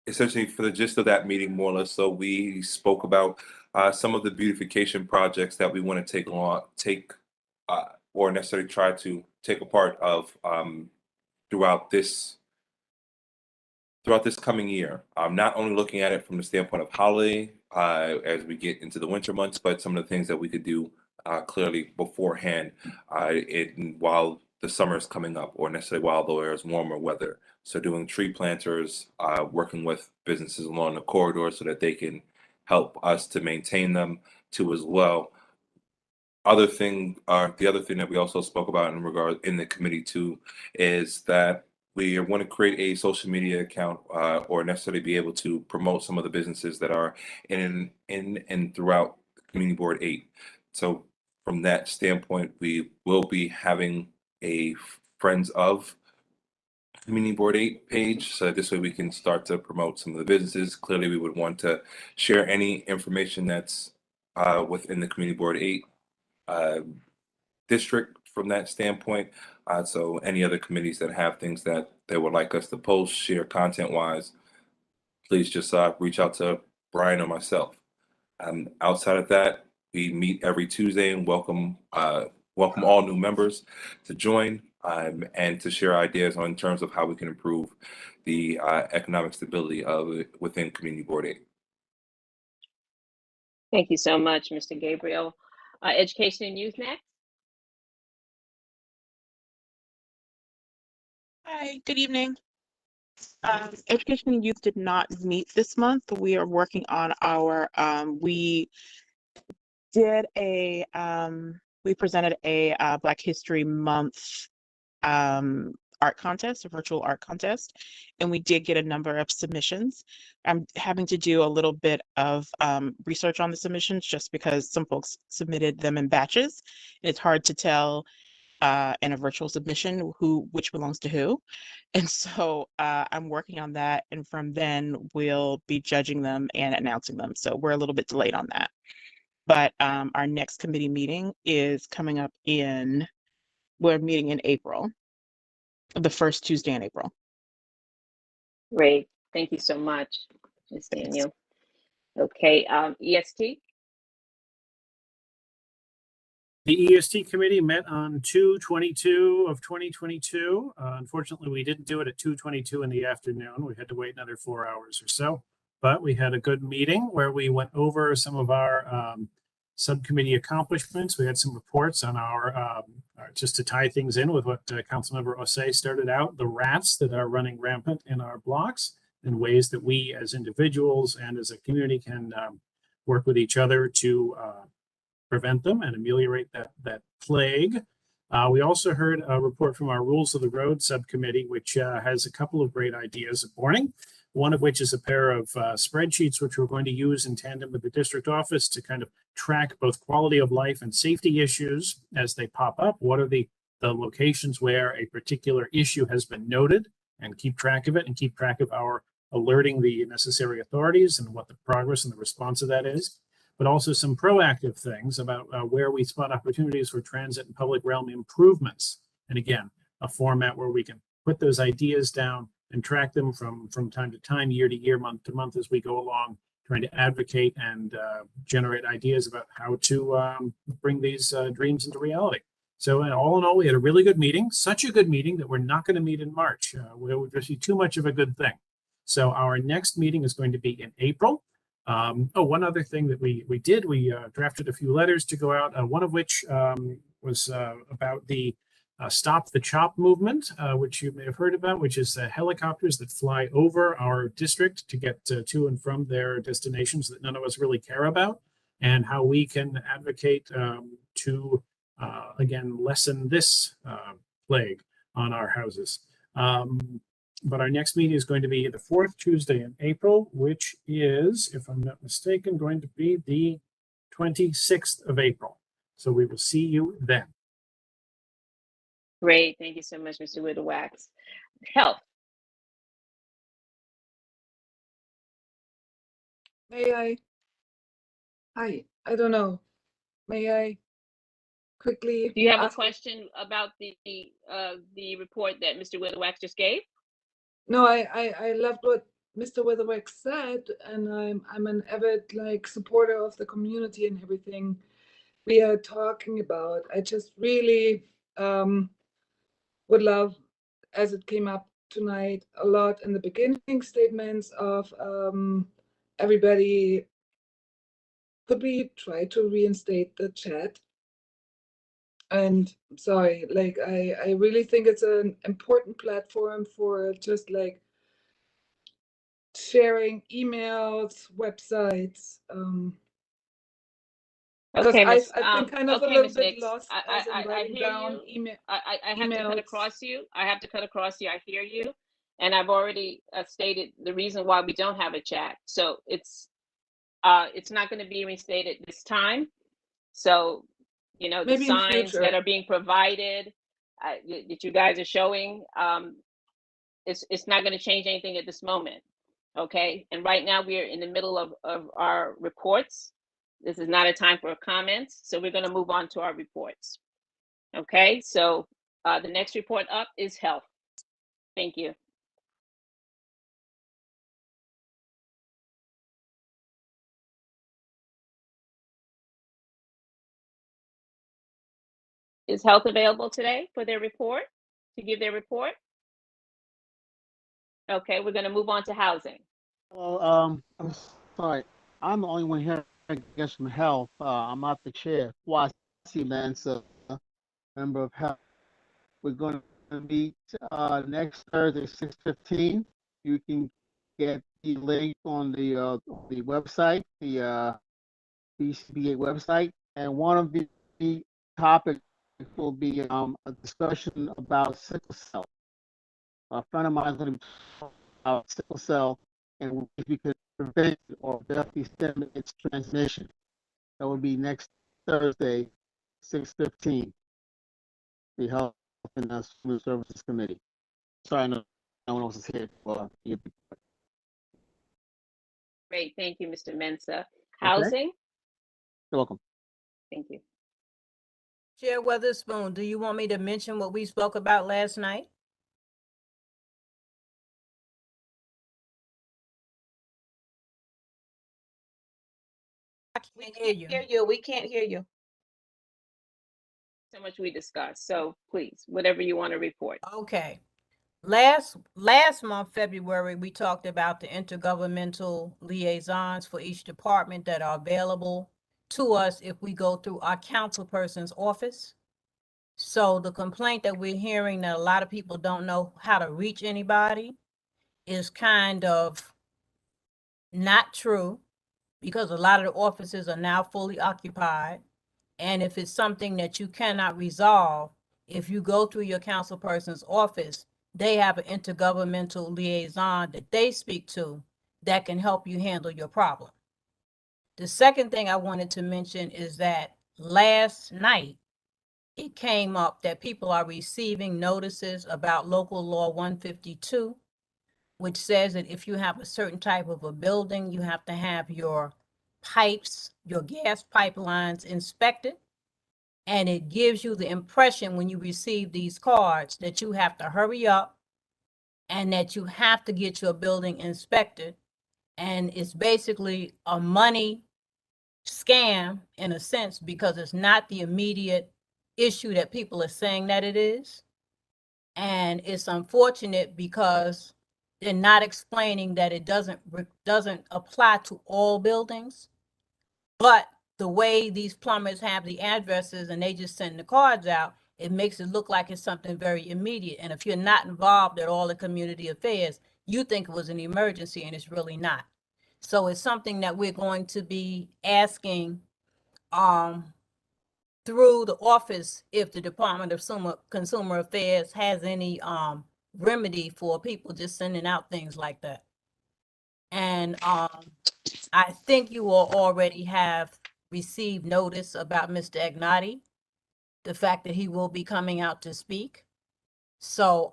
essentially for the gist of that meeting, more or less, so we spoke about some of the beautification projects that we want to take or necessarily try to take a part of throughout this coming year. Not only looking at it from the standpoint of holiday as we get into the winter months, but some of the things that we could do clearly beforehand while the summer is coming up, or necessarily while there is warmer weather. So doing tree planters, working with businesses along the corridor so that they can help us to maintain them too as well. The other thing that we also spoke about in the committee too is that we want to create a social media account or necessarily be able to promote some of the businesses that are in and throughout Community Board 8. So from that standpoint, we will be having a Friends of Community Board 8 page, so this way we can start to promote some of the businesses. Clearly, we would want to share any information that's within the Community Board 8 district from that standpoint. So any other committees that have things that they would like us to post, share content-wise, please just reach out to Brian or myself. Outside of that, we meet every Tuesday and welcome all new members to join and to share ideas in terms of how we can improve the economic stability within Community Board 8. Thank you so much, Mr. Gabriel. Education and Youth next. Hi, good evening. Education and Youth did not meet this month. We are working on our, we presented a Black History Month art contest, a virtual art contest, and we did get a number of submissions. I'm having to do a little bit of research on the submissions just because some folks submitted them in batches. It's hard to tell in a virtual submission which belongs to who. And so I'm working on that, and from then we'll be judging them and announcing them. So we're a little bit delayed on that. But our next committee meeting is coming up we're meeting in April, the first Tuesday in April. Great, thank you so much, Ms. Daniel. Okay, EST. The EST committee met on 2/22 of 2022. Unfortunately, we didn't do it at 2:22 in the afternoon. We had to wait another 4 hours or so, but we had a good meeting where we went over some of our subcommittee accomplishments. We had some reports on our, just to tie things in with what Councilmember Osei started out, the rats that are running rampant in our blocks, and ways that we as individuals and as a community can work with each other to prevent them and ameliorate that plague. We also heard a report from our Rules of the Road subcommittee, which has a couple of great ideas of morning. One of which is a pair of spreadsheets, which we're going to use in tandem with the district office to kind of track both quality of life and safety issues as they pop up. What are the locations where a particular issue has been noted, and keep track of it, and keep track of our alerting the necessary authorities and what the progress and the response of that is. But also some proactive things about where we spot opportunities for transit and public realm improvements. And again, a format where we can put those ideas down and track them from time to time, year to year, month to month as we go along, trying to advocate and generate ideas about how to bring these dreams into reality. So all in all, we had a really good meeting, such a good meeting that we're not going to meet in March. It would just be too much of a good thing. So our next meeting is going to be in April. One other thing that we did, we drafted a few letters to go out, one of which was about the Stop the Chop movement, which you may have heard about, which is helicopters that fly over our district to get to and from their destinations that none of us really care about, and how we can advocate to, again, lessen this plague on our houses. But our next meeting is going to be the 4th Tuesday in April, which is, if I'm not mistaken, going to be the 26th of April. So we will see you then. Great, thank you so much, Mr. Whittle-Wax. Health. May I? Hi, I don't know. May I quickly? Do you have a question about the report that Mr. Whittle-Wax just gave? No, I loved what Mr. Weatherwax said, and I'm an avid supporter of the community and everything we are talking about. I just really would love, as it came up tonight a lot in the beginning statements of everybody, could we try to reinstate the chat? And sorry, I really think it's an important platform for just sharing emails, websites. Okay, I've been kind of a little bit lost as in I writing hear down you. I have to cut across you. I have to cut across you. I hear you. And I've already stated the reason why we don't have a chat. So it's not going to be reinstated this time. So, you know, the maybe in signs future that are being provided that you guys are showing, it's not going to change anything at this moment. Okay. And right now we are in the middle of our reports. This is not a time for comments. So we're going to move on to our reports. Okay. So the next report up is health. Thank you. Is health available today for their report, to give their report? Okay, we're going to move on to housing. Well, I'm sorry. I'm the only one here, I guess, from health. I'm not the chair. YC Lancer, member of health. We're going to meet next Thursday, 6:15. You can get the link on the website, the CB8 website, and one of the topics will be a discussion about sickle cell. A friend of mine is going to be talking about sickle cell and if we could prevent or definitely stem its transmission. That would be next Thursday, 6:15. The Health and Human Services Committee. Sorry, no one else is here. Well, Great, thank you, Mr. Mensah. Housing? You're welcome. Thank you. Chair Weatherspoon, do you want me to mention what we spoke about last night? I can't hear you. We can't hear you. So much we discussed. So please, whatever you want to report. Okay. Last month, February, we talked about the intergovernmental liaisons for each department that are available to us if we go through our councilperson's office. So the complaint that we're hearing that a lot of people don't know how to reach anybody is kind of not true, because a lot of the offices are now fully occupied. And if it's something that you cannot resolve, if you go through your councilperson's office, they have an intergovernmental liaison that they speak to that can help you handle your problem. The second thing I wanted to mention is that last night, it came up that people are receiving notices about local law 152, which says that if you have a certain type of a building, you have to have your pipes, your gas pipelines inspected. And it gives you the impression when you receive these cards that you have to hurry up and that you have to get your building inspected. And it's basically a money scam in a sense, because it's not the immediate issue that people are saying that it is. And it's unfortunate because they're not explaining that it doesn't apply to all buildings. But the way these plumbers have the addresses and they just send the cards out, it makes it look like it's something very immediate. And if you're not involved at all in community affairs, you think it was an emergency, and it's really not. So it's something that we're going to be asking through the office if the Department of Consumer Affairs has any remedy for people just sending out things like that. And I think you all already have received notice about Mr. Agnati, the fact that he will be coming out to speak. So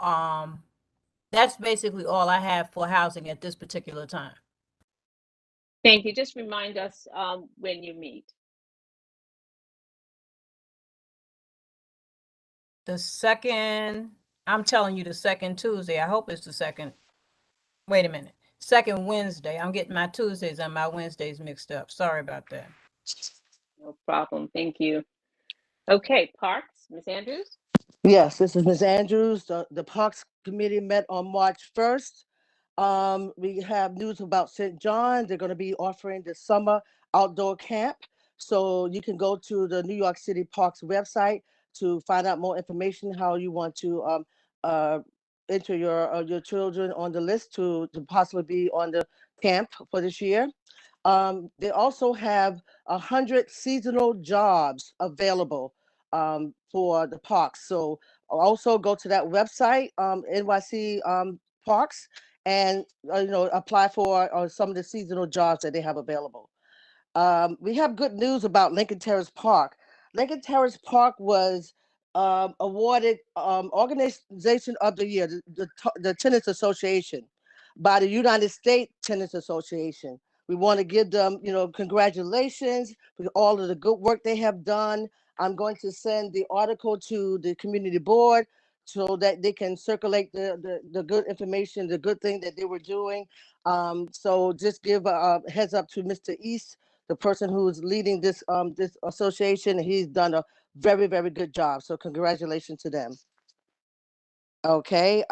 that's basically all I have for housing at this particular time. Thank you. Just remind us when you meet. The second, I'm telling you, the second Tuesday. I hope it's the second. Wait a minute. Second Wednesday. I'm getting my Tuesdays and my Wednesdays mixed up. Sorry about that. No problem. Thank you. Okay, Parks, Ms. Andrews. Yes, this is Ms. Andrews. The Parks Committee met on March 1st. We have news about St. John. They're going to be offering the summer outdoor camp. So you can go to the New York City Parks website to find out more information how you want to enter your children on the list to possibly be on the camp for this year. They also have 100 seasonal jobs available for the parks. So also go to that website, NYC Parks, and apply for some of the seasonal jobs that they have available. We have good news about Lincoln Terrace Park. Lincoln Terrace Park was awarded Organization of the Year, the Tennis Association, by the United States Tennis Association. We want to give them, congratulations for all of the good work they have done. I'm going to send the article to the community board so that they can circulate the good information, the good thing that they were doing. So just give a heads up to Mr. East, the person who's leading this this association. He's done a very, very good job. So congratulations to them. Okay.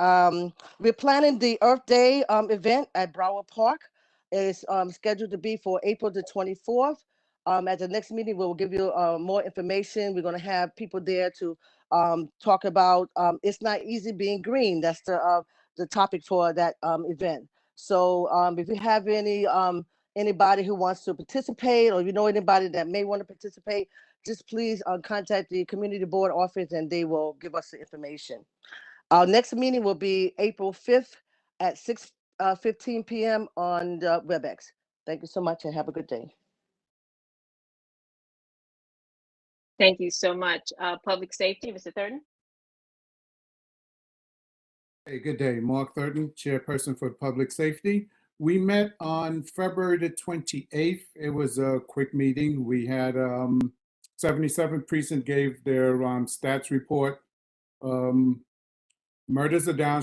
We're planning the Earth Day event at Broward Park. It's scheduled to be for April the 24th. At the next meeting, we'll give you more information. We're going to have people there to talk about it's not easy being green. That's the topic for that event. So if you have anybody who wants to participate, or you know anybody that may want to participate, just please contact the community board office and they will give us the information. Our next meeting will be April 5th at 6:15 p.m. on the WebEx. Thank you so much and have a good day. Thank you so much. Public safety, Mr. Thurton. Hey, good day. Mark Thurton, Chairperson for Public Safety. We met on February the 28th. It was a quick meeting. We had 77 precinct gave their stats report. Murders are down,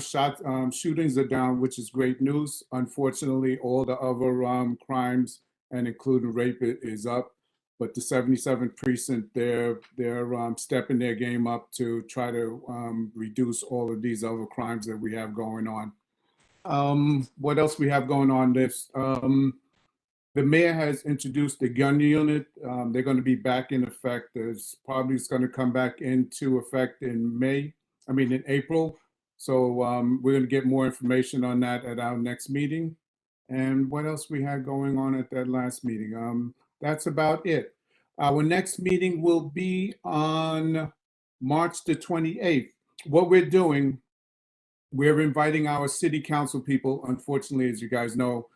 shootings are down, which is great news. Unfortunately, all the other crimes, and including rape, is up. But the 77 precinct, they're stepping their game up to try to reduce all of these other crimes that we have going on. What else we have going on? This the mayor has introduced the gun unit. They're going to be back in effect. It's going to come back into effect in April. So we're going to get more information on that at our next meeting. And what else we had going on at that last meeting? That's about it. Our next meeting will be on March the 28th. What we're doing, we're inviting our city council people. Unfortunately, as you guys know,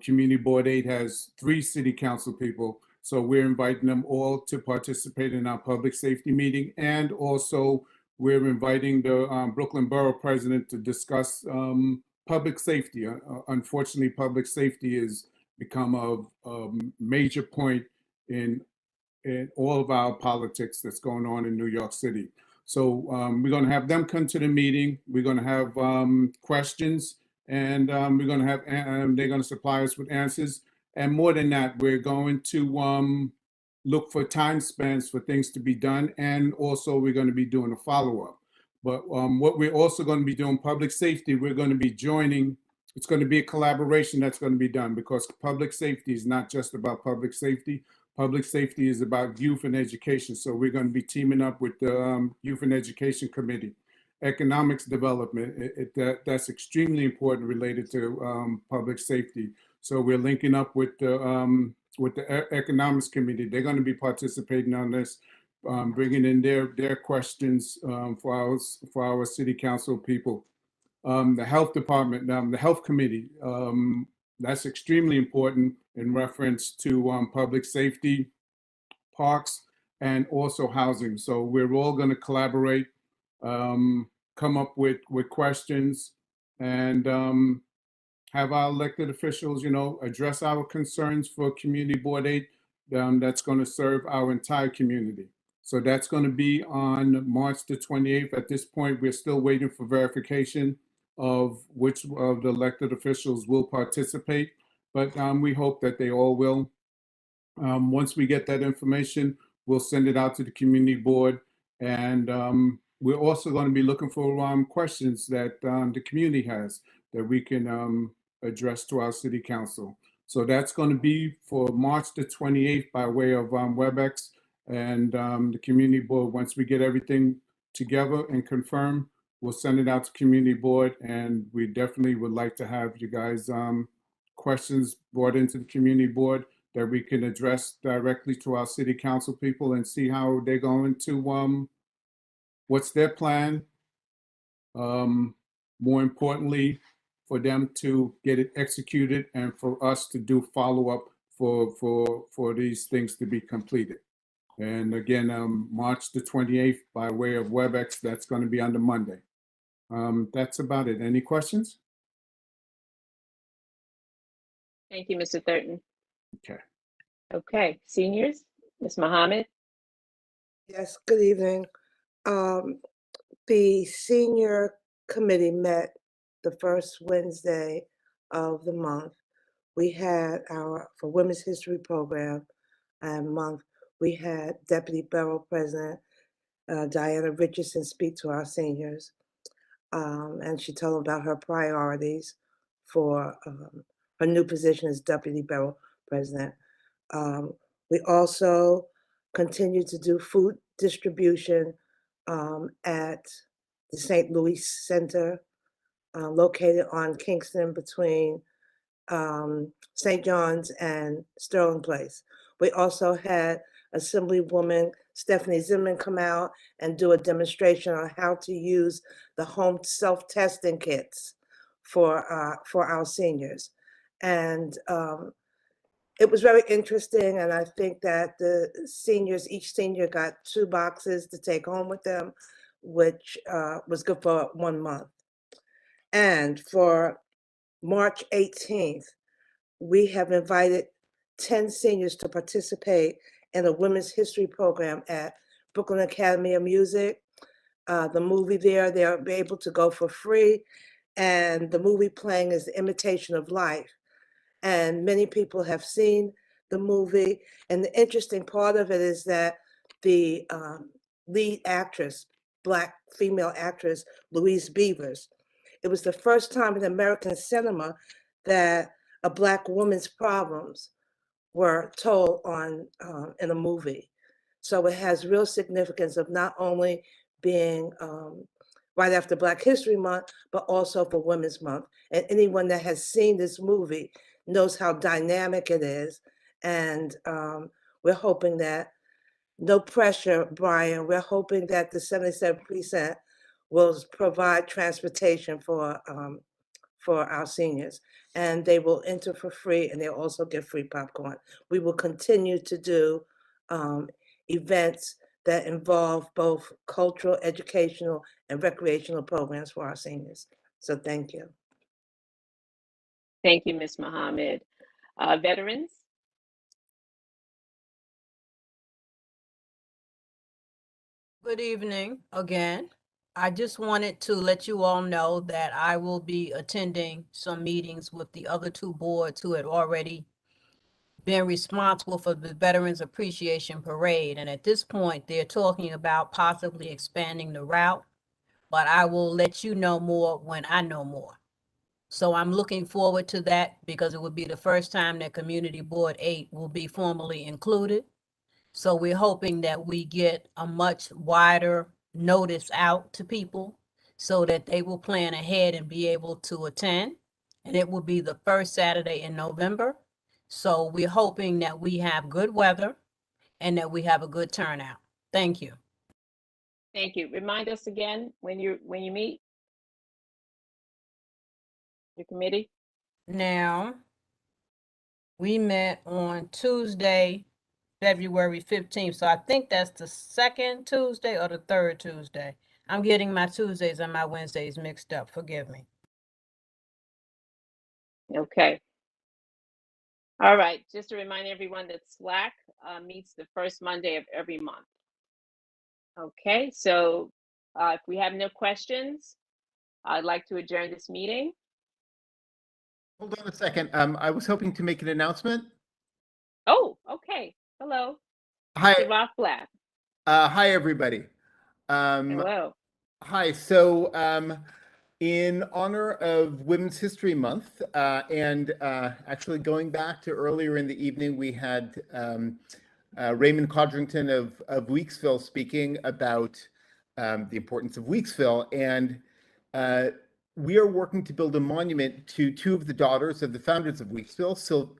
Community Board 8 has 3 city council people. So we're inviting them all to participate in our public safety meeting. And also we're inviting the Brooklyn Borough President to discuss public safety. Unfortunately, public safety has become a major point in all of our politics that's going on in New York City. So we're going to have them come to the meeting. We're going to have questions, and we're going to have they're going to supply us with answers. And more than that, we're going to look for time spans for things to be done, and also we're going to be doing a follow-up. But what we're also going to be doing, public safety, we're going to be joining. It's going to be a collaboration that's going to be done, because public safety is not just about public safety. Public safety is about youth and education. So we're going to be teaming up with the Youth and Education Committee. Economics development, that's extremely important related to public safety. So we're linking up with the Economics Committee. They're going to be participating on this, bringing in their questions for our city council people. The health department, the health committee, that's extremely important in reference to public safety, parks, and also housing. So we're all going to collaborate, come up with questions, and have our elected officials, address our concerns for Community Board 8 that's going to serve our entire community. So that's going to be on March the 28th. At this point, we're still waiting for verification of which of the elected officials will participate, but we hope that they all will. Once we get that information, we'll send it out to the community board, and we're also going to be looking for questions that the community has that we can address to our city council. So that's going to be for March the 28th by way of WebEx, and the community board. Once we get everything together and confirmed, we'll send it out to community board, and we definitely would like to have you guys questions brought into the community board that we can address directly to our city council people and see how they're going to, what's their plan. More importantly, for them to get it executed and for us to do follow-up for these things to be completed. And again, March the 28th by way of WebEx, that's going to be on the Monday. That's about it. Any questions? Thank you, Mr. Thurton. Okay. Okay, seniors, Ms. Mohammed. Yes, good evening. The senior committee met the first Wednesday of the month. We had for Women's History Program month, we had Deputy Borough President Diana Richardson speak to our seniors. And she told them about her priorities for her new position as Deputy Borough President. We also continue to do food distribution at the St. Louis Center, located on Kingston between St. John's and Sterling Place. We also had Assemblywoman Stephanie Zimmerman come out and do a demonstration on how to use the home self-testing kits for our seniors. And it was very interesting, and I think that the seniors, each senior got 2 boxes to take home with them, which was good for 1 month. And for March 18th, we have invited 10 seniors to participate in a women's history program at Brooklyn Academy of Music. The movie there, they'll be able to go for free. And the movie playing is The Imitation of Life. And many people have seen the movie. And the interesting part of it is that the lead actress, Black female actress, Louise Beavers, it was the first time in American cinema that a Black woman's problems were told in a movie. So it has real significance of not only being right after Black History Month, but also for Women's Month. And anyone that has seen this movie knows how dynamic it is. And we're hoping that, no pressure, Brian, we're hoping that the 77 precinct will provide transportation for our seniors, and they will enter for free, and they'll also get free popcorn. We will continue to do events that involve both cultural, educational, and recreational programs for our seniors. So thank you. Thank you, Ms. Mohammed. Veterans? Good evening again. I just wanted to let you all know that I will be attending some meetings with the other 2 boards who had already been responsible for the Veterans Appreciation Parade. And at this point, they're talking about possibly expanding the route, but I will let you know more when I know more. So I'm looking forward to that because it would be the first time that Community Board 8 will be formally included. So we're hoping that we get a much wider notice out to people so that they will plan ahead and be able to attend. And it will be the first Saturday in November. So we're hoping that we have good weather and that we have a good turnout. Thank you. Thank you. Remind us again when you meet your committee. Now, we met on Tuesday, February 15th. So I think that's the 2nd Tuesday or the 3rd Tuesday. I'm getting my Tuesdays and my Wednesdays mixed up. Forgive me. Okay. All right. Just to remind everyone that SLAC meets the first Monday of every month. Okay. So if we have no questions, I'd like to adjourn this meeting. Hold on a second. I was hoping to make an announcement. Oh, okay. Hello. Hi. Mr. Rothblatt. Hi, everybody. Hello. Hi. So in honor of Women's History Month, and actually going back to earlier in the evening, we had Raymond Codrington of Weeksville speaking about the importance of Weeksville. And we are working to build a monument to 2 of the daughters of the founders of Weeksville. So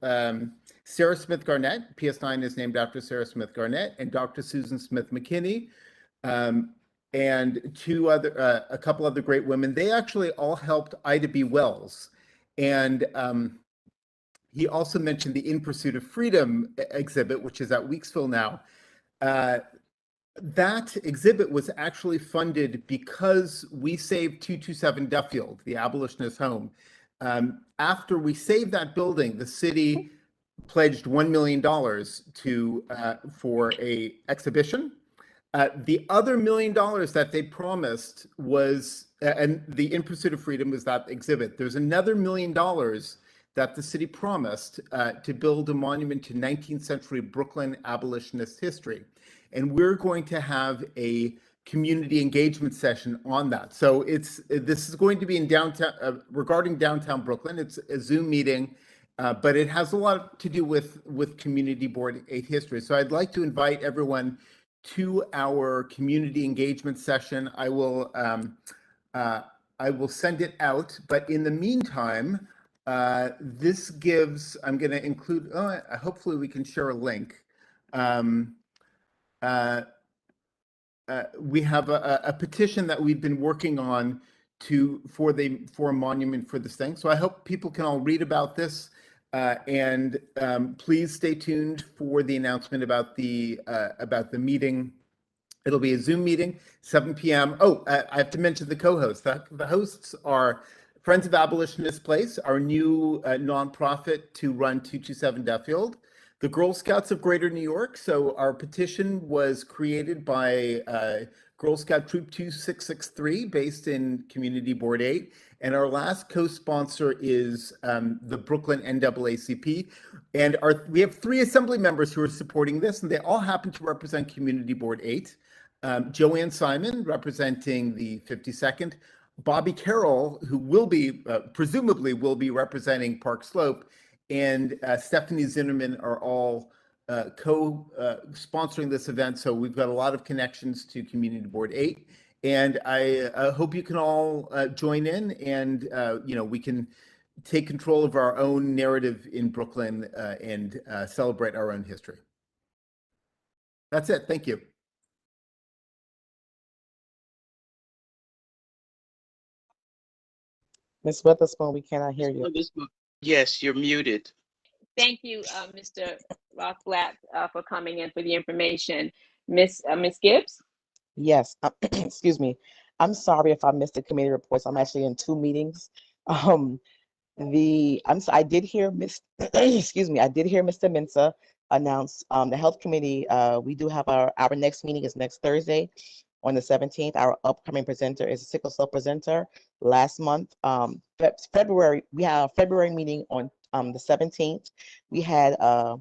Sarah Smith Garnett, PS9 is named after Sarah Smith Garnett, and Dr. Susan Smith McKinney, and a couple other great women. They actually all helped Ida B. Wells. And he also mentioned the In Pursuit of Freedom exhibit, which is at Weeksville now. that exhibit was actually funded because we saved 227 Duffield, the abolitionist home. After we saved that building, the city pledged $1 million for a exhibition. The other $1 million that they promised was, and the In Pursuit of Freedom was that exhibit. There's another $1 million that the city promised to build a monument to 19th century Brooklyn abolitionist history. And we're going to have a community engagement session on that. So this is going to be in downtown, regarding downtown Brooklyn. It's a Zoom meeting, but it has a lot to do with Community Board 8 history. So I'd like to invite everyone to our community engagement session. I will send it out, but in the meantime, this gives, I'm going to include, hopefully we can share a link. We have a petition that we've been working on for a monument for this thing. So I hope people can all read about this, and please stay tuned for the announcement about the meeting. It'll be a Zoom meeting, 7 p.m. Oh, I have to mention the co-hosts. The hosts are Friends of Abolitionist Place, our new nonprofit to run 227 Duffield. The Girl Scouts of Greater New York. So our petition was created by Girl Scout Troop 2663 based in Community Board 8. And our last co-sponsor is the Brooklyn NAACP. And we have 3 assembly members who are supporting this, and they all happen to represent Community Board 8. Joanne Simon, representing the 52nd. Bobby Carroll, who will be, presumably will be representing Park Slope, and Stephanie Zinnerman are all co-sponsoring this event. So we've got a lot of connections to Community Board 8. And I hope you can all join in, and we can take control of our own narrative in Brooklyn and celebrate our own history. That's it. Thank you. Ms. Witherspoon, we cannot hear you. Yes, you're muted. Thank you, Mr. Rothblatt, for coming in for the information. Miss Gibbs? Yes, excuse me. I'm sorry if I missed the committee reports. I'm actually in 2 meetings. I did hear excuse me, I did hear Mr. Mensah announce the health committee. We do have our next meeting is next Thursday on the 17th. Our upcoming presenter is a sickle cell presenter. Last month, February, we had a February meeting on the 17th. We had a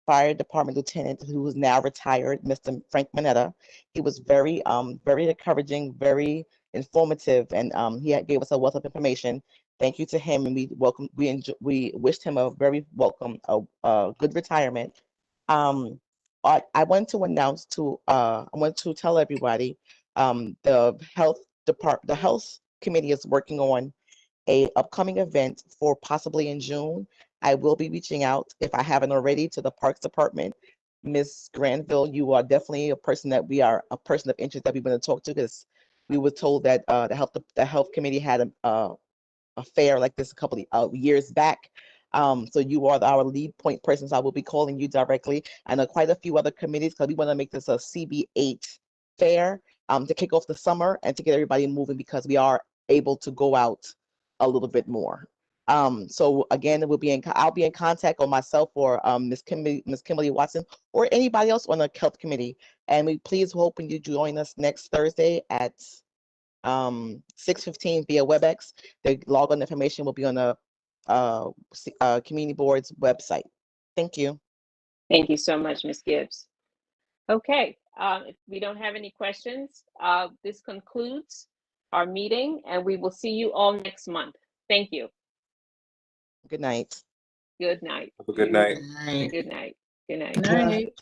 fire department lieutenant who is now retired, Mr. Frank Manetta. He was very encouraging, very informative, and he gave us a wealth of information. Thank you to him, and we wished him a very welcome, good retirement. I want to announce I want to tell everybody, the health committee is working on a upcoming event for possibly in June. I will be reaching out, if I haven't already, to the Parks Department. Ms. Granville, you are definitely a person of interest that we want to talk to, because we were told that the health committee had a fair like this a couple of years back. So you are our lead point person, so I will be calling you directly. I know quite a few other committees, because we want to make this a CB8 fair to kick off the summer and to get everybody moving, because we are able to go out a little bit more. So again, I'll be in contact, or myself, or Ms. Kimberly Watson, or anybody else on the health committee. And we please hope you join us next Thursday at 6:15 via WebEx. The login information will be on the Community Board's website. Thank you. Thank you so much, Ms. Gibbs. Okay, if we don't have any questions, this concludes our meeting, and we will see you all next month. Thank you. Good night. Good night. Have a good night. Good night. Good night. Good night.